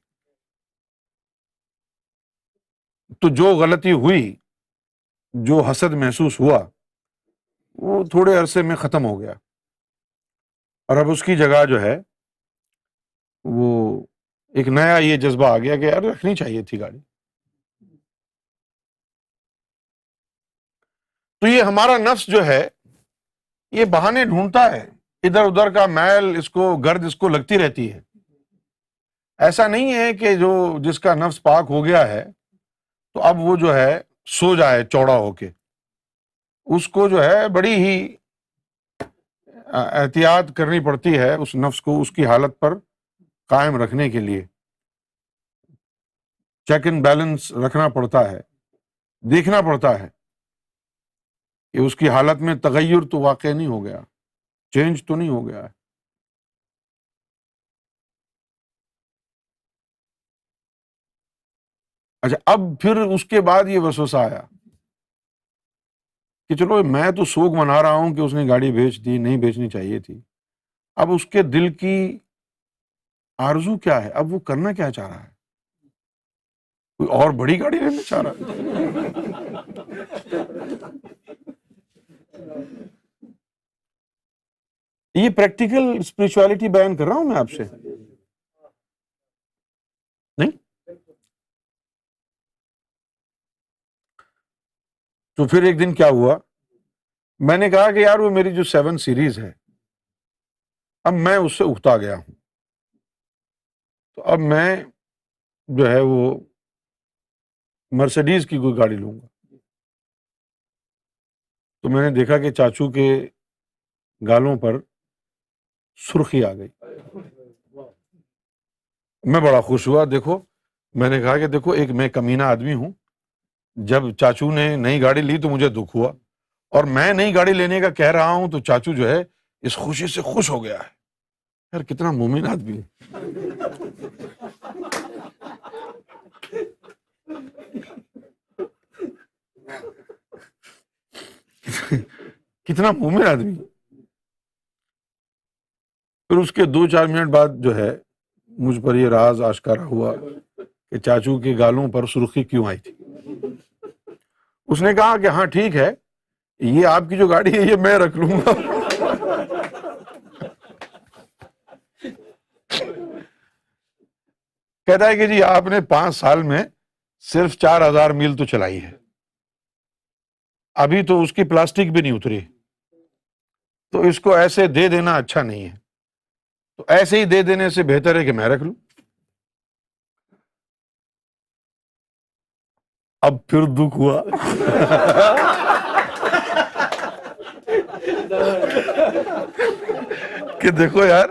تو جو غلطی ہوئی، جو حسد محسوس ہوا، وہ تھوڑے عرصے میں ختم ہو گیا. اور اب اس کی جگہ جو ہے وہ ایک نیا یہ جذبہ آ گیا کہ یار رکھنی چاہیے تھی گاڑی. تو یہ ہمارا نفس جو ہے یہ بہانے ڈھونڈتا ہے، ادھر ادھر کا میل اس کو، گرد اس کو لگتی رہتی ہے. ایسا نہیں ہے کہ جو جس کا نفس پاک ہو گیا ہے تو اب وہ جو ہے سو جائے چوڑا ہو کے. اس کو جو ہے بڑی ہی احتیاط کرنی پڑتی ہے اس نفس کو اس کی حالت پر قائم رکھنے کے لیے. چیک اینڈ بیلنس رکھنا پڑتا ہے، دیکھنا پڑتا ہے کہ اس کی حالت میں تغیر تو واقع نہیں ہو گیا، چینج تو نہیں ہو گیا ہے. اچھا اب پھر اس کے بعد یہ وسوسہ آیا کہ چلو میں تو سوگ منا رہا ہوں کہ اس نے گاڑی بیچ دی، نہیں بیچنی چاہیے تھی. اب اس کے دل کی آرزو کیا ہے؟ اب وہ کرنا کیا چاہ رہا ہے؟ کوئی اور بڑی گاڑی لینا چاہ رہا ہے؟ یہ پریکٹیکل اسپرچویلٹی بیان کر رہا ہوں میں آپ سے، نہیں؟ تو پھر ایک دن کیا ہوا، میں نے کہا کہ یار وہ میری جو 7 سیریز ہے اب میں اس سے اکتا گیا ہوں. تو اب میں جو ہے وہ مرسیڈیز کی کوئی گاڑی لوں گا. تو میں نے دیکھا کہ چاچو کے گالوں پر سرخی آ گئی. میں بڑا خوش ہوا. دیکھو میں نے کہا کہ دیکھو ایک میں کمینہ آدمی ہوں، جب چاچو نے نئی گاڑی لی تو مجھے دکھ ہوا، اور میں نئی گاڑی لینے کا کہہ رہا ہوں تو چاچو جو ہے اس خوشی سے خوش ہو گیا ہے. یار کتنا مومن آدمی ہے. کتنا مومن آدمی. پھر اس کے 2-4 منٹ بعد جو ہے مجھ پر یہ راز آشکارا ہوا کہ چاچو کے گالوں پر سرخی کیوں آئی تھی. اس نے کہا کہ ہاں ٹھیک ہے، یہ آپ کی جو گاڑی ہے یہ میں رکھ لوں گا. کہتا ہے کہ جی آپ نے 5 سال میں صرف 4000 میل تو چلائی ہے، ابھی تو اس کی پلاسٹک بھی نہیں اتری، تو اس کو ایسے دے دینا اچھا نہیں ہے، تو ایسے ہی دے دینے سے بہتر ہے کہ میں رکھ لوں. اب پھر دکھ ہوا. کہ دیکھو یار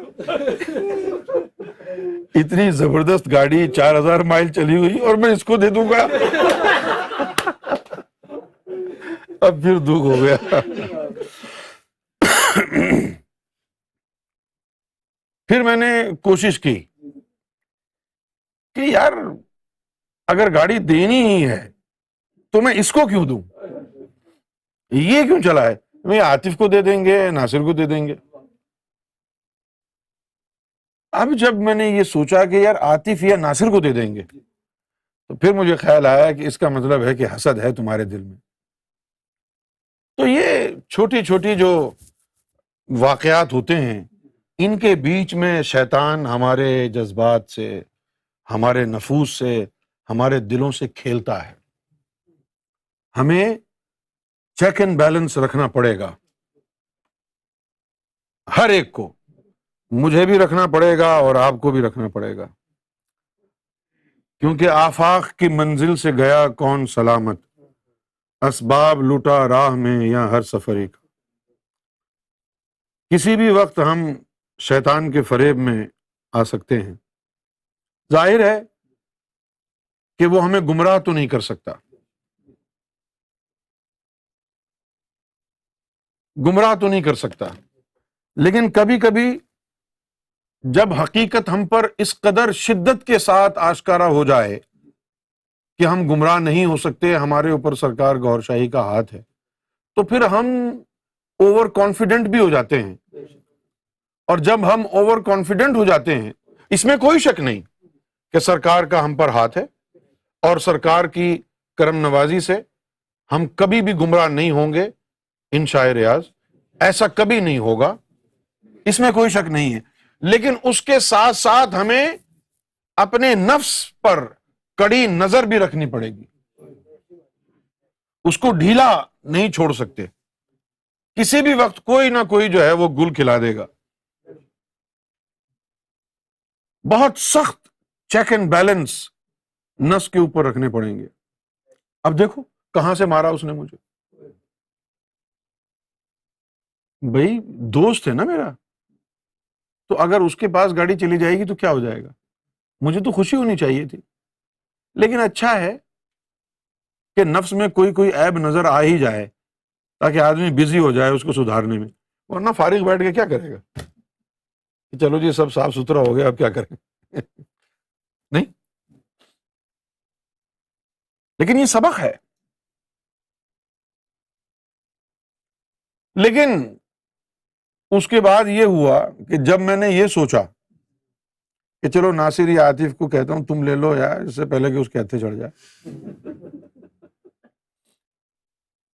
اتنی زبردست گاڑی 4000 مائل چلی ہوئی اور میں اس کو دے دوں گا. اب پھر دکھ ہو گیا. پھر میں نے کوشش کی کہ یار اگر گاڑی دینی ہی ہے تو میں اس کو کیوں دوں، یہ کیوں چلائے، میں عاطف کو دے دیں گے، ناصر کو دے دیں گے. اب جب میں نے یہ سوچا کہ یار عاطف یا ناصر کو دے دیں گے تو پھر مجھے خیال آیا کہ اس کا مطلب ہے کہ حسد ہے تمہارے دل میں. تو یہ چھوٹی چھوٹی جو واقعات ہوتے ہیں ان کے بیچ میں شیطان ہمارے جذبات سے، ہمارے نفوس سے، ہمارے دلوں سے کھیلتا ہے. ہمیں چیک اینڈ بیلنس رکھنا پڑے گا، ہر ایک کو. مجھے بھی رکھنا پڑے گا اور آپ کو بھی رکھنا پڑے گا، کیونکہ آفاق کی منزل سے گیا کون سلامت، اسباب لوٹا راہ میں یا ہر سفری کا. کسی بھی وقت ہم شیطان کے فریب میں آ سکتے ہیں. ظاہر ہے کہ وہ ہمیں گمراہ تو نہیں کر سکتا، گمراہ تو نہیں کر سکتا، لیکن کبھی کبھی جب حقیقت ہم پر اس قدر شدت کے ساتھ آشکارا ہو جائے کہ ہم گمراہ نہیں ہو سکتے، ہمارے اوپر سرکار گوھر شاہی کا ہاتھ ہے، تو پھر ہم اوور کانفیڈنٹ بھی ہو جاتے ہیں. اور جب ہم اوور کانفیڈنٹ ہو جاتے ہیں، اس میں کوئی شک نہیں کہ سرکار کا ہم پر ہاتھ ہے، اور سرکار کی کرم نوازی سے ہم کبھی بھی گمراہ نہیں ہوں گے انشاء ریاض، ایسا کبھی نہیں ہوگا، اس میں کوئی شک نہیں ہے. لیکن اس کے ساتھ ساتھ ہمیں اپنے نفس پر کڑی نظر بھی رکھنی پڑے گی، اس کو ڈھیلا نہیں چھوڑ سکتے. کسی بھی وقت کوئی نہ کوئی جو ہے وہ گل کھلا دے گا. بہت سخت چیک اینڈ بیلنس نفس کے اوپر رکھنے پڑیں گے. اب دیکھو کہاں سے مارا اس نے مجھے، بھائی دوست ہے نا میرا، تو اگر اس کے پاس گاڑی چلی جائے گی تو کیا ہو جائے گا، مجھے تو خوشی ہونی چاہیے تھی. لیکن اچھا ہے کہ نفس میں کوئی عیب نظر آ ہی جائے تاکہ آدمی بزی ہو جائے اس کو سدھارنے میں، ورنہ فارغ بیٹھ کے کیا کرے گا کہ چلو جی سب صاف ستھرا ہو گیا اب کیا کریں نہیں. لیکن یہ سبق ہے. لیکن اس کے بعد یہ ہوا کہ جب میں نے یہ سوچا کہ چلو ناصر یا عاطف کو کہتا ہوں تم لے لو یار، اس سے پہلے کہ اس کے ہتھے چڑھ جائے،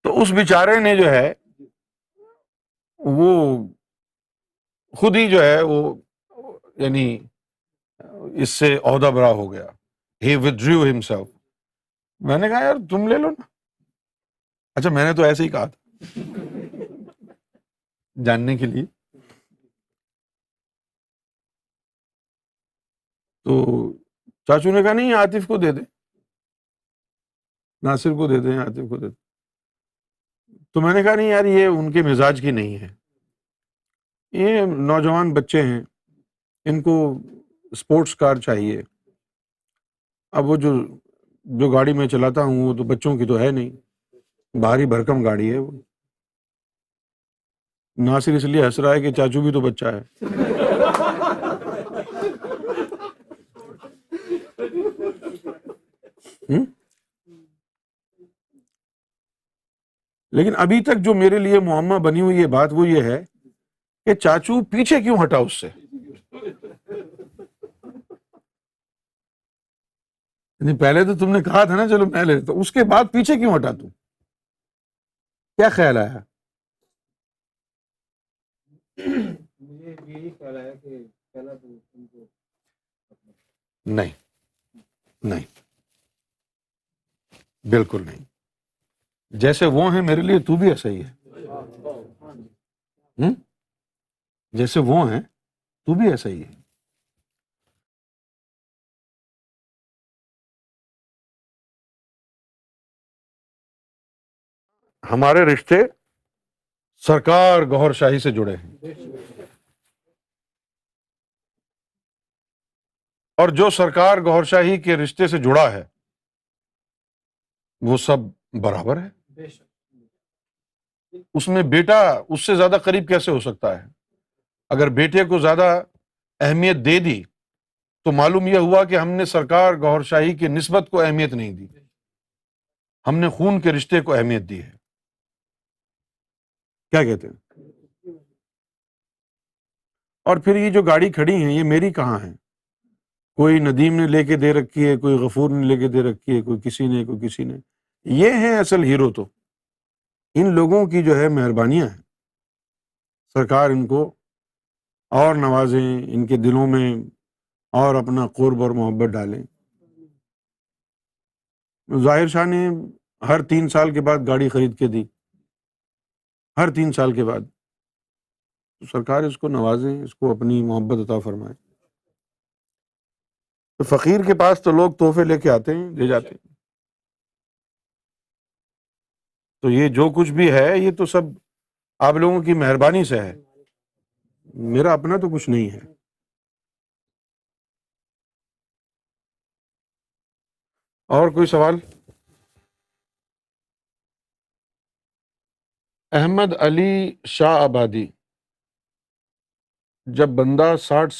تو اس بیچارے نے جو ہے وہ خود ہی جو ہے وہ یعنی اس سے عہدہ برا ہو گیا. He withdrew himself. میں نے کہا یار تم لے لو نا. اچھا میں نے تو ایسے ہی کہا تھا جاننے کے لیے. تو چاچو نے کہا نہیں عاطف کو دے دیں، ناصر کو دے دیں، عاطف کو دے دیں. تو میں نے کہا نہیں یار یہ ان کے مزاج کی نہیں ہے، یہ نوجوان بچے ہیں، ان کو اسپورٹس کار چاہیے. اب وہ جو گاڑی میں چلاتا ہوں وہ تو بچوں کی تو ہے نہیں، بھاری بھرکم گاڑی ہے وہ. ناصر اس لیے ہنس رہا ہے کہ چاچو بھی تو بچہ ہے. لیکن ابھی تک جو میرے لیے معمہ بنی ہوئی یہ بات وہ یہ ہے کہ چاچو پیچھے کیوں ہٹا اس سے. پہلے تو تم نے کہا تھا نا چلو میں لے لیتا ہوں، اس کے بعد پیچھے کیوں ہٹا تو، کیا خیال آیا؟ مجھے یہی خیال آیا کہ پہلا تو ان کو نہیں نہیں بالکل نہیں. جیسے وہ ہیں میرے لیے تو بھی ایسا ہی ہے، جیسے وہ ہیں تو بھی ایسا ہی ہے. ہمارے رشتے سرکار گوھر شاہی سے جڑے ہیں، اور جو سرکار گوھر شاہی کے رشتے سے جڑا ہے وہ سب برابر ہے. اس میں بیٹا اس سے زیادہ قریب کیسے ہو سکتا ہے؟ اگر بیٹے کو زیادہ اہمیت دے دی تو معلوم یہ ہوا کہ ہم نے سرکار گوھر شاہی کی نسبت کو اہمیت نہیں دی، ہم نے خون کے رشتے کو اہمیت دی ہے. کیا کہتے ہیں؟ اور پھر یہ جو گاڑی کھڑی ہیں یہ میری کہاں ہے؟ کوئی ندیم نے لے کے دے رکھی ہے، کوئی غفور نے لے کے دے رکھی ہے، کوئی کسی نے. یہ ہیں اصل ہیرو. تو ان لوگوں کی جو ہے مہربانیاں ہیں، سرکار ان کو اور نوازیں، ان کے دلوں میں اور اپنا قرب اور محبت ڈالیں. ظاہر شاہ نے ہر 3 سال کے بعد گاڑی خرید کے دی، ہر 3 سال کے بعد. تو سرکار اس کو نوازیں، اس کو اپنی محبت عطا فرمائے. تو فقیر کے پاس تو لوگ تحفے لے کے آتے ہیں، لے جاتے ہیں. تو یہ جو کچھ بھی ہے یہ تو سب آپ لوگوں کی مہربانی سے ہے، میرا اپنا تو کچھ نہیں ہے. اور کوئی سوال؟ احمد علی شاہ آبادی، جب بندہ 60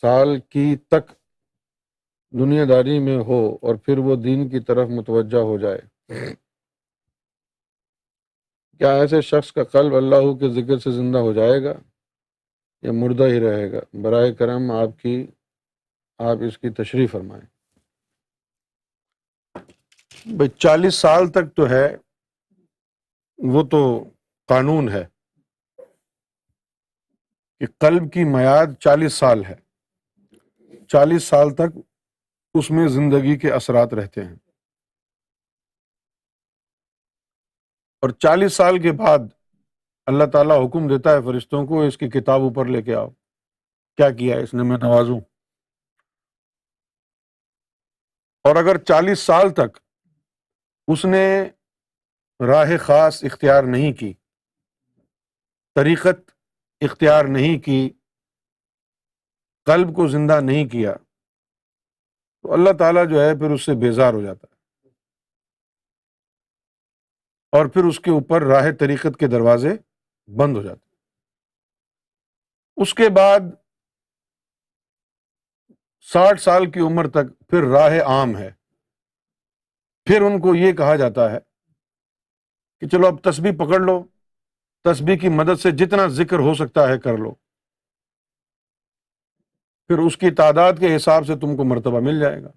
سال کی تک دنیا داری میں ہو اور پھر وہ دین کی طرف متوجہ ہو جائے، کیا ایسے شخص کا قلب اللہ کے ذکر سے زندہ ہو جائے گا یا مردہ ہی رہے گا؟ براہ کرم آپ اس کی تشریح فرمائیں. بھئی 40 سال تک تو ہے، وہ تو قانون ہے کہ قلب کی میعاد 40 سال ہے. 40 سال تک اس میں زندگی کے اثرات رہتے ہیں، اور 40 سال کے بعد اللہ تعالیٰ حکم دیتا ہے فرشتوں کو اس کی کتاب اوپر لے کے آؤ، کیا کیا ہے اس نے، میں نوازوں. اور اگر 40 سال تک اس نے راہ خاص اختیار نہیں کی، طریقت اختیار نہیں کی، قلب کو زندہ نہیں کیا، تو اللہ تعالیٰ جو ہے پھر اس سے بیزار ہو جاتا ہے، اور پھر اس کے اوپر راہ طریقت کے دروازے بند ہو جاتے ہیں. اس کے بعد 60 سال کی عمر تک پھر راہ عام ہے. پھر ان کو یہ کہا جاتا ہے کہ چلو اب تسبیح پکڑ لو، تسبیح کی مدد سے جتنا ذکر ہو سکتا ہے کر لو، پھر اس کی تعداد کے حساب سے تم کو مرتبہ مل جائے گا.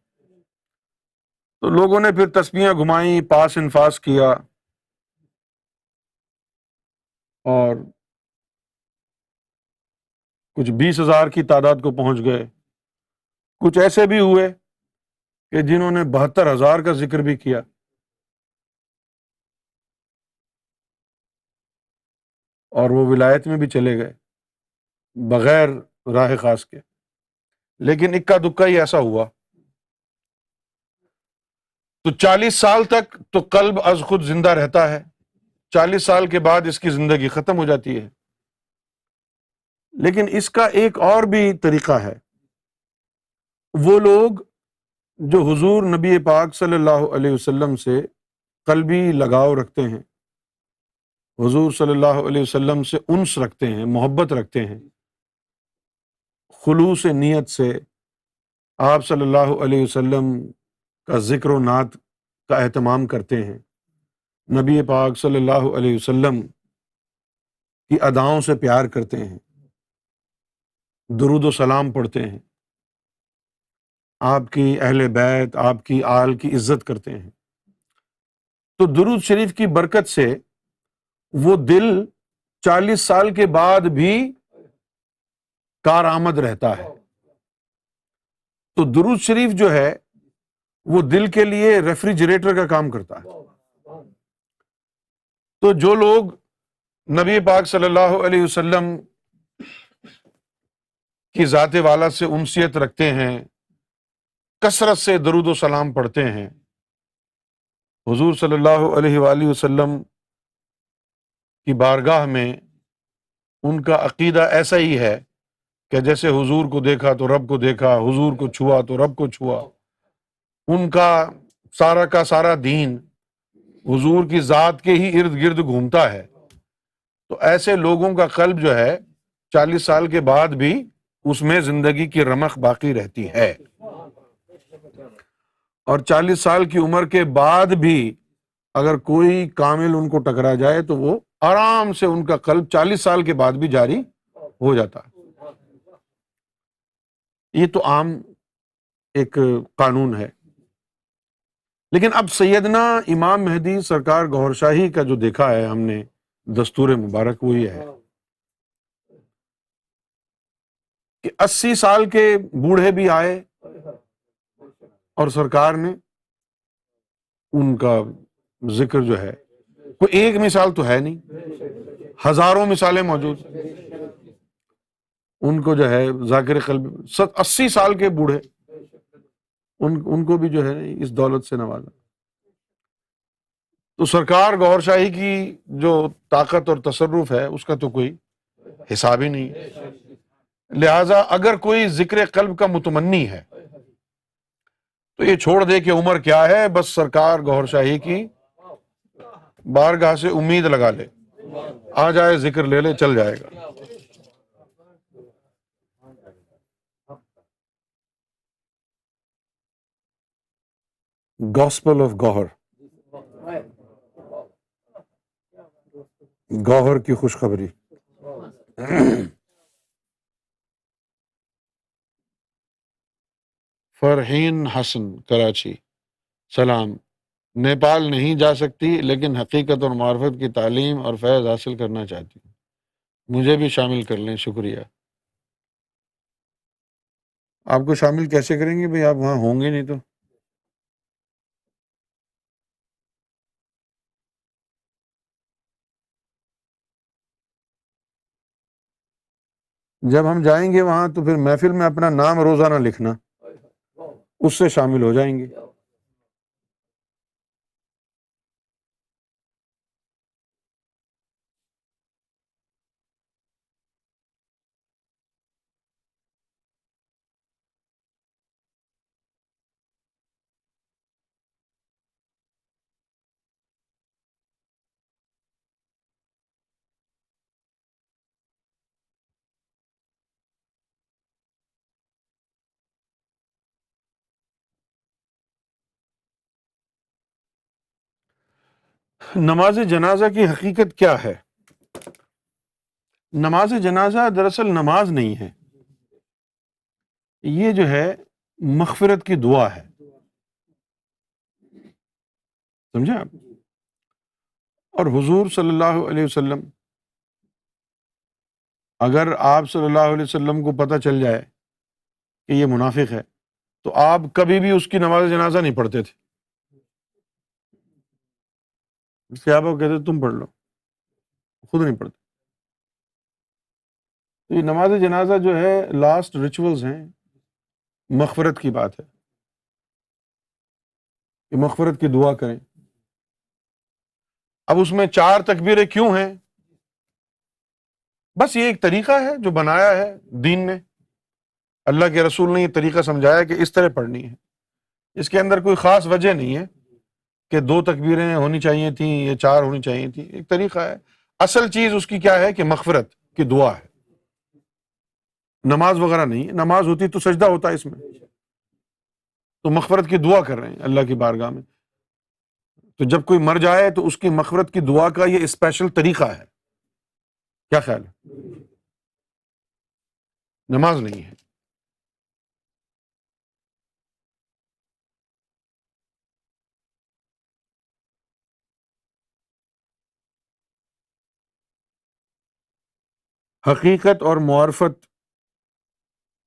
تو لوگوں نے پھر تسبیحاں گھمائیں، پاس انفاس کیا، اور کچھ 20,000 کی تعداد کو پہنچ گئے. کچھ ایسے بھی ہوئے کہ جنہوں نے 72,000 کا ذکر بھی کیا. اور وہ ولایت میں بھی چلے گئے بغیر راہ خاص کے. لیکن اکا دکا ہی ایسا ہوا. تو 40 سال تک تو قلب از خود زندہ رہتا ہے، 40 سال کے بعد اس کی زندگی ختم ہو جاتی ہے. لیکن اس کا ایک اور بھی طریقہ ہے. وہ لوگ جو حضور نبی پاک صلی اللہ علیہ وسلم سے قلبی لگاؤ رکھتے ہیں، حضور صلی اللہ علیہ وسلم سے انس رکھتے ہیں، محبت رکھتے ہیں، خلوص نیت سے آپ صلی اللہ علیہ وسلم کا ذکر و نعت کا اہتمام کرتے ہیں، نبی پاک صلی اللہ علیہ وسلم کی اداؤں سے پیار کرتے ہیں، درود و سلام پڑھتے ہیں، آپ کی اہل بیت، آپ کی آل کی عزت کرتے ہیں، تو درود شریف کی برکت سے وہ دل 40 سال کے بعد بھی کارآمد رہتا ہے. تو درود شریف جو ہے وہ دل کے لیے ریفریجریٹر کا کام کرتا ہے. تو جو لوگ نبی پاک صلی اللہ علیہ وسلم کی ذات والا سے انسیت رکھتے ہیں، کثرت سے درود و سلام پڑھتے ہیں، حضور صلی اللہ علیہ وآلہ وسلم کی بارگاہ میں ان کا عقیدہ ایسا ہی ہے کہ جیسے حضور کو دیکھا تو رب کو دیکھا، حضور کو چھوا تو رب کو چھوا. ان کا سارا دین حضور کی ذات کے ہی ارد گرد گھومتا ہے. تو ایسے لوگوں کا قلب جو ہے 40 سال کے بعد بھی اس میں زندگی کی رمق باقی رہتی ہے، اور 40 سال کی عمر کے بعد بھی اگر کوئی کامل ان کو ٹکرا جائے تو وہ آرام سے ان کا قلب 40 سال کے بعد بھی جاری ہو جاتا ہے. یہ تو عام ایک قانون ہے. لیکن اب سیدنا امام مہدی سرکار گوھر شاہی کا جو دیکھا ہے ہم نے دستور مبارک وہ یہ ہے کہ کہ 80 سال کے بوڑھے بھی آئے اور سرکار نے ان کا ذکر جو ہے، کوئی ایک مثال تو ہے نہیں، ہزاروں مثالیں موجود، ان کو جو ہے ذاکر قلب 80 سال کے بوڑھے، ان کو بھی جو ہے اس دولت سے نوازا۔ تو سرکار گوھر شاہی کی جو طاقت اور تصرف ہے اس کا تو کوئی حساب ہی نہیں ہے۔ لہٰذا اگر کوئی ذکر قلب کا متمنی ہے تو یہ چھوڑ دے کہ عمر کیا ہے، بس سرکار گوھر شاہی کی بارگاہ سے امید لگا لے، آ جائے ذکر لے لے، چل جائے گا۔ گاسپل آف گوھر، گوھر کی خوشخبری۔ فرحین حسن کراچی، سلام، نیپال نہیں جا سکتی لیکن حقیقت اور معرفت کی تعلیم اور فیض حاصل کرنا چاہتی ہوں، مجھے بھی شامل کر لیں، شکریہ۔ آپ کو شامل کیسے کریں گے بھئی، آپ وہاں ہوں گے نہیں تو؟ جب ہم جائیں گے وہاں تو پھر محفل میں اپنا نام روزانہ لکھنا، اس سے شامل ہو جائیں گے۔ نماز جنازہ کی حقیقت کیا ہے؟ نماز جنازہ دراصل نماز نہیں ہے، یہ جو ہے مغفرت کی دعا ہے، سمجھے آپ؟ اور حضور صلی اللہ علیہ وسلم، اگر آپ صلی اللہ علیہ وسلم کو پتہ چل جائے کہ یہ منافق ہے تو آپ کبھی بھی اس کی نماز جنازہ نہیں پڑھتے تھے، صحابہ کو کہتے تم پڑھ لو، خود نہیں پڑھتے۔ تو یہ نماز جنازہ جو ہے لاسٹ ریچولز ہیں، مغفرت کی بات ہے کہ مغفرت کی دعا کریں۔ اب اس میں 4 تکبیریں کیوں ہیں؟ بس یہ ایک طریقہ ہے جو بنایا ہے دین نے، اللہ کے رسول نے یہ طریقہ سمجھایا کہ اس طرح پڑھنی ہے، اس کے اندر کوئی خاص وجہ نہیں ہے کہ 2 تکبیریں ہونی چاہیے تھیں یا 4 ہونی چاہیے تھیں، ایک طریقہ ہے۔ اصل چیز اس کی کیا ہے کہ مغفرت کی دعا ہے، نماز وغیرہ نہیں ہے۔ نماز ہوتی تو سجدہ ہوتا اس میں، تو مغفرت کی دعا کر رہے ہیں اللہ کی بارگاہ میں۔ تو جب کوئی مر جائے تو اس کی مغفرت کی دعا کا یہ اسپیشل طریقہ ہے، کیا خیال ہے؟ نماز نہیں ہے۔ حقیقت اور معرفت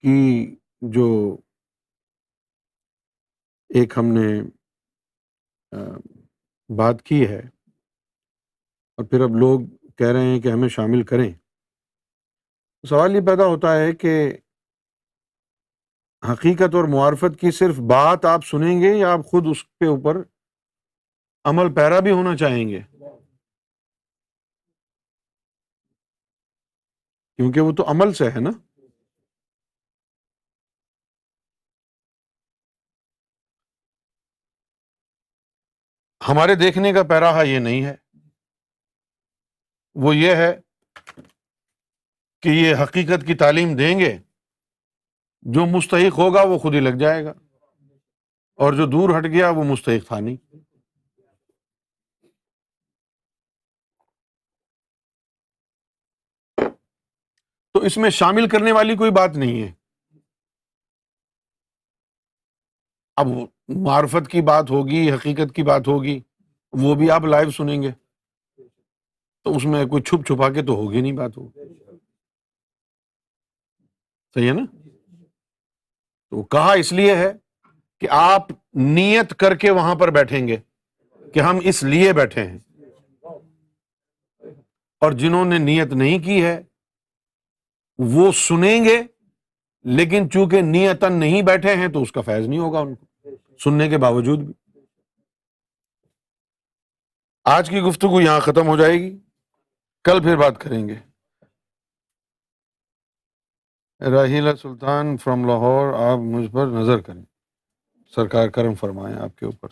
کی جو ایک ہم نے بات کی ہے اور پھر اب لوگ کہہ رہے ہیں کہ ہمیں شامل کریں، سوال یہ پیدا ہوتا ہے کہ حقیقت اور معرفت کی صرف بات آپ سنیں گے یا آپ خود اس کے اوپر عمل پیرا بھی ہونا چاہیں گے؟ کیونکہ وہ تو عمل سے ہے نا۔ ہمارے دیکھنے کا پیراہا یہ نہیں ہے، وہ یہ ہے کہ یہ حقیقت کی تعلیم دیں گے، جو مستحق ہوگا وہ خود ہی لگ جائے گا، اور جو دور ہٹ گیا وہ مستحق تھا نہیں۔ تو اس میں شامل کرنے والی کوئی بات نہیں ہے۔ اب معرفت کی بات ہوگی، حقیقت کی بات ہوگی، وہ بھی آپ لائیو سنیں گے، تو اس میں کوئی چھپ چھپا کے تو ہوگی نہیں بات، ہوگی صحیح ہے نا؟ تو کہا اس لیے ہے کہ آپ نیت کر کے وہاں پر بیٹھیں گے کہ ہم اس لیے بیٹھے ہیں، اور جنہوں نے نیت نہیں کی ہے وہ سنیں گے، لیکن چونکہ نیتاً نہیں بیٹھے ہیں تو اس کا فیض نہیں ہوگا ان کو سننے کے باوجود بھی۔ آج کی گفتگو یہاں ختم ہو جائے گی، کل پھر بات کریں گے۔ راہیلہ سلطان فرام لاہور، آپ مجھ پر نظر کریں، سرکار کرم فرمائیں آپ کے اوپر۔